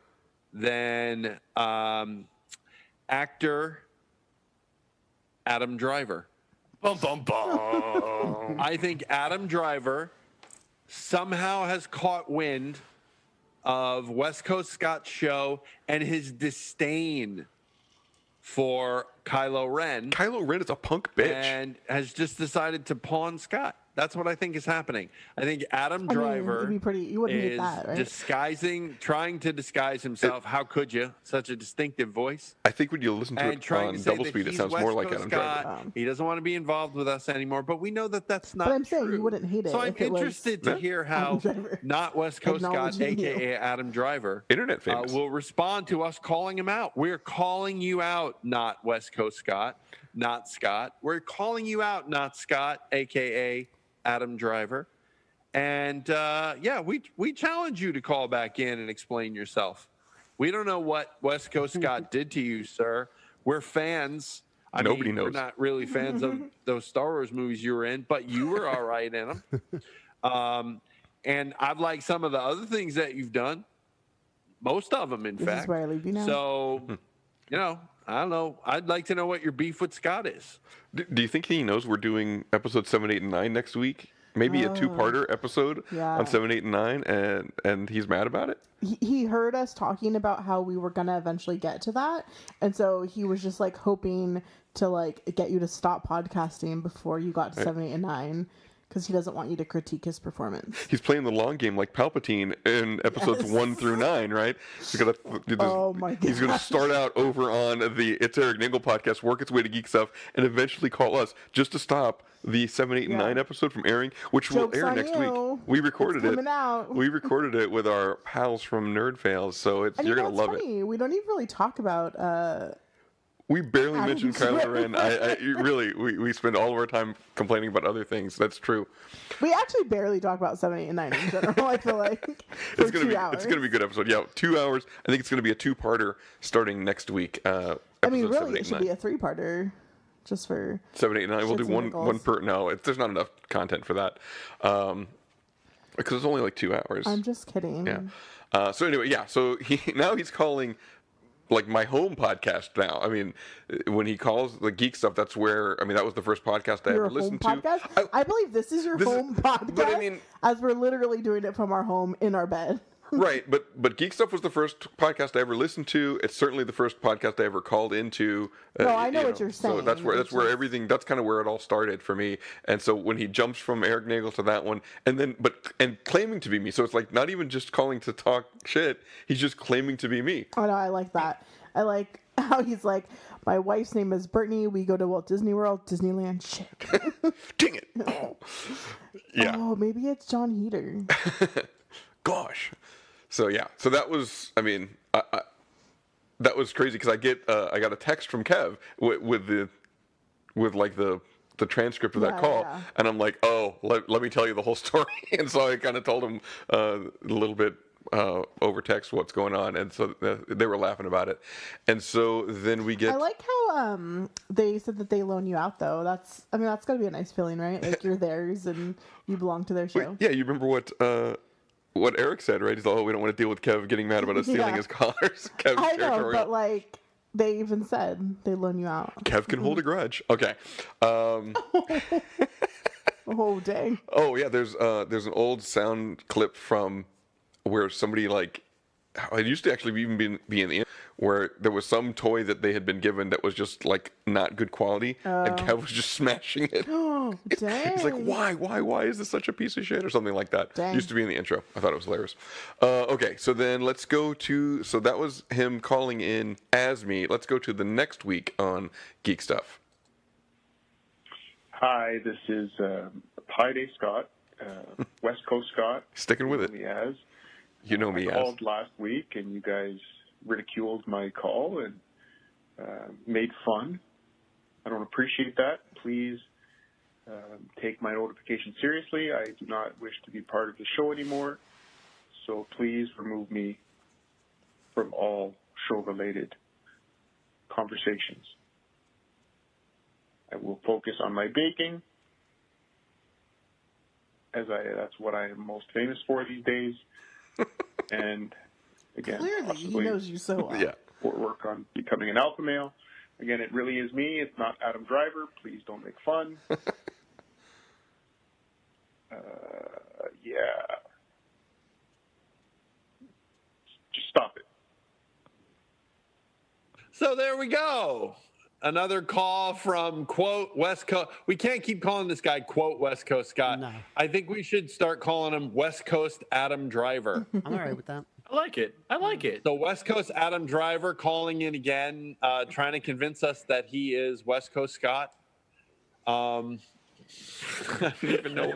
than actor Adam Driver. Bum, bum, bum. I think Adam Driver somehow has caught wind of West Coast Scott's show and his disdain for Kylo Ren. Kylo Ren is a punk bitch. And has just decided to pawn Scott. That's what I think is happening. I think Adam Driver it'd be pretty, you wouldn't hate is that, right? trying to disguise himself. How could you? Such a distinctive voice. I think when you listen to And it trying on to say double that speed, it he's sounds West more like Coast Adam Scott. Driver. He doesn't want to be involved with us anymore, but we know that that's not But I'm saying true. you wouldn't hate it. So I'm if it was interested to hear how not West Coast Scott, Acknowledging you. a.k.a. Adam Driver, internet famous, will respond to us calling him out. We're calling you out, not West Coast Scott, not Scott. We're calling you out, not Scott, a.k.a. Adam Driver. And, we challenge you to call back in and explain yourself. We don't know what West Coast Scott did to you, sir. We're fans. Nobody knows. We're not really fans of those Star Wars movies you were in, but you were all right in them. And I've liked some of the other things that you've done. Most of them, in This fact. is where I leave you now. So, I don't know. I'd like to know what your beef with Scott is. Do you think he knows we're doing episode 7, 8, and 9 next week? Maybe a two-parter episode on 7, 8, and 9, and he's mad about it? He heard us talking about how we were going to eventually get to that. And so he was just like hoping to like get you to stop podcasting before you got to 7, 8, and 9. Because he doesn't want you to critique his performance. He's playing the long game like Palpatine in episodes 1 through 9, right? He's gonna, he's going to start out over on the It's Eric Nagel podcast, work its way to Geek Stuff, and eventually call us just to stop the 7, 8, and 9 episode from airing, which will air next week. We recorded it. We recorded it with our pals from Nerd Fails, so you're going to love it. We don't even really talk about... We barely mentioned Kylo Ren. We spend all of our time complaining about other things. That's true. We actually barely talk about 7, 8, and 9 in general, I feel like. It's gonna be a good episode. Yeah, 2 hours. I think it's gonna be a two-parter starting next week. Really, 7, 8, it should 9. be a 3-parter. Just for 7, 8, 9. We'll do shits and one per. No, there's not enough content for that. Because it's only like 2 hours. I'm just kidding. Yeah. So anyway, so he's calling like my home podcast now. I mean, when he calls the Geek Stuff, that's where, that was the first podcast I ever listened to. Podcast? I believe this is your home podcast. But as we're literally doing it from our home in our bed. Right, but Geek Stuff was the first podcast I ever listened to. It's certainly the first podcast I ever called into. No, I know what you're saying. So that's where everything. That's kind of where it all started for me. And so when he jumps from Eric Nagel to that one, and claiming to be me, so it's like not even just calling to talk shit. He's just claiming to be me. Oh no, I like that. I like how he's like, my wife's name is Brittany. We go to Walt Disney World, Disneyland. Shit. Dang it. Yeah. Oh, maybe it's John Heater. Gosh. So that was, that was crazy because I got a text from Kev with the transcript of that call, and I'm like, let me tell you the whole story, and so I kind of told him a little bit over text what's going on, and so they were laughing about it, and so then we get. I like how they said that they loan you out though. That's gotta be a nice feeling, right? Like you're theirs and you belong to their show. Yeah, you remember what Eric said, right? He's like, we don't want to deal with Kev getting mad about us stealing his collars. Kev's I know, but like they even said they loan you out. Kev can hold a grudge. Okay. Oh dang. Oh yeah, there's an old sound clip from where somebody like it used to actually even be in the where there was some toy that they had been given that was just like not good quality, and Kev was just smashing it. Oh, dang. He's like, why is this such a piece of shit or something like that? Dang. Used to be in the intro. I thought it was hilarious. Okay, so then let's go to, so that was him calling in as me. Let's go to the next week on Geek Stuff. Hi, this is Pi Day Scott, West Coast Scott. Sticking with it. You know me I called last week, and you guys ridiculed my call and made fun. I don't appreciate that. Please take my notification seriously. I do not wish to be part of the show anymore, so please remove me from all show-related conversations. I will focus on my baking, that's what I am most famous for these days. And again, clearly he knows you so well. Yeah. Work on becoming an alpha male. Again, it really is me. It's not Adam Driver. Please don't make fun. So there we go. Another call from quote West Coast. We can't keep calling this guy quote West Coast Scott. No. I think we should start calling him West Coast Adam Driver. I'm all right with that. I like it. I like it. So West Coast Adam Driver calling in again, trying to convince us that he is West Coast Scott. I don't even know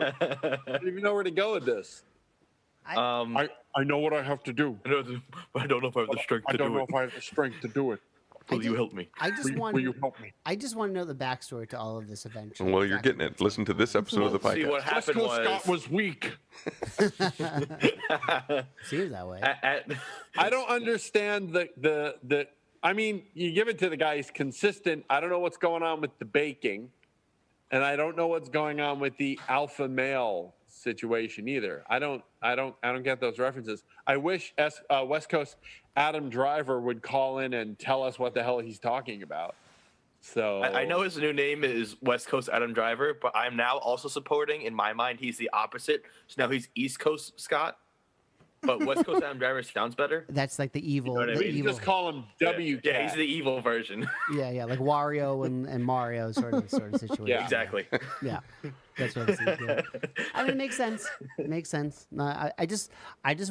where to go with this. I know what I have to do. I don't know if I have the strength to do it. I don't know if I have the strength to do it. Will you help me? Will you help me? I just want to know the backstory to all of this eventually. Well, you're getting it. Listen to this episode of the podcast. See, what happened West Coast Scott was weak. Seems that way. I don't understand the. I mean, you give it to the guy. He's consistent. I don't know what's going on with the baking, and I don't know what's going on with the alpha male situation either. I don't get those references. I wish West Coast Adam Driver would call in and tell us what the hell he's talking about. So I know his new name is West Coast Adam Driver, but I'm now also supporting, in my mind, he's the opposite. So now he's East Coast Scott, but West Coast Adam Driver sounds better. That's like the evil. You know what I the mean? evil. Just call him W. Yeah, he's the evil version. Yeah, like Wario and Mario sort of situation. Yeah, exactly. Yeah, that's what I'm saying. Yeah. I mean, it makes sense. It makes sense. No, I just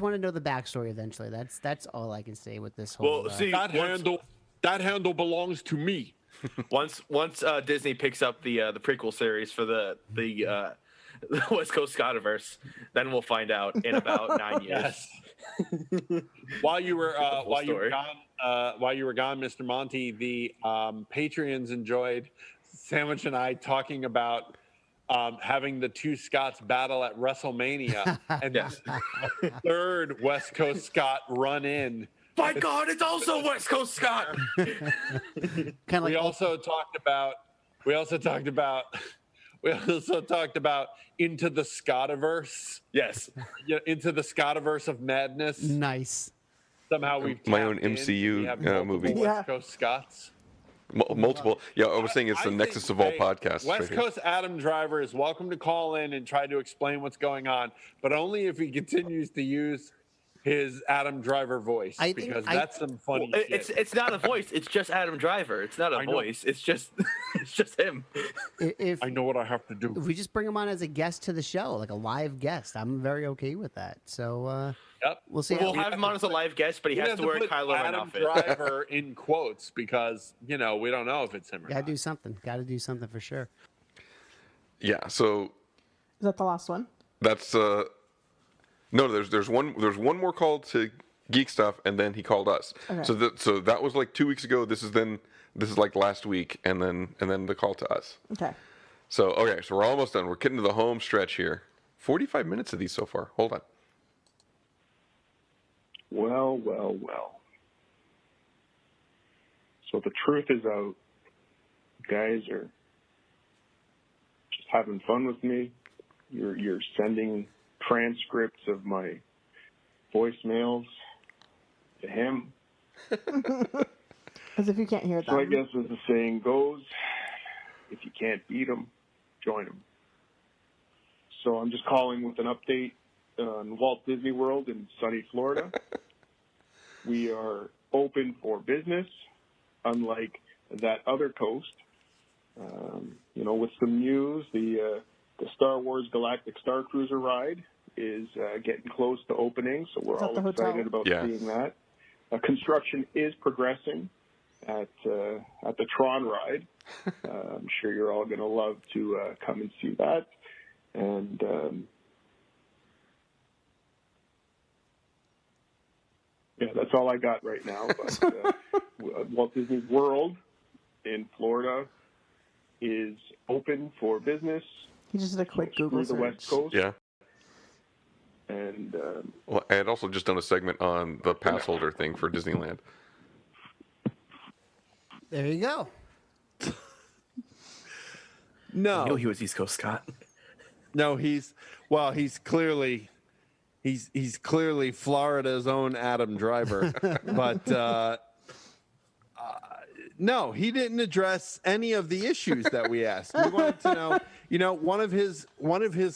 want to know the backstory eventually. That's all I can say with this whole. Well, see, that handle belongs to me. Once Disney picks up the prequel series for the West Coast Scottiverse, then we'll find out in about 9 years. Yes. While you were gone, Mr. Monty, the Patreons enjoyed Sandwich and I talking about having the two Scots battle at WrestleMania, and the third West Coast Scott run in. My God, it's also West Coast Scott. We also talked about Into the Scottiverse. Yes. Yeah, Into the Scottiverse of madness. Nice. Somehow we've My own tapped in. MCU We have movie. West Coast Scots. Multiple. Yeah, I was saying it's the nexus of all podcasts. West right here. Coast Adam Driver is welcome to call in and try to explain what's going on, but only if he continues to use his Adam Driver voice, because that's some funny shit. It's not a voice. It's just Adam Driver. It's not a voice. It's just him. If I know what I have to do. If we just bring him on as a guest to the show, like a live guest, I'm very okay with that. So we'll see. We'll have him on as a live guest, but he has to wear a Kylo Ren outfit. Driver in quotes, because we don't know if it's him or Gotta not. do something. Gotta do something for sure. Yeah. So Is that the last one? that's no. There's one more call to Geek Stuff, and then he called us. Okay. So that was like 2 weeks ago. This is like last week, and then the call to us. Okay. So so we're almost done. We're getting to the home stretch here. 45 minutes of these so far. Hold on. Well. So the truth is out. You guys are just having fun with me. You're sending transcripts of my voicemails to him. As if you can't hear them. So I guess as the saying goes, if you can't beat them, join them. So I'm just calling with an update on Walt Disney World in sunny Florida. We are open for business, unlike that other coast. With some news, the Star Wars Galactic Star Cruiser ride is getting close to opening, so we're all excited about seeing that. Construction is progressing at the Tron ride. I'm sure you're all going to love to come and see that. And that's all I got right now. But Walt Disney World in Florida is open for business. He just did a quick Google the search. West Coast. Yeah. And Well, I had also just done a segment on the pass holder thing for Disneyland. There you go. No. I knew he was East Coast Scott. No, he's clearly Florida's own Adam Driver, but no, he didn't address any of the issues that we asked. We wanted to know, one of his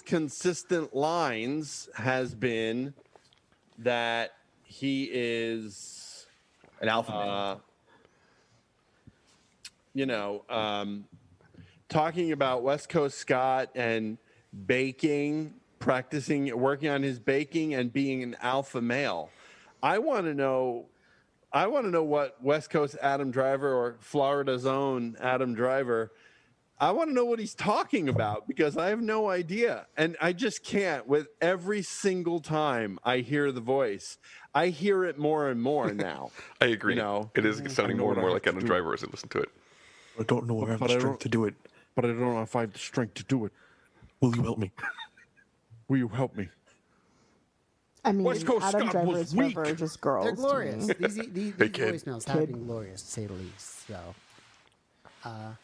consistent lines has been that he is an alpha male. talking about West Coast Scott and baking, working on his baking and being an alpha male. I want to know what West Coast Adam Driver or Florida's own Adam Driver, I want to know what he's talking about because I have no idea. And I just can't. With every single time I hear the voice, I hear it more and more now. I agree. It is sounding more and more like Adam Driver as I listen to it. I don't know if I have the strength to do it. But I don't know if I have the strength to do it. Will you help me? Will you help me? I mean, West Coast Adam Scott Driver was is weak. forever just girls. They're to glorious. me. These voicemails have been glorious, to say the least. So, I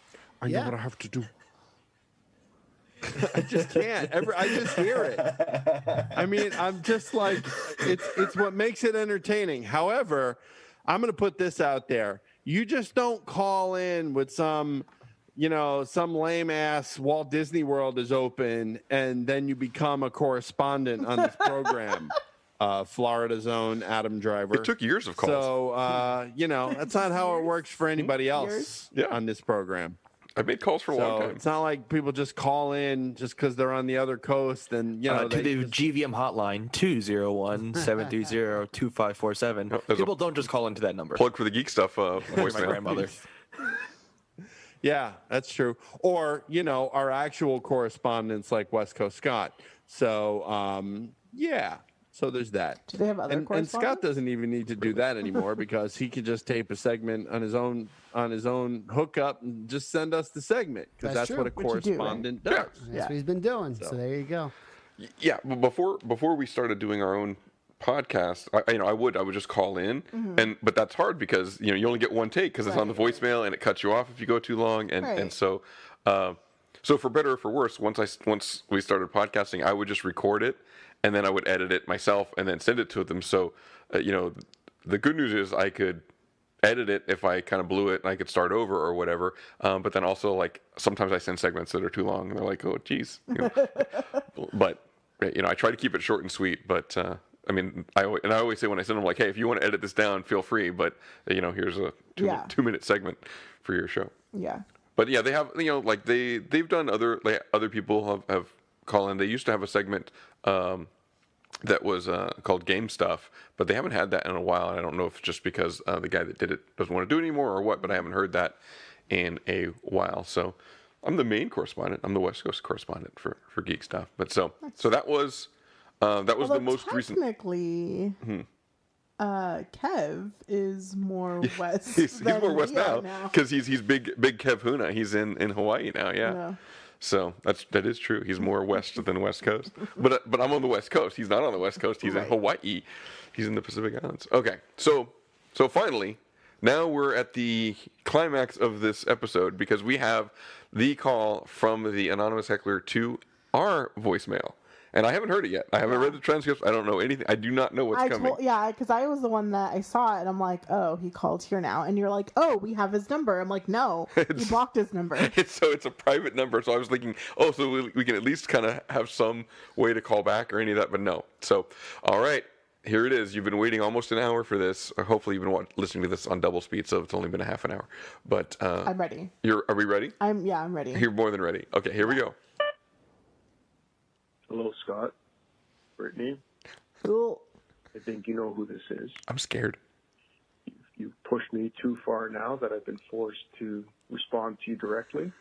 know what I have to do. I just can't. I just hear it. I mean, I'm just like, it's what makes it entertaining. However, I'm going to put this out there. You just don't call in with some lame ass Walt Disney World is open and then you become a correspondent on this program. Florida's own Adam Driver. It took years of calls. So, that's not how it works for anybody else on this program. I made calls for a long time. It's not like people just call in just because they're on the other coast and, to the GVM hotline, 201-730-2547. People don't just call into that number. Plug for the geek stuff voicemail. My grandmother. Yeah, that's true. Or, our actual correspondents like West Coast Scott. So, so there's that. Do they have other and correspondents? Scott doesn't even need to do that anymore because he could just tape a segment on his own hookup and just send us the segment because that's what a correspondent does. That's what he's been doing. So there you go. Yeah, but before we started doing our own podcast, I would just call in, but that's hard because you only get one take because it's on the voicemail and it cuts you off if you go too long, and so for better or for worse, once we started podcasting, I would just record it and then I would edit it myself and then send it to them. So the good news is I could edit it if I kind of blew it and I could start over or whatever. But then also like sometimes I send segments that are too long and they're like, oh geez, but I try to keep it short and sweet. But I mean, I always say when I send them like, hey, if you want to edit this down, feel free. But here's a 2-minute segment for your show. Yeah. But yeah, they have like they've done other people have call in. They used to have a segment that was called Game Stuff, but they haven't had that in a while. And I don't know if it's just because the guy that did it doesn't want to do it anymore or what, but I haven't heard that in a while. So I'm the main correspondent. I'm the West Coast correspondent for Geek Stuff. But so that was the most recent. Technically, Kev is more west. He's more west now because he's big Kev Huna. He's in Hawaii now. Yeah. So that is true. He's more west than West Coast. But I'm on the West Coast. He's not on the West Coast. He's in Hawaii. He's in the Pacific Islands. Okay. So finally, now we're at the climax of this episode because we have the call from the anonymous heckler to our voicemail. And I haven't heard it yet. I haven't read the transcripts. I don't know anything. I do not know what's coming. Because I was the one that I saw it, and I'm like, oh, he called here now. And you're like, oh, we have his number. I'm like, no, you blocked his number. It's a private number. So I was thinking, oh, so we can at least kind of have some way to call back or any of that. But no. So, all right. Here it is. You've been waiting almost an hour for this. Or hopefully you've been listening to this on double speed, so it's only been a half an hour. But I'm ready. Are we ready? I'm ready. You're more than ready. Okay, here we go. Hello, Scott. Brittany. Cool. I think you know who this is. I'm scared. You've pushed me too far now that I've been forced to respond to you directly.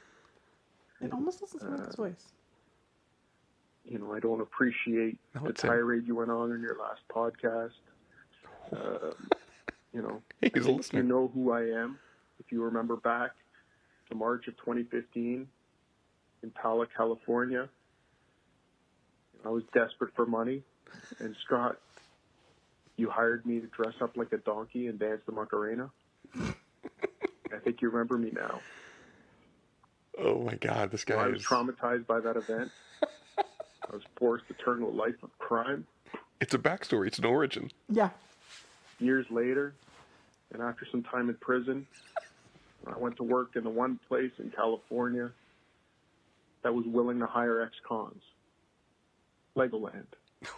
It almost doesn't sound like his voice. I don't appreciate the tirade you went on in your last podcast. Hey, he's a listener. You know who I am. If you remember back to March of 2015 in Pala, California, I was desperate for money, and Scott, you hired me to dress up like a donkey and dance the Macarena. I think you remember me now. Oh my God, this guy I was traumatized by that event. I was forced to turn to a life of crime. It's a backstory. It's an origin. Yeah. Years later, and after some time in prison, I went to work in the one place in California that was willing to hire ex-cons. Legoland.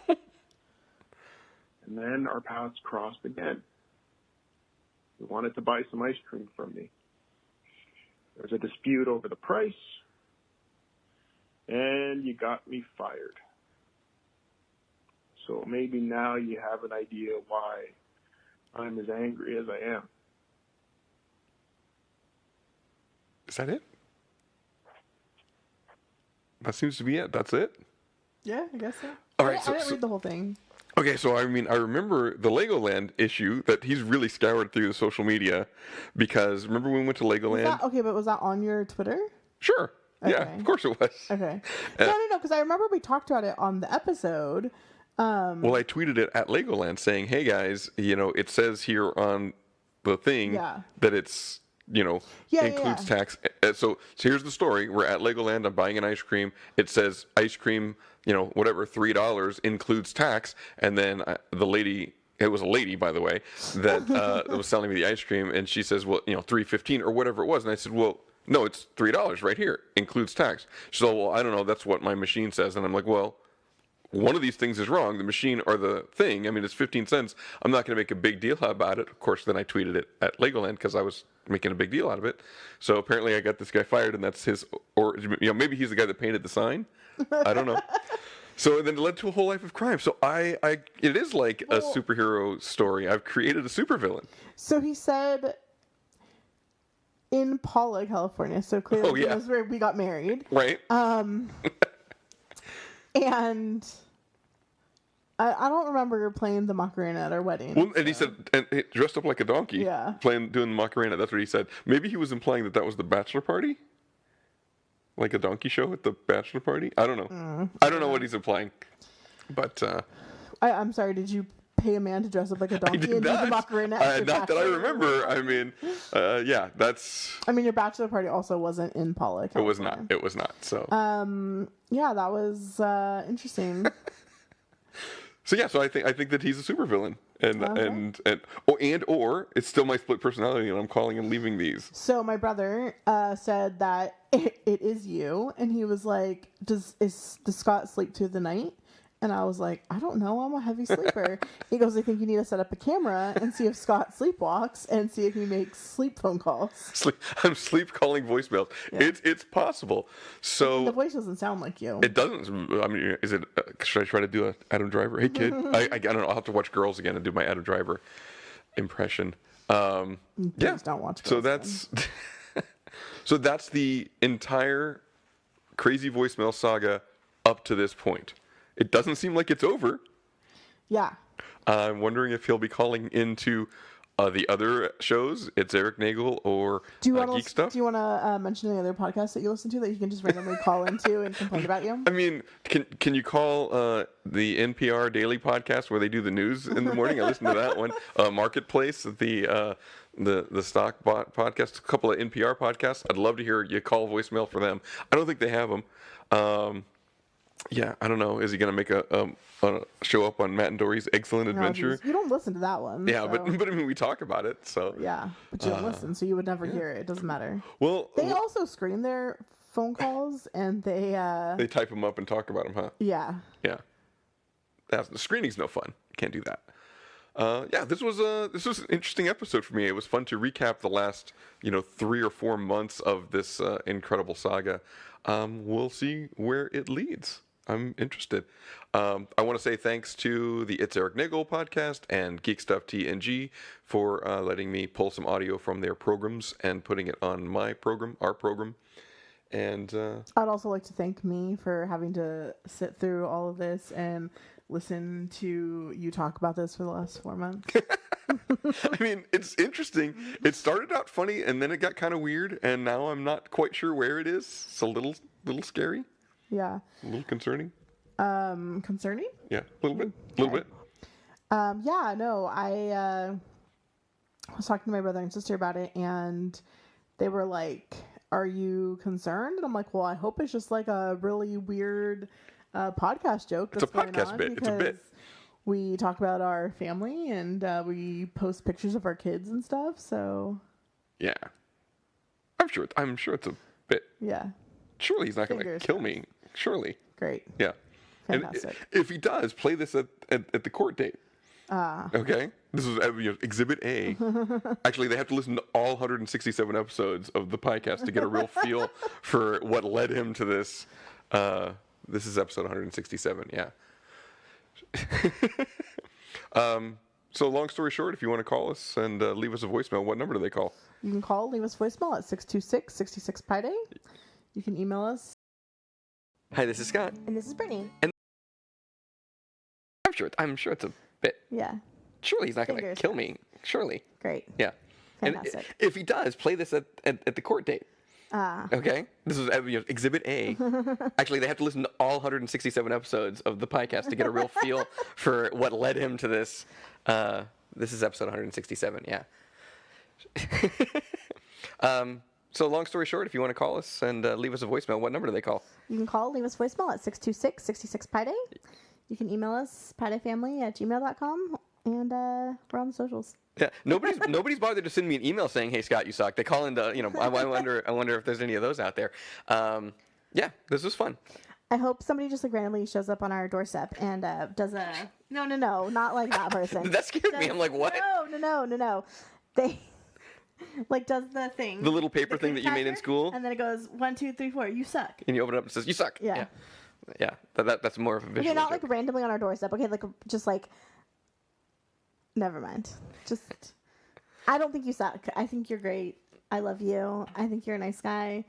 And then our paths crossed again. He wanted to buy some ice cream from me. There's a dispute over the price, and you got me fired. So maybe now you have an idea why I'm as angry as I am. Is that it? That seems to be it. That's it? Yeah, I guess so. All right, I didn't read the whole thing. Okay, so I mean, I remember the Legoland issue that he's really scoured through the social media because remember when we went to Legoland? But was that on your Twitter? Sure. Okay. Yeah, of course it was. Okay. No, because I remember we talked about it on the episode. Well, I tweeted it at Legoland saying, hey guys, it says here on the thing that it's, includes tax. So here's the story. We're at Legoland. I'm buying an ice cream. It says ice cream, whatever, $3 includes tax. And then the lady, it was a lady, by the way, that was selling me the ice cream. And she says, well, $3.15 or whatever it was. And I said, well, no, it's $3 right here. Includes tax. So, well, I don't know. That's what my machine says. And I'm like, well, one of these things is wrong, the machine or the thing. I mean, it's 15 cents. I'm not going to make a big deal about it. Of course, then I tweeted it at Legoland because I was making a big deal out of it. So apparently I got this guy fired, and that's his, or maybe he's the guy that painted the sign. I don't know. So then it led to a whole life of crime. So it is like a superhero story. I've created a supervillain. So he said in Paula, California. So clearly that's where we got married. Right. And I don't remember playing the Macarena at our wedding. Well, and he said, and he dressed up like a donkey, doing the Macarena. That's what he said. Maybe he was implying that was the bachelor party, like a donkey show at the bachelor party. I don't know. I don't know what he's implying, but I'm sorry. Did you pay a man to dress up like a donkey and do the Macarena? Not that I remember. I mean, that's. I mean, your bachelor party also wasn't in Paula, California. It was not. So. Yeah, that was interesting. So I think that he's a supervillain, or it's still my split personality, and I'm calling and leaving these. So my brother said that it is you, and he was like, "Does Scott sleep through the night?" And I was like, I don't know. I'm a heavy sleeper. He goes, I think you need to set up a camera and see if Scott sleepwalks and see if he makes sleep phone calls. I'm sleep calling voicemails. Yeah. It's possible. So the voice doesn't sound like you. It doesn't. I mean, is it? Should I try to do a Adam Driver? Hey kid, I don't know. I'll have to watch Girls again and do my Adam Driver impression. Don't watch Girls. So that's so that's the entire crazy voicemail saga up to this point. It doesn't seem like it's over. Yeah. I'm wondering if he'll be calling into the other shows. It's Eric Nagel or Geek Stuff. Do you want to mention any other podcasts that you listen to that you can just randomly call into and complain about you? I mean, can you call the NPR Daily Podcast where they do the news in the morning? I listen to that one. Marketplace, the Stock Podcast, a couple of NPR podcasts. I'd love to hear you call voicemail for them. I don't think they have them. Yeah, I don't know. Is he going to make a show up on Matt and Dory's Excellent Adventure? You don't listen to that one. Yeah, so. but I mean, we talk about it, so. Yeah, but you don't listen, so you would never hear it. It doesn't matter. Well, they also screen their phone calls, and they type them up and talk about them, huh? Yeah. Yeah. The screening's no fun. Can't do that. Yeah, this was an interesting episode for me. It was fun to recap the last 3 or 4 months of this incredible saga. We'll see where it leads. I'm interested. I want to say thanks to the It's Eric Nagel podcast and Geek Stuff TNG for letting me pull some audio from their programs and putting it on my program, our program. And I'd also like to thank me for having to sit through all of this and listen to you talk about this for the last 4 months. I mean, it's interesting. It started out funny, and then it got kind of weird, and now I'm not quite sure where it is. It's a little scary. Yeah. A little concerning. Concerning? Yeah, a little bit. A little bit. Yeah, no, I was talking to my brother and sister about it, and they were like, are you concerned? And I'm like, well, I hope it's just like a really weird podcast joke. It's a podcast bit. It's a bit. We talk about our family, and we post pictures of our kids and stuff, so. Yeah. I'm sure it's a bit. Yeah. Surely he's not going to kill me. Surely. Great. Yeah. Fantastic. And if he does, play this at the court date. Okay? This is Exhibit A. Actually, they have to listen to all 167 episodes of the PiCast to get a real feel for what led him to this. This is episode 167, yeah. So long story short, if you want to call us and leave us a voicemail, what number do they call? You can call, leave us voicemail at 626-66-PIDAY. You can email us. Hi, this is Scott. And this is Brittany. And I'm sure it's a bit. Yeah. Surely he's not going to Fingers kill me. Surely. Great. Yeah. Fantastic. And if he does, play this at the court date. Okay? This is Exhibit A. Actually, they have to listen to all 167 episodes of the PiCast to get a real feel for what led him to this. This is episode 167, yeah. So long story short, if you want to call us and leave us a voicemail, what number do they call? You can call, leave us voicemail at 626-66-PIDAY. You can email us, pidayfamily@gmail.com, and we're on the socials. Yeah, nobody's bothered to send me an email saying, "Hey Scott, you suck." They call into, I wonder if there's any of those out there. Yeah, this was fun. I hope somebody just like randomly shows up on our doorstep and does a no, not like that person. That scared me. I'm like, what? No. They like does the thing. The little paper thing that you made in school. And then it goes 1, 2, 3, 4. You suck. And you open it up and it says, "You suck." Yeah. Yeah. That's more of a visual. Okay, not joke. like randomly on our doorstep. Okay, like just like. Never mind. Just. I don't think you suck. I think you're great. I love you. I think you're a nice guy.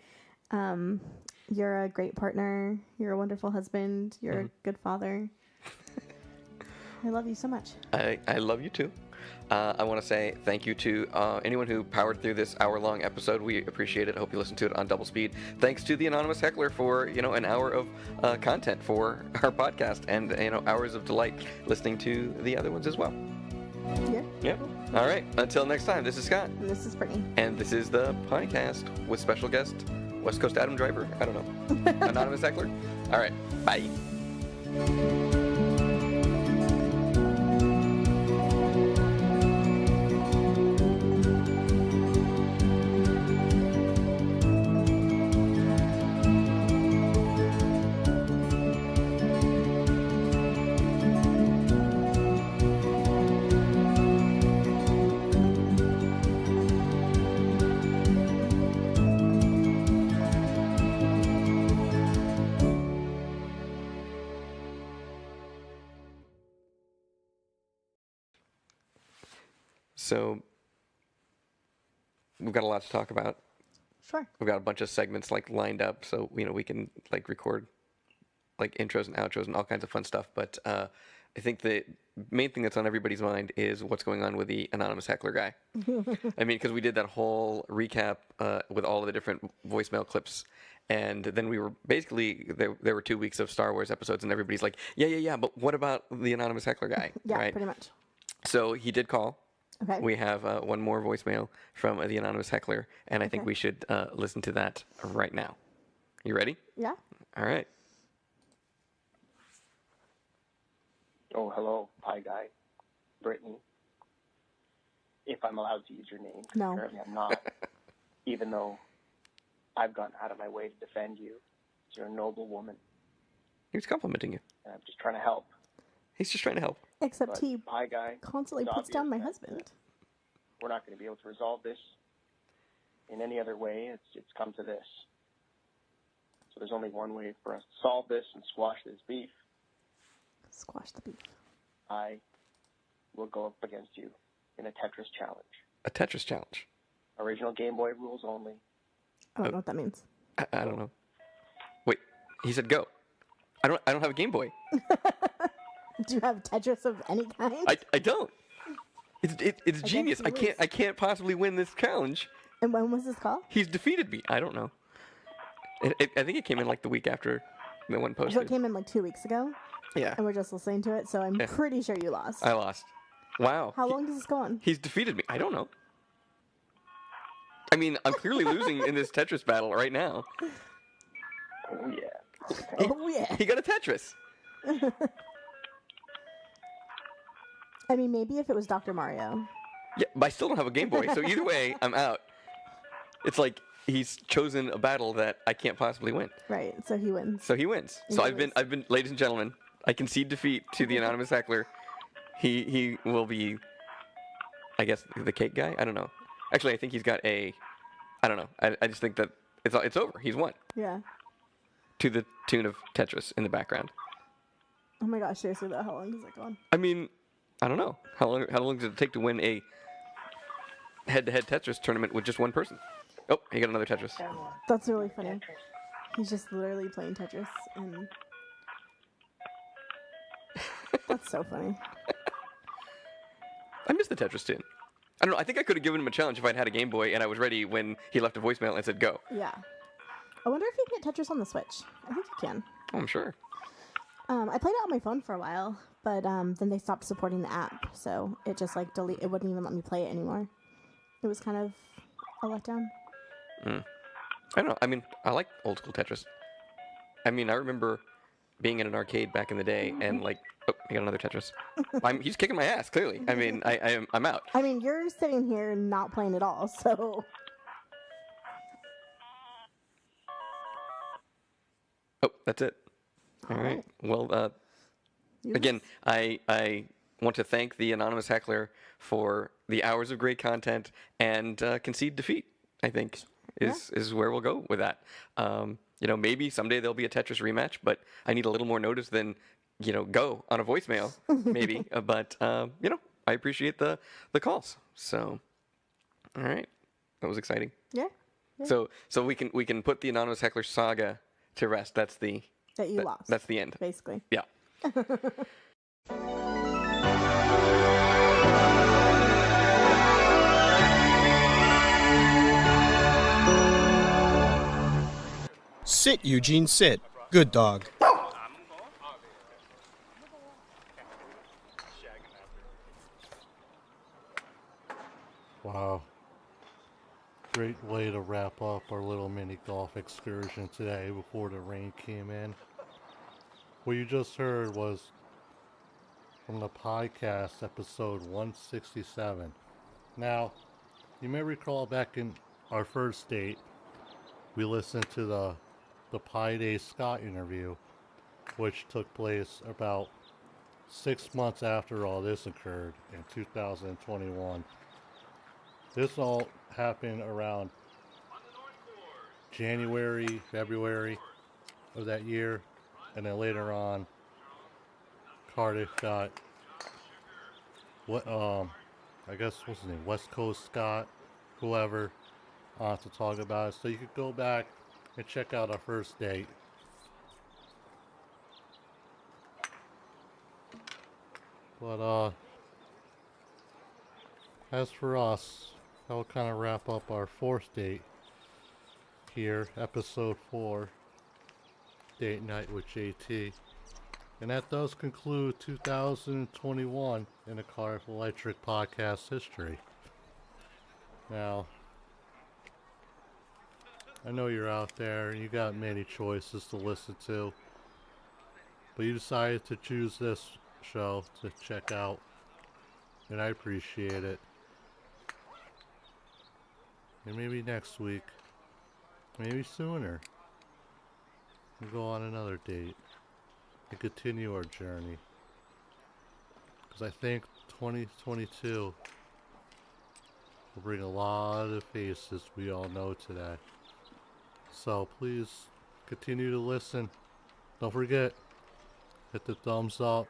You're a great partner. You're a wonderful husband. You're a good father. I love you so much. I love you too. I want to say thank you to anyone who powered through this hour-long episode. We appreciate it. I hope you listen to it on double speed. Thanks to the anonymous heckler for an hour of content for our podcast, and hours of delight listening to the other ones as well. Yeah. Yep. All right. Until next time. This is Scott. And this is Brittany. And this is the PiCast with special guest West Coast Adam Driver. I don't know. Anonymous heckler. All right. Bye. So we've got a lot to talk about. Sure. We've got a bunch of segments lined up, so we can record intros and outros and all kinds of fun stuff. But I think the main thing that's on everybody's mind is what's going on with the anonymous heckler guy. I mean, because we did that whole recap with all of the different voicemail clips, and then we were basically there were 2 weeks of Star Wars episodes, and everybody's like, yeah, but what about the anonymous heckler guy? Yeah, right? pretty much. So he did call. Okay. We have one more voicemail from the anonymous heckler, and I think Okay. we should listen to that right now. You ready? Yeah. All right. Oh, hello, Pie Guy, Brittany. If I'm allowed to use your name, No. apparently I'm not. Even though I've gone out of my way to defend you, you're a noble woman, He was complimenting you. and I'm just trying to help. He's just trying to help. Except But he Pie Guy, constantly it's puts down my obvious that husband. we're not going to be able to resolve this in any other way. It's come to this. So there's only one way for us to solve this and squash this beef. Squash the beef. I will go up against you in a Tetris challenge. A Tetris challenge. Original Game Boy rules only. I don't know what that means. I don't know. Wait, he said go. I don't have a Game Boy. Do you have Tetris of any kind? I don't. It's genius. you lose. I can't possibly win this challenge. And when was this call? He's defeated me. I don't know. I think it came in the week after the one So posted. it came in 2 weeks ago. Yeah. And we're just listening to it, so I'm Yeah. pretty sure you lost. I lost. Wow. How long does this go on? He's defeated me. I don't know. I mean, I'm clearly losing in this Tetris battle right now. Oh, yeah. Oh, yeah. He got a Tetris. I mean, maybe if it was Dr. Mario. Yeah, but I still don't have a Game Boy, so either way, I'm out. It's like he's chosen a battle that I can't possibly win. Right, so he wins. So he wins. You So lose. I've been, ladies and gentlemen, I concede defeat to the anonymous heckler. He will be I guess the cake guy. I don't know. Actually, I think he's got a. I don't know. I just think that it's over. He's won. Yeah. To the tune of Tetris in the background. Oh my gosh, seriously, though, how long has that gone? I mean, I don't know. How long does it take to win a head-to-head Tetris tournament with just one person? Oh, he got another Tetris. That's really funny. He's just literally playing Tetris, and that's so funny. I miss the Tetris tune. I don't know. I think I could have given him a challenge if I'd had a Game Boy and I was ready when he left a voicemail and said go. Yeah. I wonder if you can get Tetris on the Switch. I think you can. Oh, I'm sure. I played it on my phone for a while, but then they stopped supporting the app, so it just like it wouldn't even let me play it anymore. It was kind of a letdown. I don't know. I mean, I like old school Tetris. I mean, I remember being in an arcade back in the day and like, oh, I got another Tetris. He's kicking my ass, clearly. I mean, I'm out. I mean, you're sitting here not playing at all, so. Oh, that's it. All right. Well, again, I want to thank the anonymous heckler for the hours of great content and concede defeat. I think is where we'll go with that. Maybe someday there'll be a Tetris rematch, but I need a little more notice than go on a voicemail, maybe. But I appreciate the calls. So, all right, that was exciting. Yeah. So we can put the anonymous heckler saga to rest. That's the. That you lost. That's the end. Basically. Yeah. Sit, Eugene, sit. Good dog. Wow. Great way to wrap up our little mini golf excursion today before the rain came in. What you just heard was from the PiCast episode 167. Now, you may recall back in our first date, we listened to the Pi Day Scott interview, which took place about 6 months after all this occurred in 2021. This all happened around January, February of that year, and then later on, Cardiff got I guess what's his name, West Coast Scott, whoever, to talk about it. So you could go back and check out our first date. But as for us, that will kind of wrap up our fourth date here, episode 4, Date Night with JT. And that does conclude 2021 in the Cardiff Electric Podcast history. Now, I know you're out there and you got many choices to listen to, but you decided to choose this show to check out, and I appreciate it. And maybe next week, maybe sooner, we'll go on another date and continue our journey. Because I think 2022 will bring a lot of faces we all know today. So please continue to listen. Don't forget, hit the thumbs up,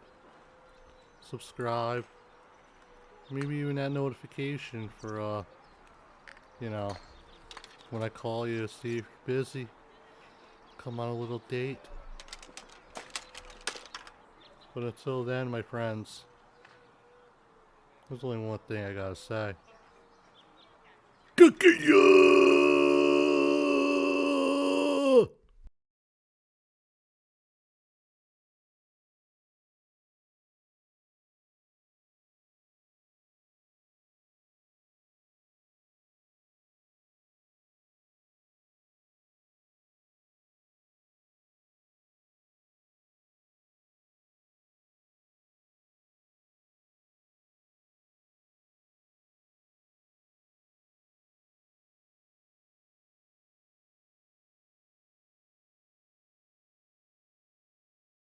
subscribe, maybe even that notification for when I call you to see if you're busy, come on a little date. But until then, my friends, there's only one thing I gotta say. Good at you!